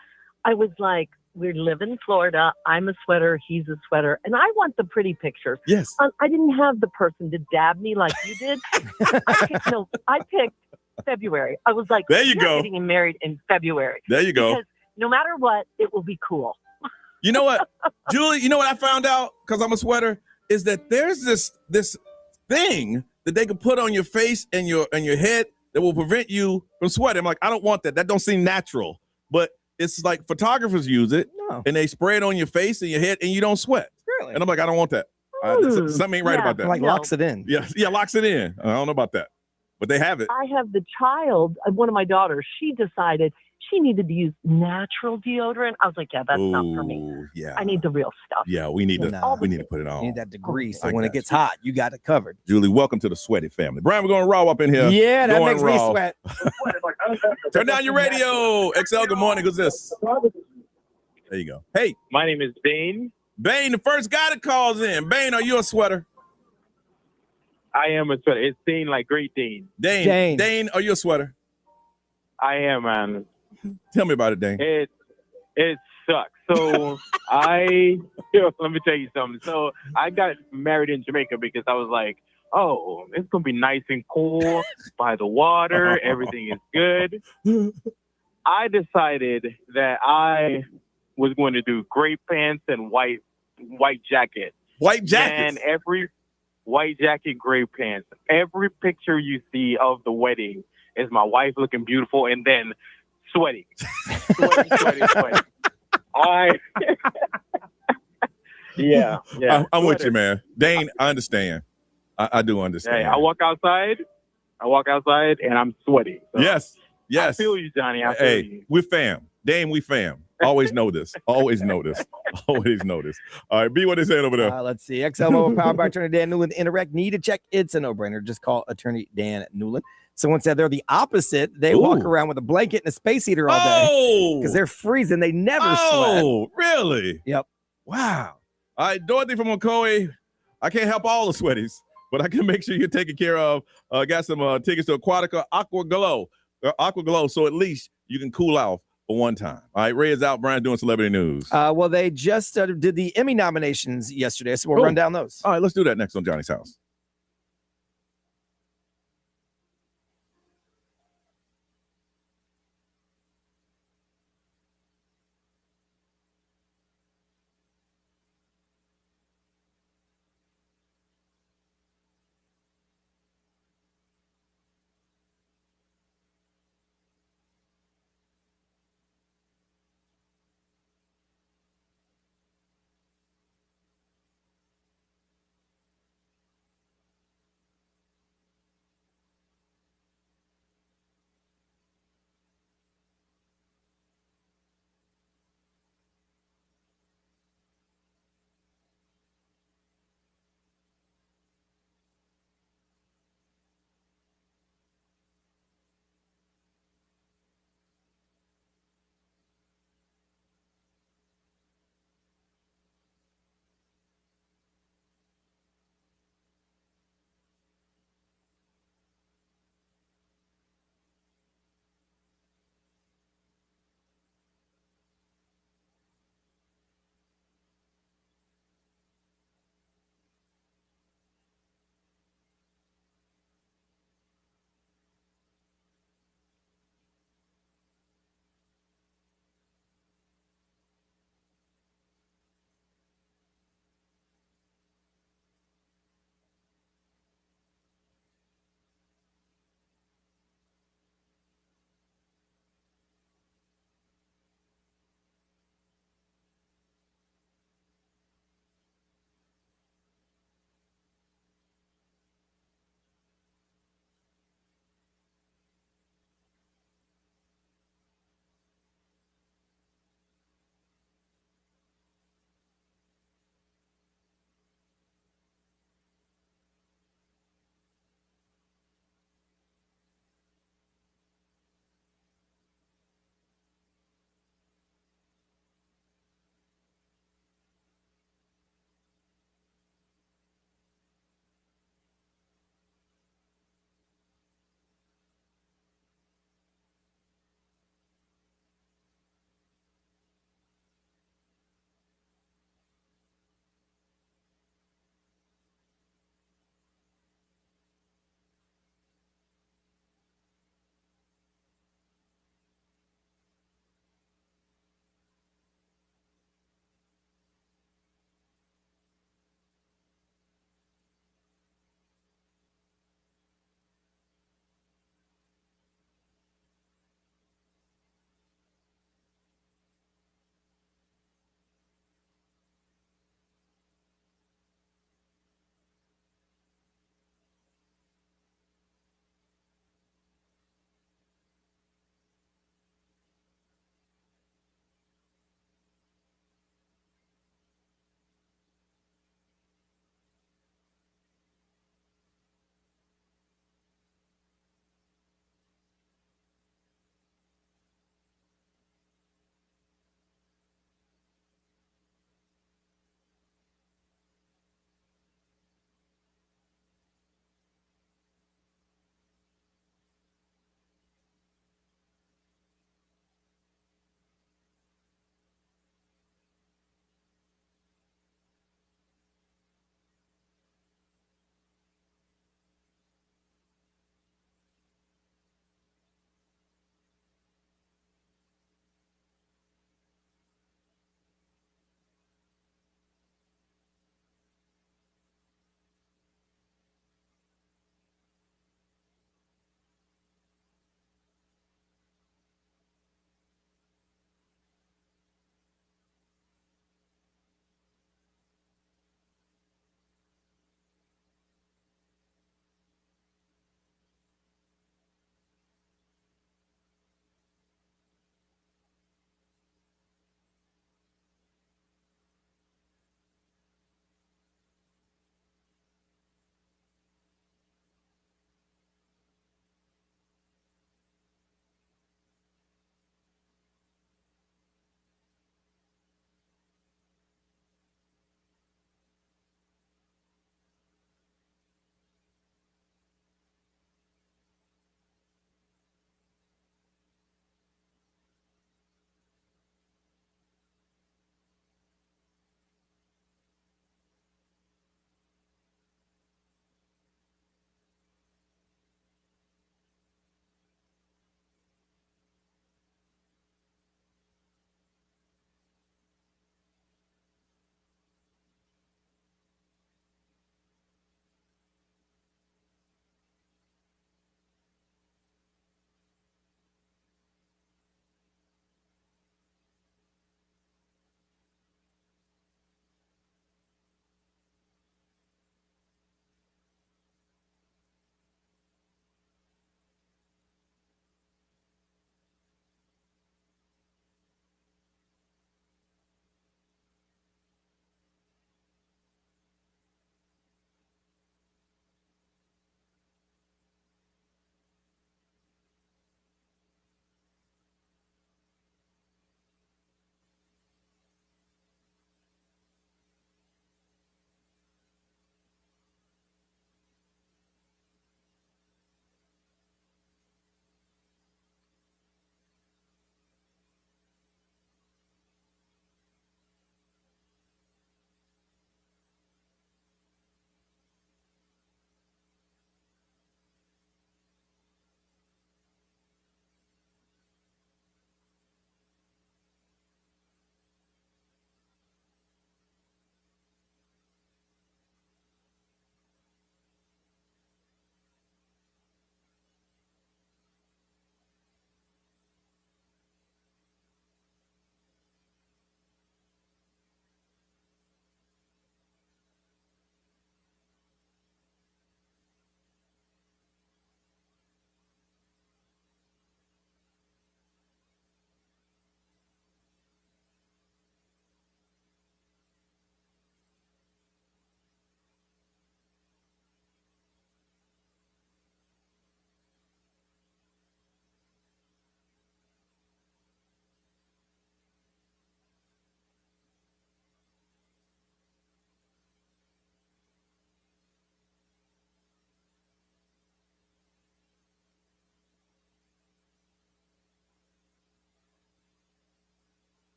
I was like, we live in Florida. I'm a sweater. He's a sweater. And I want the pretty pictures. Yes. I didn't have the person to dab me like you did. I picked February. I was like, there you go. Getting married in February. There you go. Because no matter what, it will be cool. You know what, Julie? You know what I found out because I'm a sweater is that there's this thing that they can put on your face and your head that will prevent you from sweating. I'm like, I don't want that. That don't seem natural. But it's like photographers use it and they spray it on your face and your head and you don't sweat. Really? And I'm like, I don't want that. Something ain't right about that. Like locks it in. Yeah, locks it in. I don't know about that. But they have it. I have the child, one of my daughters, she decided she needed to use natural deodorant. I was like, yeah, that's not for me. Yeah. I need the real stuff. Yeah, we need to put it on. You need that degree. So when it gets hot, you got it covered. Julie, welcome to the sweaty family. Brian, we're going raw up in here. Yeah, that makes me sweat. Turn down your radio. XL, good morning. Who's this? There you go. Hey. My name is Bane. Bane, the first guy that calls in. Bane, are you a sweater? I am a sweater. It's Dane, like Great Dane. Dane, are you a sweater? I am, man. Tell me about it, Dane. It's sucks. So let me tell you something. So I got married in Jamaica because I was like, oh, it's going to be nice and cool by the water. Everything is good. I decided that I was going to do gray pants and white jacket. White jackets? And every white jacket, gray pants. Every picture you see of the wedding is my wife looking beautiful and then sweating. Sweating. Yeah. I'm with you, man. Dane, I understand. I do understand. Hey, I walk outside and I'm sweating. So Yes. I feel you, Johnny. I feel you. We're fam. Dane, we fam. Always know this. Always know this. Always know this. All right, B, what they saying over there? Let's see. XL Mobile powered by Attorney Dan Newland. Interact. Need a check? It's a no-brainer. Just call Attorney Dan Newland. Someone said they're the opposite. They walk around with a blanket and a space heater all day because they're freezing. They never sweat. Oh, really? Yep. Wow. All right, Dorothy from Ocoee. I can't help all the sweaties, but I can make sure you're taken care of. Got some tickets to Aquatica Aqua Glow, so at least you can cool off for one time. All right, Ray is out. Brian doing celebrity news. Well, they just did the Emmy nominations yesterday, so we'll run down those. All right, let's do that next on Johnny's House.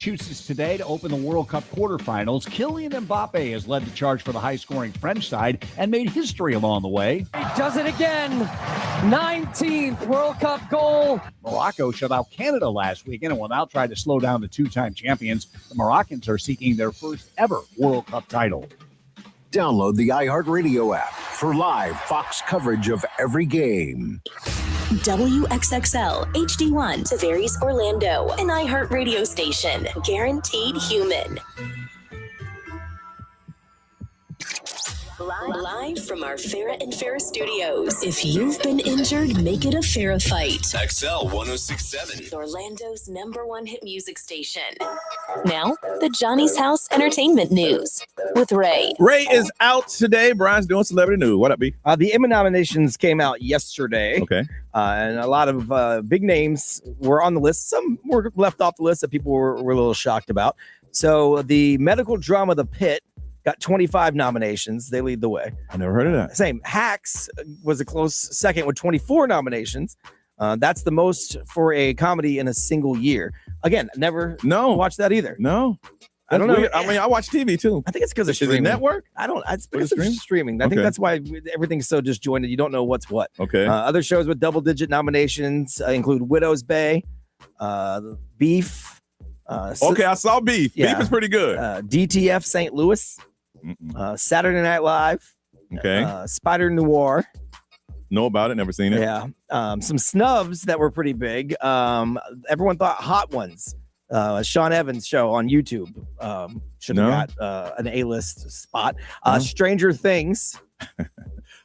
Massachusetts today to open the World Cup quarterfinals. Kylian Mbappe has led the charge for the high-scoring French side and made history along the way. He does it again. 19th World Cup goal. Morocco shut out Canada last weekend, and will now try to slow down the two-time champions. The Moroccans are seeking their first ever World Cup title. Download the iHeartRadio app for live Fox coverage of every game. WXXL HD1 Tavares Orlando, an iHeartRadio station. Guaranteed human. Live from our Farrah and Farrah studios. If you've been injured, make it a Farrah fight. XL 106.7. Orlando's #1 hit music station. Now, the Johnny's House Entertainment News with Ray. Ray is out today. Brian's doing celebrity news. What up, B? The Emmy nominations came out yesterday. Okay. And a lot of big names were on the list. Some were left off the list that people were a little shocked about. So the medical drama The Pit got 25 nominations. They lead the way. I never heard of that. Same. Hacks was a close second with 24 nominations. That's the most for a comedy in a single year. Again, never watched that either. No. I don't know. Weird. I mean, I watch TV too. I think it's because of Is streaming. it network? I don't. It's because of streaming. I think that's why everything's so disjointed. You don't know what's what. Okay. Other shows with double-digit nominations include Widow's Bay, Beef. Okay, I saw Beef. Yeah. Beef is pretty good. DTF St. Louis, Saturday Night Live. Okay. Spider Noir. Know about it, never seen it. Yeah. Some snubs that were pretty big. Everyone thought Hot Ones. Sean Evans show on YouTube should have got an A-list spot. Stranger Things.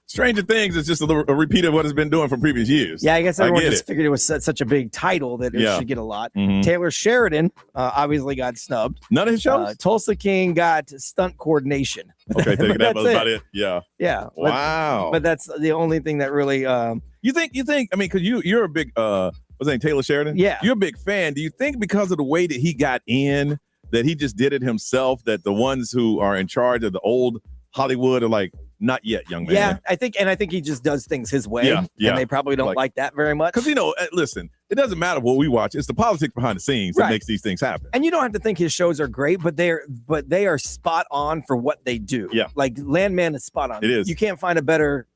Stranger Things is just a repeat of what it's been doing for previous years. Yeah, I guess everyone just figured it was such a big title that it should get a lot. Taylor Sheridan obviously got snubbed. None of his shows? Tulsa King got stunt coordination. Okay, thinking that was about it. Yeah. Yeah. Wow. But that's the only thing that really... You think, I mean, because you're a big... what's his name, Taylor Sheridan? Yeah. You're a big fan. Do you think because of the way that he got in, that he just did it himself, that the ones who are in charge of the old Hollywood are like, not yet, young man? Yeah, I think he just does things his way. Yeah. And they probably don't like that very much. Because, listen, it doesn't matter what we watch. It's the politics behind the scenes that makes these things happen. And you don't have to think his shows are great, but they are spot on for what they do. Yeah. Like Landman is spot on. It is. You can't find a better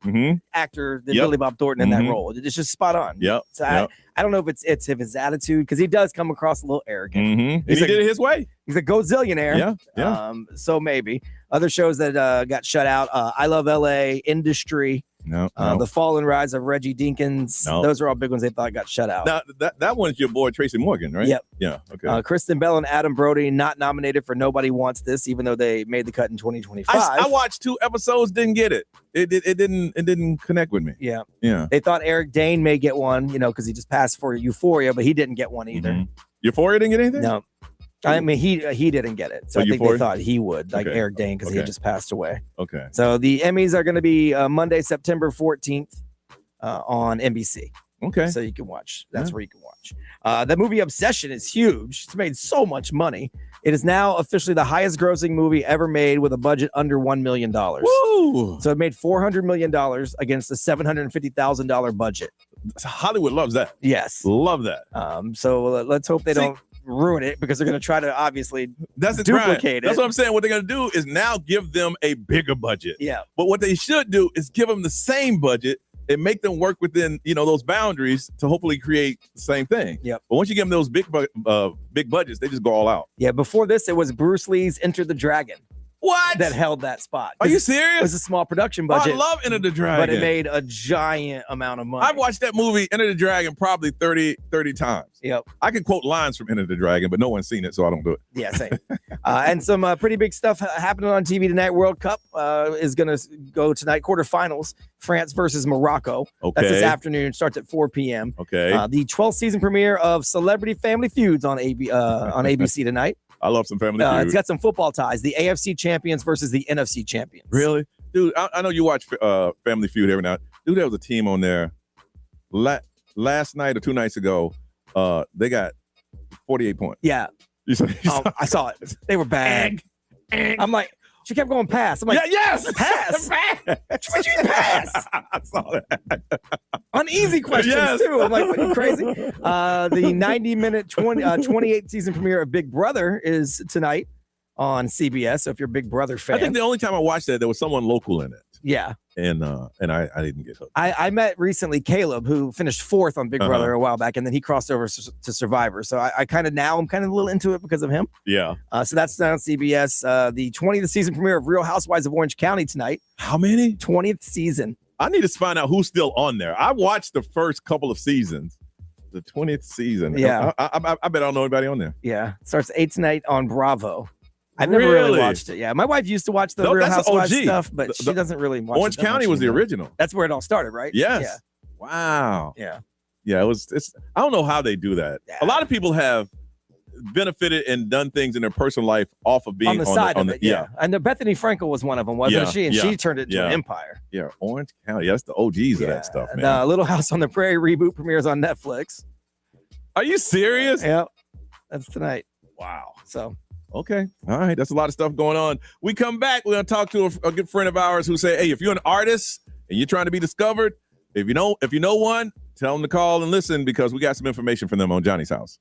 actor than Billy Bob Thornton in that role. It's just spot on. Yep. So I don't know if it's his attitude, because he does come across a little arrogant. And he did it his way. He's a gozillionaire. Yeah. So maybe. Other shows that got shut out, I Love LA, Industry, The Fall and Rise of Reggie Dinkins. Those are all big ones they thought got shut out. Now, that one's your boy Tracy Morgan, right? Yep. Yeah. Okay. Kristen Bell and Adam Brody not nominated for Nobody Wants This, even though they made the cut in 2025. I watched 2 episodes, didn't get it. It didn't connect with me. Yeah. Yeah. They thought Eric Dane may get one, because he just passed for Euphoria, but he didn't get one either. Euphoria didn't get anything? No. I mean, he didn't get it. So I think Euphoria? they thought he would, like Okay. Eric Dane, because he had just passed away. Okay. So the Emmys are going to be Monday, September 14th on NBC. Okay. So you can watch. That's where you can watch. The movie Obsession is huge. It's made so much money. It is now officially the highest grossing movie ever made with a budget under $1 million. Woo! So it made $400 million against a $750,000 budget. Hollywood loves that. Yes. Love that. So let's hope they don't ruin it, because they're going to try to obviously duplicate it. That's what I'm saying. What they're going to do is now give them a bigger budget. Yeah. But what they should do is give them the same budget and make them work within, those boundaries to hopefully create the same thing. Yep. But once you give them those big budgets, they just go all out. Yeah. Before this, it was Bruce Lee's Enter the Dragon. What? That held that spot. Are you serious? It was a small production budget. I love Enter the Dragon. But it made a giant amount of money. I've watched that movie, Enter the Dragon, probably 30 times. Yep. I can quote lines from Enter the Dragon, but no one's seen it, so I don't do it. Yeah, same. And some pretty big stuff happening on TV tonight. World Cup is going to go tonight. Quarterfinals, France versus Morocco. Okay. That's this afternoon. Starts at 4 p.m. Okay. The 12th season premiere of Celebrity Family Feuds on ABC tonight. I love some Family Feud. It's got some football ties. The AFC champions versus the NFC champions. Really? Dude, I know you watch Family Feud every night. Dude, there was a team on there last night or 2 nights ago. They got 48 points. Yeah. I saw it. They were bad. I'm like, she kept going past. I'm like, yes, pass. What you pass? I saw that. On easy questions Yes. too. I'm like, what, are you crazy? The 90-minute 28th season premiere of Big Brother is tonight on CBS. So if you're a Big Brother fan, I think the only time I watched that, there was someone local in it. Yeah. And I didn't get hooked. I met recently Caleb, who finished 4th on Big Brother a while back, and then he crossed over to Survivor. So I'm kind of a little into it because of him. Yeah. So that's on CBS. The 20th season premiere of Real Housewives of Orange County tonight. How many? 20th season. I need to find out who's still on there. I watched the first couple of seasons. The 20th season. Yeah. I bet I don't know anybody on there. Yeah. Starts 8 tonight on Bravo. I've never really watched it. Yeah, my wife used to watch the Real Housewives stuff, but she doesn't really watch Orange County was the original. That's where it all started, right? Yes. Yeah. Wow. Yeah. Yeah, it's I don't know how they do that. Yeah. A lot of people have benefited and done things in their personal life off of being on the side of it. Yeah. And Bethany Frankel was one of them, wasn't she? And she turned it into an empire. Yeah, Orange County. That's the OGs of that stuff, man. The Little House on the Prairie reboot premieres on Netflix. Are you serious? Yep. That's tonight. Wow. So okay. All right. That's a lot of stuff going on. We come back. We're going to talk to a good friend of ours who say, hey, if you're an artist and you're trying to be discovered, if you know one, tell them to call and listen because we got some information from them on Johnny's House.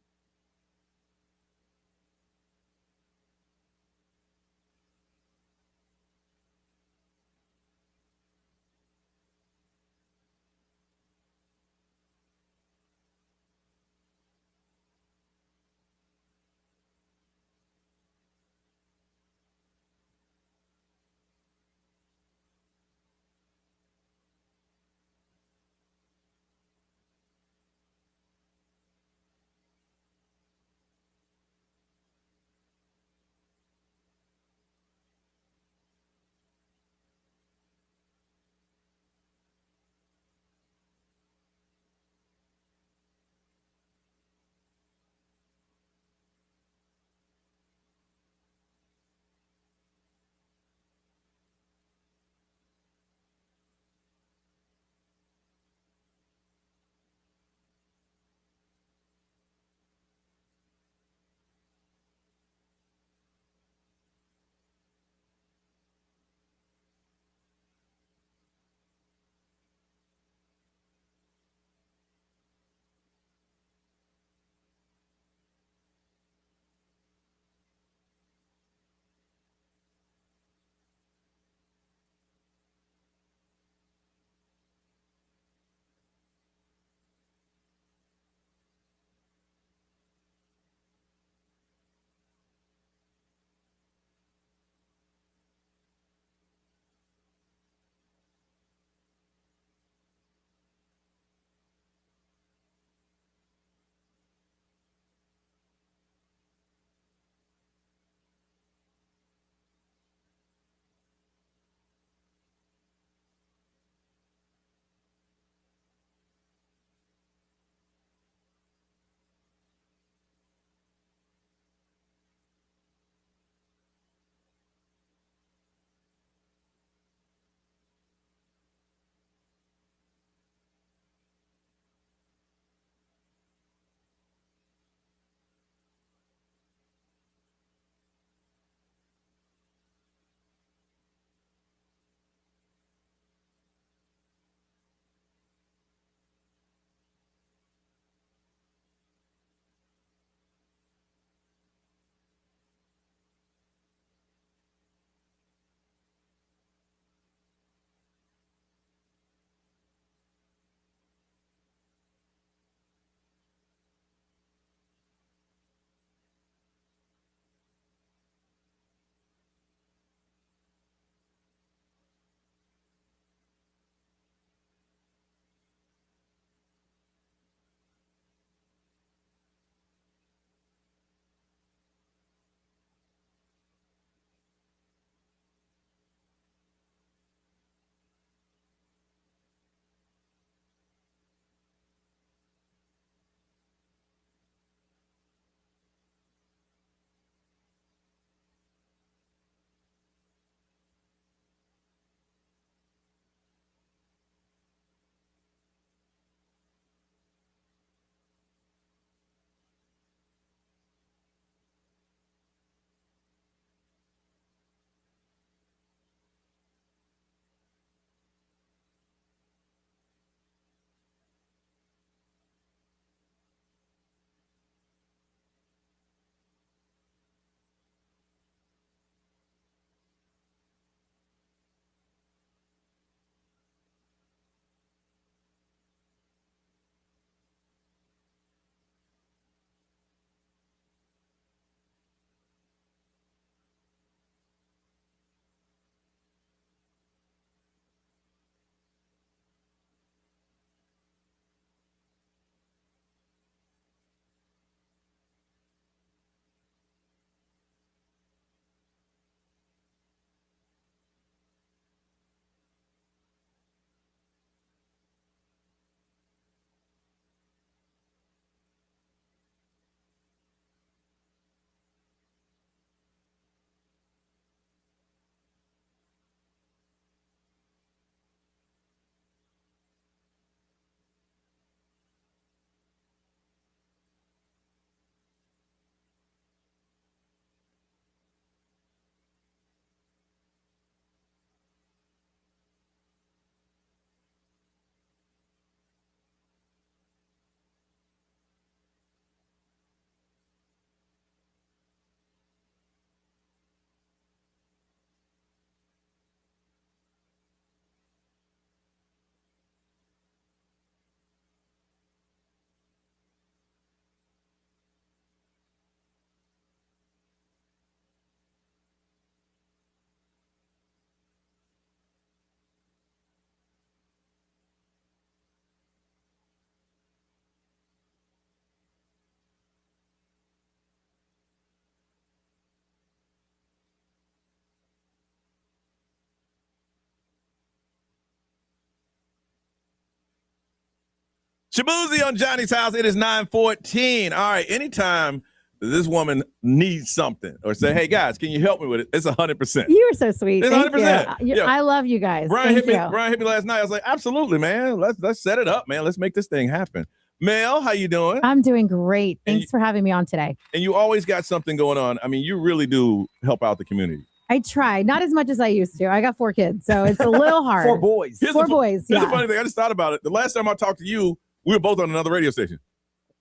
Shabuzi on Johnny's House. It is 9:14. All right, anytime this woman needs something or say, hey, guys, can you help me with it? It's 100%. You were so sweet. It's Thank 100%. you. Yeah. I love you guys. Brian Thank hit you. me. Brian hit me last night. I was like, absolutely, man. Let's set it up, man. Let's make this thing happen. Mel, how you doing? I'm doing great. Thanks for having me on today. And you always got something going on. I mean, you really do help out the community. I try, not as much as I used to. I got 4 kids, so it's a little hard. 4 boys. Four boys. Here's Yeah. the funny thing. I just thought about it. The last time I talked to you, we were both on another radio station.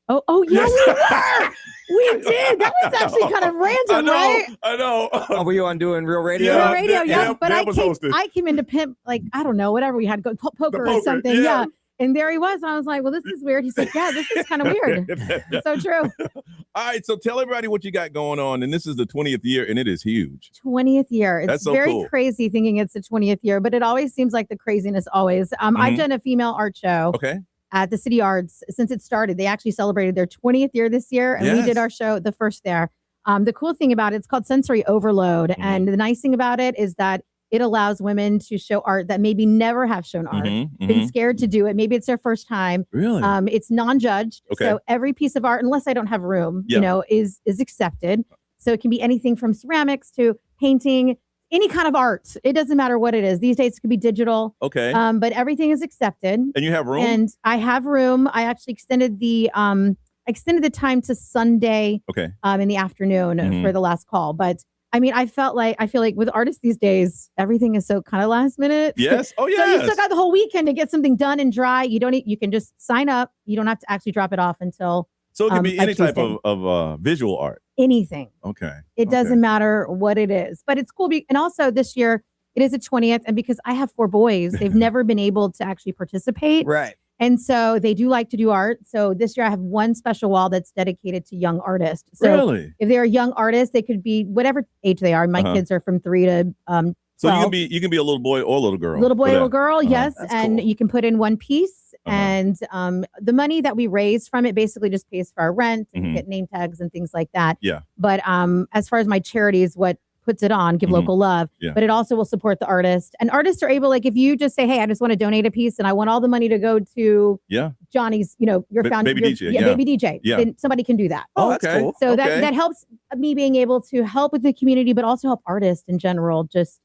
Oh yeah, we were. We did. That was actually kind of random, right? I know. Oh, were you on doing Real Radio? Real Radio, yeah. But Deb was hosting. I came into pimp, like, I don't know, whatever we had, poker or something. Yeah. And there he was. And I was like, well, this is weird. He's like, yeah, this is kind of weird. It's so true. All right. So tell everybody what you got going on. And this is the 20th year, and it is huge. 20th year. It's That's so very cool. crazy thinking it's the 20th year, but it always seems like the craziness always. I've done a female art show. Okay. At the City Arts since it started. They actually celebrated their 20th year this year, and we Yes. did our show the first there. The cool thing about it's called Sensory Overload, and the nice thing about it is that it allows women to show art that maybe never have shown art, been scared to do it. Maybe it's their first time. Really? It's non-judged, Okay. so every piece of art, unless I don't have room, Yeah. is accepted. So it can be anything from ceramics to painting. Any kind of art. It doesn't matter what it is. These days it could be digital. Okay. But everything is accepted. And you have room? And I have room. I actually extended the time to Sunday Okay. in the afternoon for the last call. But I mean, I feel like with artists these days, everything is so kind of last minute. Yes. Oh, So you yes. still got the whole weekend to get something done and dry. You can just sign up. You don't have to actually drop it off until So it can be by any type Tuesday. of visual art. Anything. Okay. It doesn't matter what it is, but it's cool. And also this year it is the 20th. And because I have 4 boys, they've never been able to actually participate. Right. And so they do like to do art. So this year I have one special wall that's dedicated to young artists. So Really? if they're a young artist, they could be whatever age they are. My kids are from 3 to So 12. you can be a little boy or a little girl. Little boy, for little that. girl, yes. That's And cool. you can put in one piece. And the money that we raise from it basically just pays for our rent and we get name tags and things like that. Yeah. But as far as my charity is what puts it on, Give Local Love. Yeah. But it also will support the artist. And artists are able, like if you just say, hey, I just want to donate a piece and I want all the money to go to Yeah. Johnny's, your founder, Baby DJ, yeah. Baby DJ. Yeah. Then somebody can do that. Oh, that's cool. So Okay. that helps me being able to help with the community, but also help artists in general, just,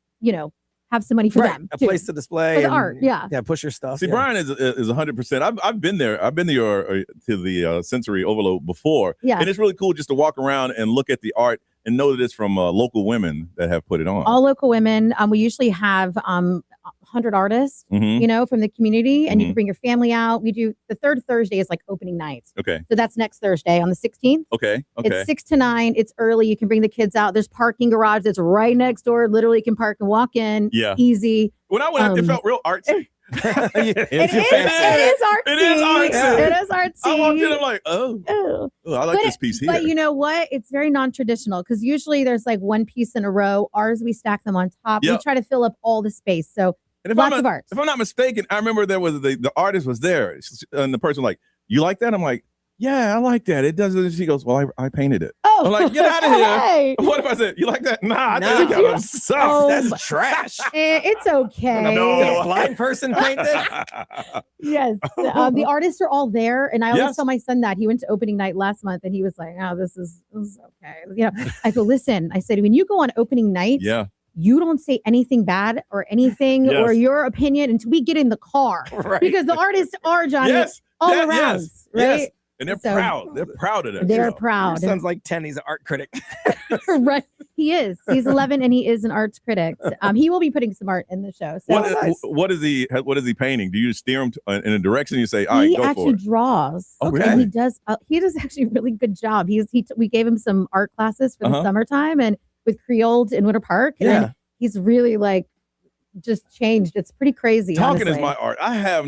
have some money for them. A too. place to display For the and, art, yeah. push your stuff. See, yeah. Brian is 100%. I've been there. I've been there to the sensory overload before. Yeah. And it's really cool just to walk around and look at the art and know that it's from local women that have put it on. All local women. We usually have 100 artists, Mhm. from the community, and you Mhm. can bring your family out. We do the third Thursday is like opening night. Okay. So that's next Thursday on the 16th. Okay. It's 6 to 9. It's early. You can bring the kids out. There's parking garage that's right next door. Literally, you can park and walk in. Yeah. Easy. When I went, it felt real artsy. It is artsy. It is artsy. It is artsy. I walked in, I'm like, oh, I like this piece here. But you know what? It's very non-traditional because usually there's like one piece in a row. Ours, we stack them on top. We Yep. try to fill up all the space. So And if lots of art. If I'm not mistaken, I remember there was the artist was there, and the person like, "You like that?" I'm like, "Yeah, I like that. It does." She goes, "Well, I painted it." Oh, I'm like, "Get out of here!" hey. What if I said, "You like that?" Nah, I No. think it sucks. Oh, That's trash. It's okay. Did a blind person paint this? Yes. The artists are all there. And I always Yes. tell my son that he went to opening night last month and he was like, oh, this is okay. I go, listen, I said, when you go on opening night, Yeah. you don't say anything bad or anything Yes. or your opinion until we get in the car. Right. Because the artists are, Johnny, Yes. all Yes. around. Yes. Right? Yes. And they're So- proud. They're proud of that. They're show. proud. Sounds like 10. He's an art critic. Right. He is. He's 11 and he is an arts critic. He will be putting some art in the show. So What is he painting? Do you steer him in a direction? You say, "All right, he go actually for it." draws. Okay. And he does actually a really good job. We gave him some art classes for the summertime and with Creole in Winter Park. Yeah. And he's really like just changed. It's pretty crazy. Talking honestly. is my art. I have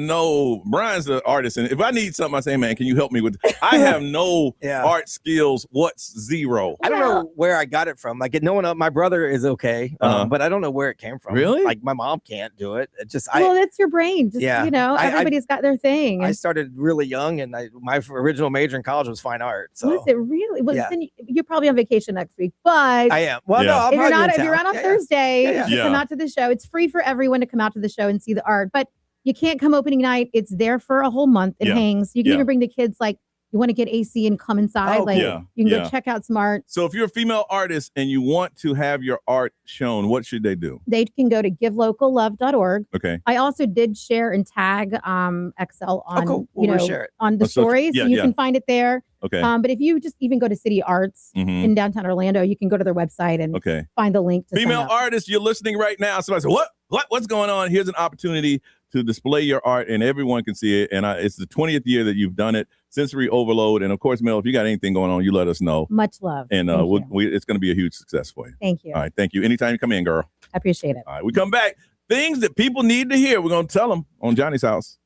Brian's an artist, and if I need something, I say, "Man, can you help me with?" I have no Yeah. art skills. What's zero? I don't know where I got it from. Like, no one, my brother is okay, but I don't know where it came from. Really? Like, my mom can't do it. It just, Well, that's your brain. Just, Yeah. everybody's got their thing. I started really young, and my original major in college was fine art. So Was it really? Well, Yeah. then you're probably on vacation next week, but I am. Well, Yeah. no, I'll if you're probably not, be in if you're town. out on Yeah, Thursday, yeah. you should come Yeah. out to the show. It's free for everyone to come out to the show and see the art. But You can't come opening night. It's there for a whole month. It hangs. You can even bring the kids, like, you want to get AC and come inside. You can go check out Smart. So if you're a female artist and you want to have your art shown, what should they do? They can go to givelocallove.org. Okay. I also did share and tag XL on, share it. on the story. So you can find it there. Okay. But if you just even go to City Arts in downtown Orlando, you can go to their website and find the link to Female sign up. artists, you're listening right now. Somebody said, what's going on? Here's an opportunity to display your art and everyone can see it. And it's the 20th year that you've done it. Sensory Overload. And of course, Mel, if you got anything going on, you let us know. Much love. And it's going to be a huge success for you. Thank you. All right. Thank you. Anytime you come in, girl. I appreciate it. All right. We come back. Things that people need to hear. We're going to tell them on Johnny's House.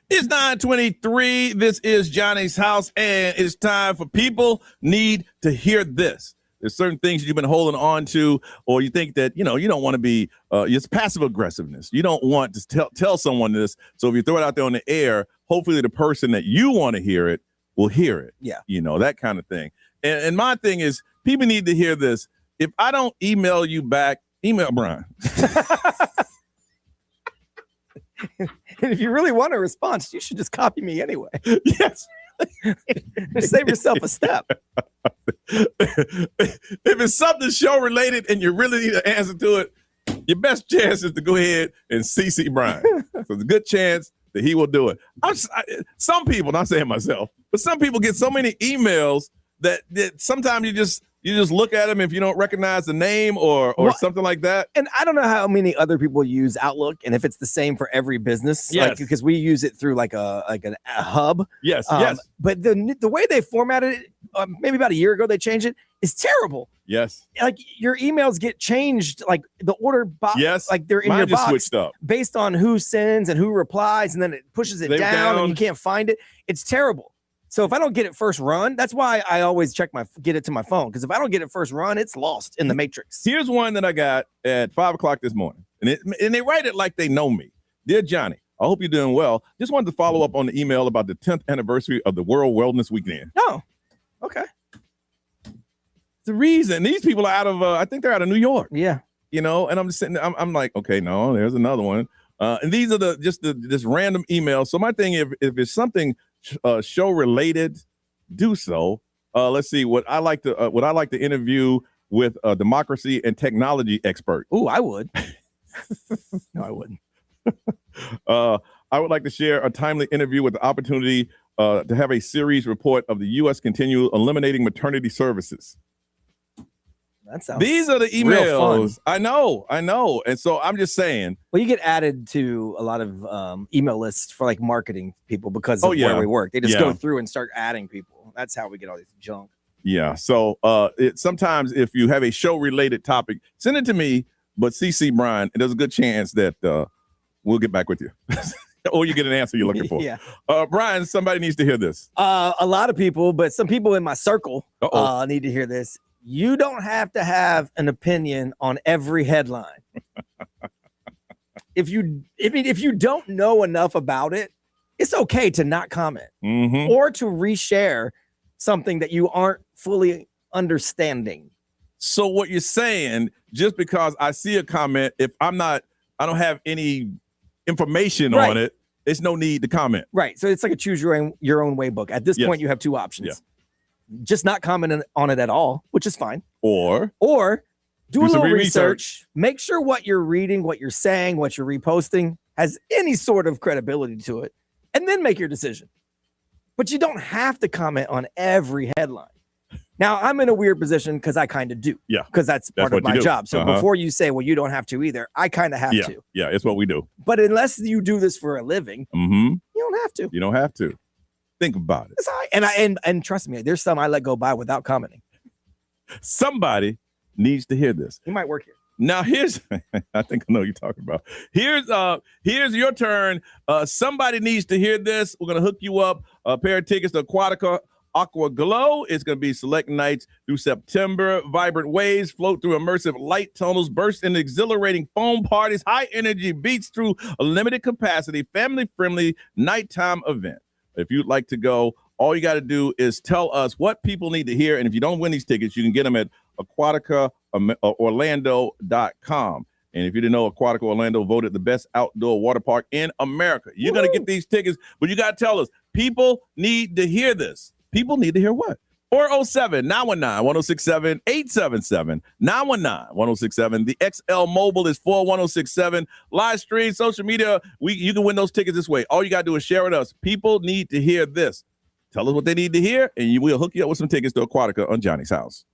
It's 9:23. This is Johnny's House, and it's time for people need to hear this. There's certain things you've been holding on to, or you think that, you don't want to be, it's passive aggressiveness. You don't want to tell someone this. So if you throw it out there on the air, hopefully the person that you want to hear it will hear it. Yeah. That kind of thing. And my thing is, people need to hear this. If I don't email you back, email Brian. And if you really want a response, you should just copy me anyway. Yes. Save yourself a step. If it's something show related and you really need an answer to it, your best chance is to go ahead and CC Brian. So there's a good chance that he will do it. Some people, not saying myself, but some people get so many emails that sometimes you just look at them if you don't recognize the name or something like that. And I don't know how many other people use Outlook and if it's the same for every business. Yes. Because we use it through like a hub. Yes. But the way they formatted it, maybe about a year ago they changed it, is terrible. Yes. Like your emails get changed, like the order box. Yes. Like they're in Mine your just box switched up. based on who sends and who replies, and then it pushes it down and you can't find it. It's terrible. So if I don't get it first run, that's why I always get it to my phone. Because if I don't get it first run, it's lost in the matrix. Here's one that I got at 5:00 this morning. And they write it like they know me. Dear Johnny, I hope you're doing well. Just wanted to follow up on the email about the 10th anniversary of the World Wellness Weekend. Oh, okay. The reason these people are out of, I think they're out of New York. Yeah. And I'm just sitting there, I'm like, okay, no, there's another one. And these are this random email. So my thing, if it's something show related, do so. Let's see what I like to interview with a democracy and technology expert. Ooh, I would. No, I wouldn't. I would like to share a timely interview with the opportunity to have a series report of the U.S. continue eliminating maternity services. That sounds These are the real fun. emails. I know. And so I'm just saying. Well, you get added to a lot of email lists for like marketing people because of where we work. They just go through and start adding people. That's how we get all this junk. Yeah. So sometimes if you have a show related topic, send it to me, but CC Brian, and there's a good chance that we'll get back with you. Or you get an answer you're looking for. Yeah. Brian, somebody needs to hear this. A lot of people, but some people in my circle need to hear this. You don't have to have an opinion on every headline. If you don't know enough about it, it's okay to not comment or to reshare something that you aren't fully understanding. So what you're saying, just because I see a comment, if I don't have any information on it, there's no need to comment. Right. So it's like a choose your own way book. At this point, you have two options. Yeah. Just not comment on it at all, which is fine. Or do a little research. Make sure what you're reading, what you're saying, what you're reposting has any sort of credibility to it, and then make your decision. But you don't have to comment on every headline. Now, I'm in a weird position because I kind of do. Yeah. Because that's part of my job. So Uh-huh. before you say, well, you don't have to either, I kind of have to. Yeah, it's what we do. But unless you do this for a living, you don't have to. You don't have to. Think about it. It's all right. And trust me, there's some I let go by without commenting. Somebody needs to hear this. You might work here. Now here's, I think I know what you're talking about. Here's your turn. Somebody needs to hear this. We're gonna hook you up a pair of tickets to Aquatica Aqua Glow. It's gonna be select nights through September. Vibrant waves float through immersive light tunnels, burst in exhilarating foam parties, high energy beats through a limited capacity, family-friendly nighttime event. If you'd like to go, all you got to do is tell us what people need to hear. And if you don't win these tickets, you can get them at aquaticaorlando.com. And if you didn't know, Aquatica Orlando voted the best outdoor water park in America. You're going to get these tickets, but you got to tell us, people need to hear this. People need to hear what? 407-919-1067, 877-919-1067. The XL Mobile is 41067. Live stream, social media, you can win those tickets this way. All you got to do is share with us. People need to hear this. Tell us what they need to hear, and we'll hook you up with some tickets to Aquatica on Johnny's House.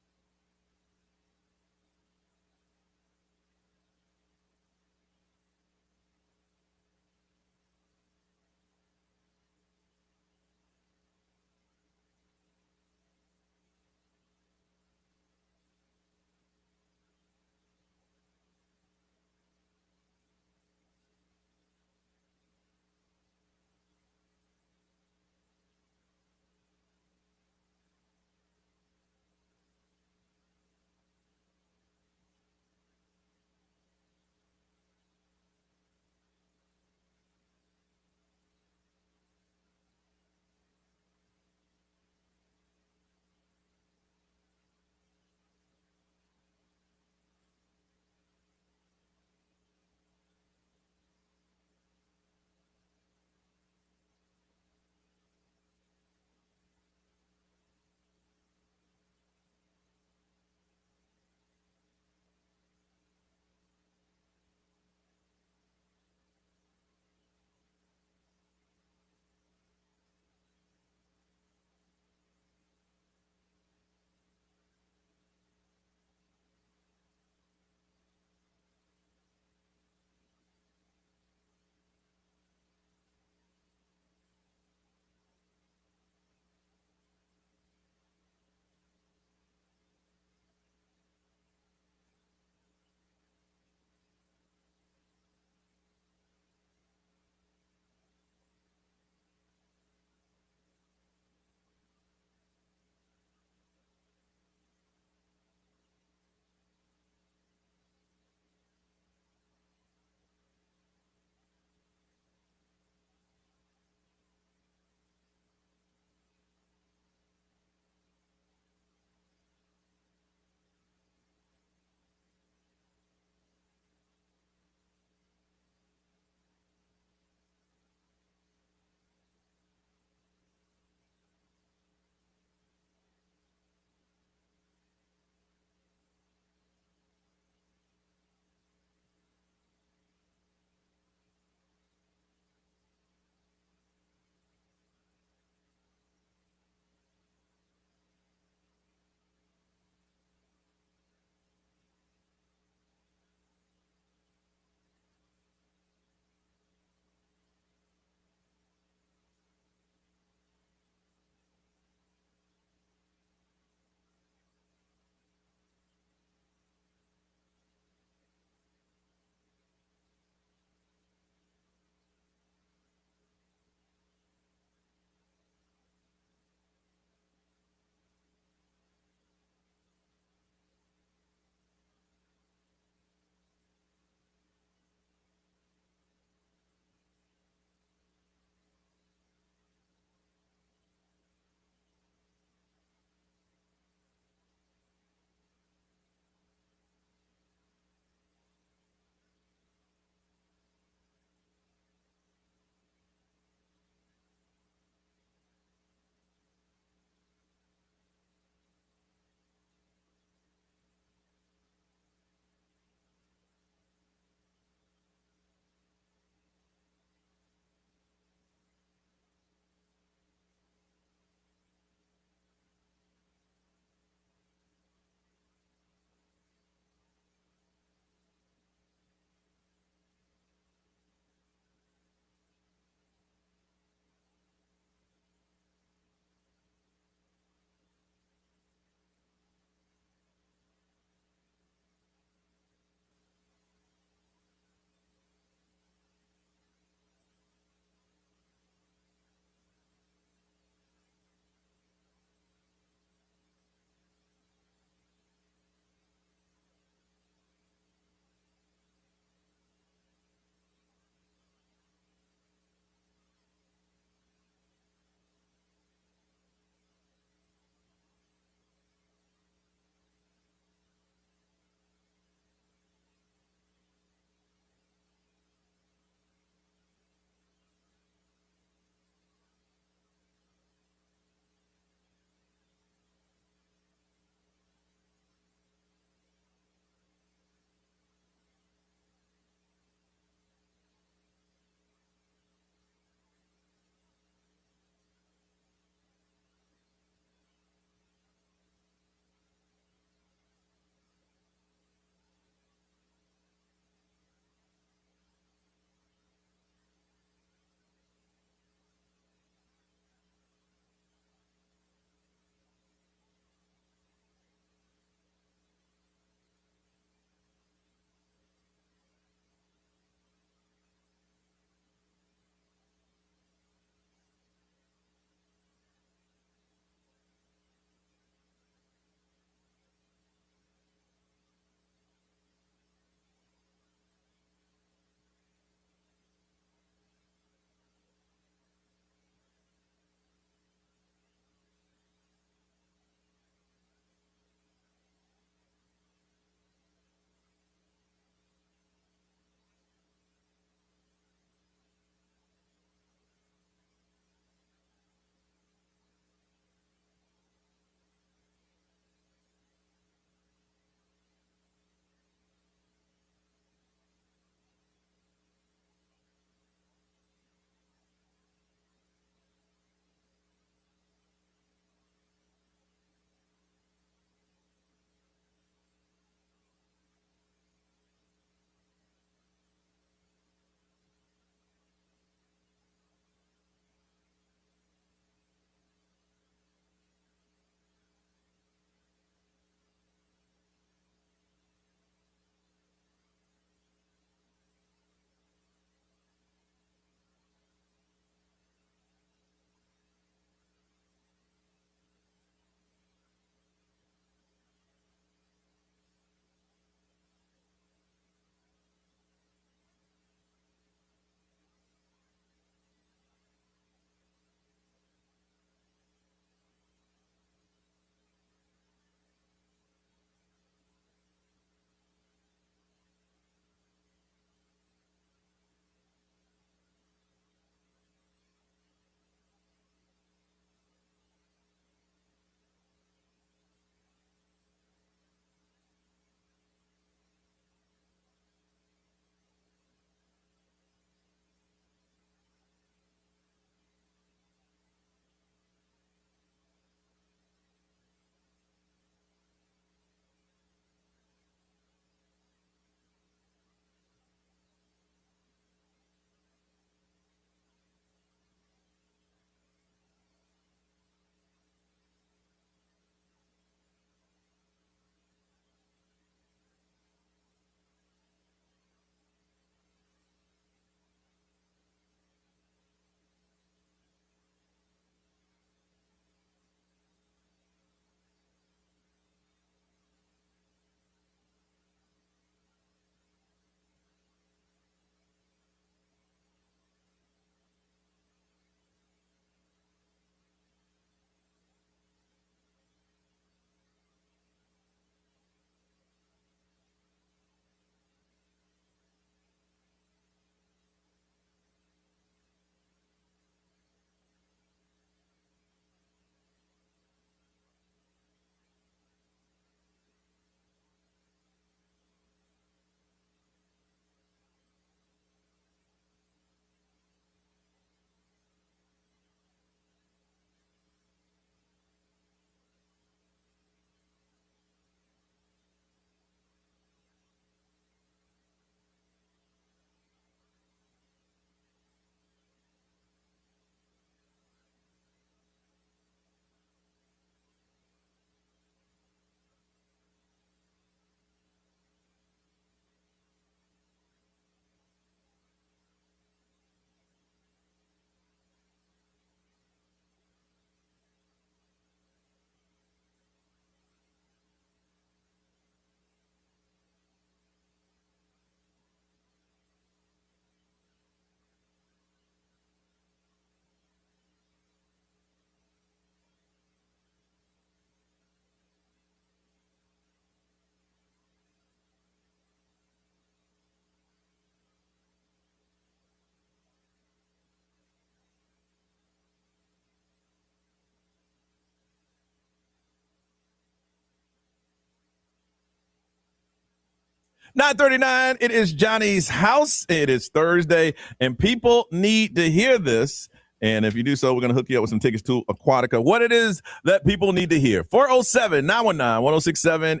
9:39. It is Johnny's house. It is Thursday, and people need to hear this. And if you do so, we're going to hook you up with some tickets to Aquatica. What it is that people need to hear. 407-919-1067,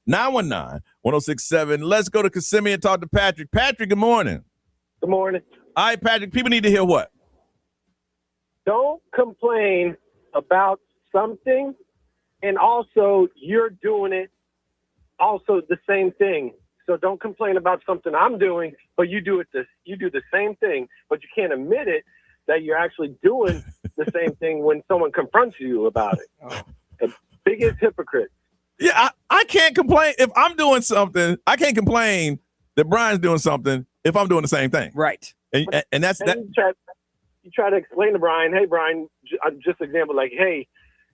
877-919-1067. Let's go to Kissimmee and talk to Patrick. Patrick, good morning. Good morning. All right, Patrick, people need to hear what? Don't complain about something, and also you're doing it also the same thing. So don't complain about something I'm doing, but you do the same thing, but you can't admit it that you're actually doing the same thing when someone confronts you about it. The biggest hypocrite. Yeah, I can't complain if I'm doing something. I can't complain that Brian's doing something if I'm doing the same thing. Right. And that's that. You try to explain to Brian, hey, Brian, just example, like, hey,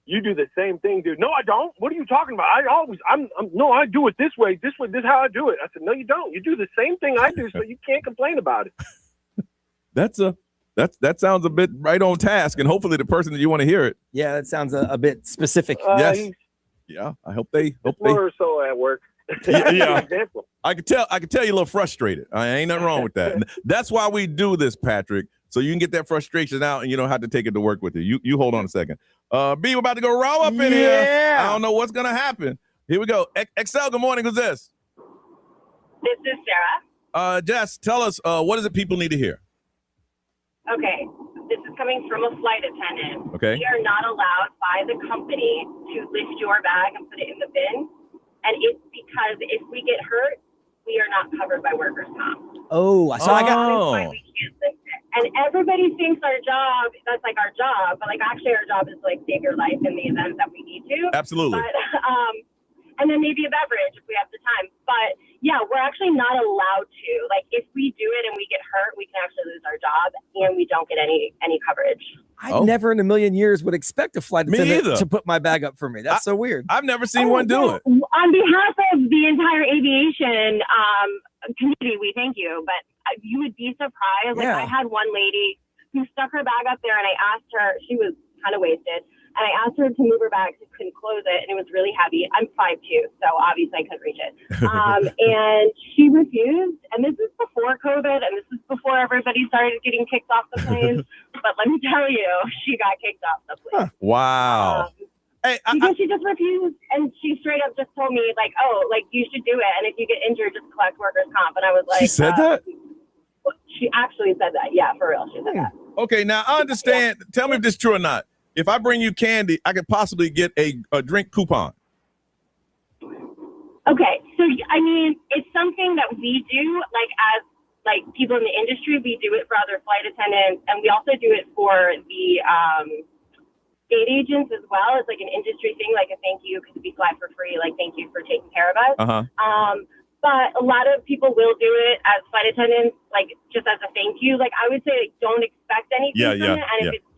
you do the same thing, dude. No, I don't. What are you talking about? No, I do it this way. This is how I do it. I said, no, you don't. You do the same thing I do, so you can't complain about it. That sounds a bit right on task, and hopefully the person that you want to hear it. Yeah, that sounds a bit specific. Yes. Yeah, I hope they. More so at work. Yeah. Example. I could tell you're a little frustrated. Ain't nothing wrong with that. That's why we do this, Patrick, so you can get that frustration out and you don't have to take it to work with you. You hold on a second. B, we're about to go raw up in here. I don't know what's gonna happen. Here we go. Excel, good morning. Who's this? This is Sarah. Jess, tell us what is it people need to hear? Okay, this is coming from a flight attendant. Okay. We are not allowed by the company to lift your bag and put it in the bin. And it's because if we get hurt, we are not covered by workers' comp. Oh, That's why we can't lift it. And everybody thinks our job, that's like our job, but like actually our job is to like save your life in the event that we need to. Absolutely. But, and then maybe a beverage if we have the time. But yeah, we're actually not allowed to. Like if we do it and we get hurt, we can actually lose our job and we don't get any coverage. I never in a million years would expect a flight Me attendant either. to put my bag up for me. That's so weird. I've never seen one do it. On behalf of the entire aviation community, we thank you. But you would be surprised. Like I had one lady who stuck her bag up there, and I asked her. She was kind of wasted. And I asked her to move her bag because I couldn't close it, and it was really heavy. I'm 5'2", so obviously I couldn't reach it. And she refused. And this is before COVID, and this is before everybody started getting kicked off the plane. But let me tell you, she got kicked off the plane. Wow. Because she just refused, and she straight up just told me, like, oh, like, you should do it. And if you get injured, just collect workers' comp. And I was like, She said that? She actually said that. Yeah, for real. She said that. Okay, now I understand. Tell me if this is true or not. If I bring you candy, I could possibly get a drink coupon. Okay, so I mean, it's something that we do, like as like people in the industry, we do it for other flight attendants, and we also do it for the state agents as well. It's like an industry thing, like a thank you because we fly for free, like thank you for taking care of us. But a lot of people will do it as flight attendants, like just as a thank you. Like I would say, like, don't expect anything from it. And if it's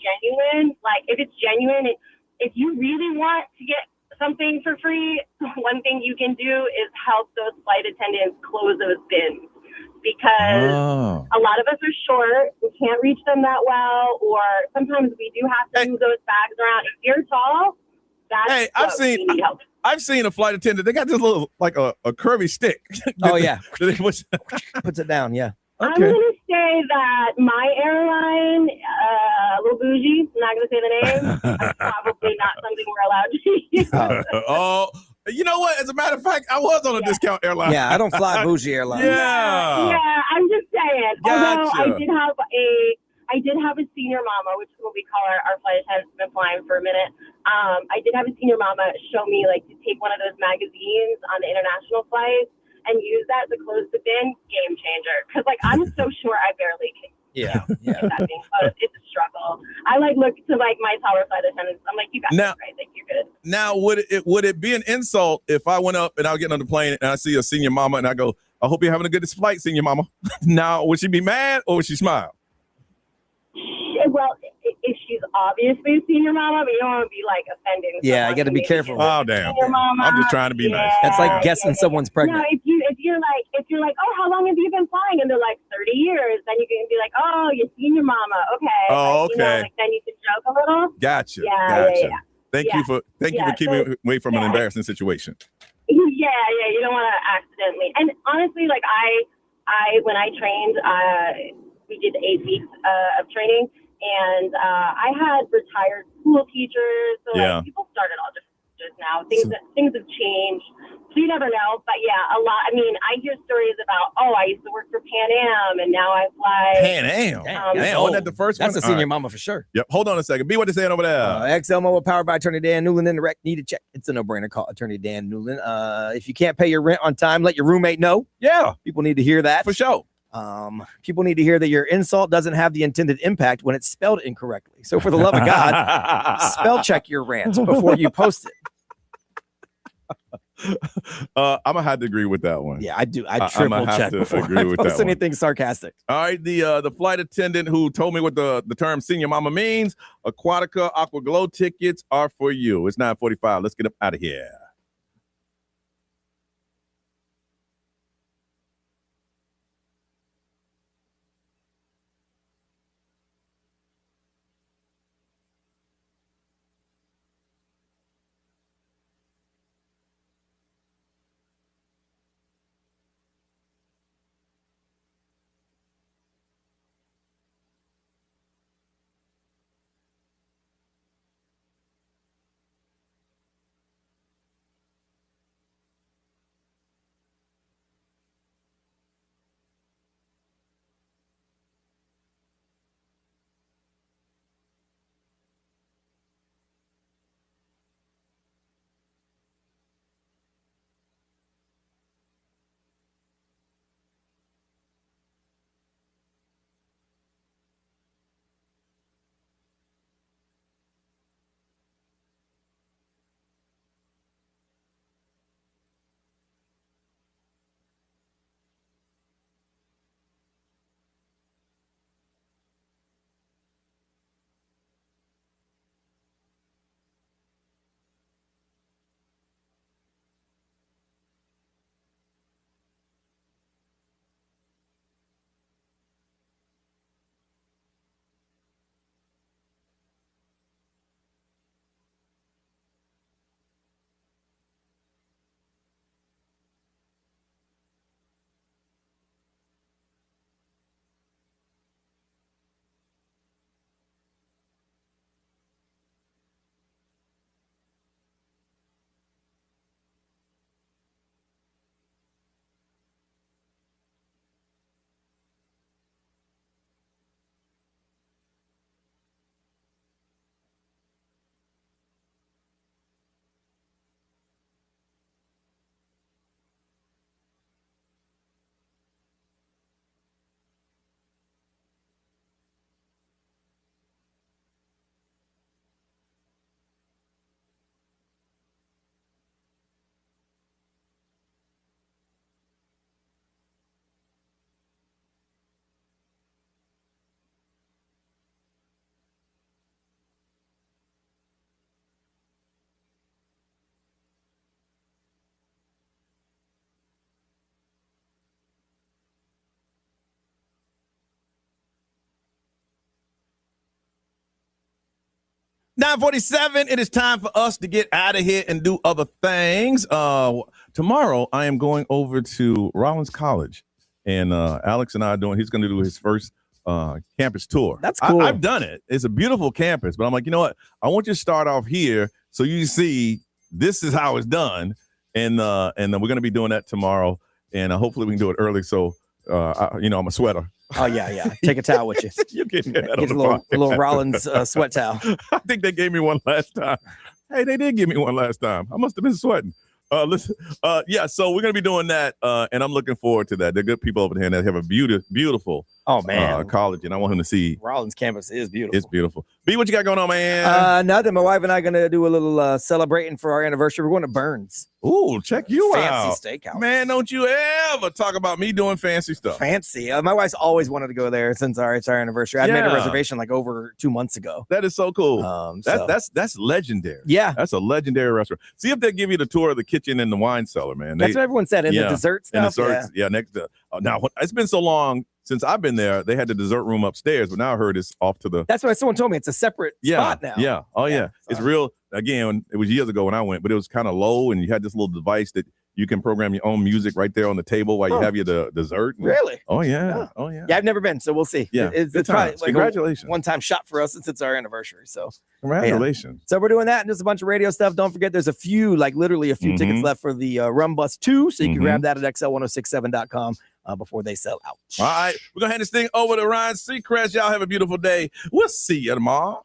genuine, and if you really want to get something for free, one thing you can do is help those flight attendants close those bins. Because a lot of us are short, we can't reach them that well, or sometimes we do have to move those bags around. If you're tall, that's we need help. I've seen a flight attendant. They got this little, like a curvy stick. Oh, yeah. Puts it down, yeah. I'm going to say that my airline, a little bougie, I'm not going to say the name, probably not something we're allowed to use. You know what? As a matter of fact, I was on a discount airline. Yeah, I don't fly bougie airlines. Yeah, I'm just saying. Although I did have a senior mama, which is what we call our flight attendants who've been flying for a minute. I did have a senior mama show me like to take one of those magazines on the international flights and use that to close the bin. Game changer. Because like I'm so sure I barely can. Yeah. That thing, but it's a struggle. I like look to like my tower flight attendants. I'm like, you got this right. Like you're good. Now, would it be an insult if I went up and I was getting on the plane and I see a senior mama and I go, I hope you're having a good flight, senior mama. Now, would she be mad or would she smile? Well, if she's obviously a senior mama, but you don't want to be like offending. Yeah, I got to be careful. Oh, damn. I'm just trying to be nice. That's like guessing someone's pregnant. No, if you're like, oh, how long have you been flying? And they're like 30 years. Then you can be like, oh, you're senior mama. Okay. Oh, okay. Like, then you can joke a little. Gotcha. Yeah. Thank you for keeping me away from an embarrassing situation. Yeah, Yeah, you don't want to accidentally. And honestly, like I when I trained, we did 8 weeks of training, and I had retired school teachers. So Yeah. like people started all different ages now. Things have changed. So you never know. But yeah, a lot. I mean, I hear stories about, I used to work for Pan Am, and now I fly. Pan Am. Damn, wasn't that the first That's one? a senior All right. mama for sure. Yep. Hold on a second. B, what they saying over there? XL Mobile powered by Attorney Dan Newland. In the rec, need to check. It's a no-brainer. Call Attorney Dan Newland. If you can't pay your rent on time, let your roommate know. Yeah. People need to hear that. For sure. People need to hear that your insult doesn't have the intended impact when it's spelled incorrectly. So for the love of God, spell check your rant before you post it. I'm gonna have to agree with that one. Yeah, I do. I triple check before I post anything sarcastic. All right, the flight attendant who told me what the term senior mama means. Aquatica Aqua Glow tickets are for you. It's 9:45. Let's get up out of here. $9:47. It is time for us to get out of here and do other things. Tomorrow, I am going over to Rollins College, and Alex and I are doing. He's going to do his first campus tour. That's cool. I've done it. It's a beautiful campus, but I'm like, you know what? I want you to start off here so you see this is how it's done, and then we're going to be doing that tomorrow, and hopefully we can do it early. So, I'm a sweater. Oh yeah. Take a towel with you. You can get that Get on a the little Rollins sweat towel. I think they gave me one last time. Hey, they did give me one last time. I must have been sweating. Listen, so we're gonna be doing that, and I'm looking forward to that. They're good people over here, and they have a beautiful college, and I want him to see Rollins campus is beautiful. It's beautiful. B, what you got going on, man? Nothing. My wife and I are gonna do a little celebrating for our anniversary. We're going to Burns. Ooh, check you out. Fancy steakhouse. Man, don't you ever talk about me doing fancy stuff. Fancy. My wife's always wanted to go there since it's our anniversary. I made a reservation like over 2 months ago. That is so cool. That's legendary. Yeah. That's a legendary restaurant. See if they give you the tour of the kitchen and the wine cellar, man. That's what everyone said. And the dessert stuff. And desserts, next to now it's been so long since I've been there. They had the dessert room upstairs, but now I heard it's off to the. That's what someone told me. It's a separate spot now. Yeah. Oh yeah. It's real. Again, it was years ago when I went, but it was kind of low, and you had this little device that You can program your own music right there on the table while you have your dessert. Really? Oh, yeah. Oh, yeah. Yeah, I've never been, so we'll see. Yeah. It's Good probably times. like Congratulations. a one-time shot for us since it's our anniversary. So Congratulations. So we're doing that and just a bunch of radio stuff. Don't forget, there's a few, like literally a few tickets left for the Rum Bus 2, so you can grab that at xl1067.com before they sell out. All right. We're going to hand this thing over to Ryan Seacrest. Y'all have a beautiful day. We'll see you tomorrow.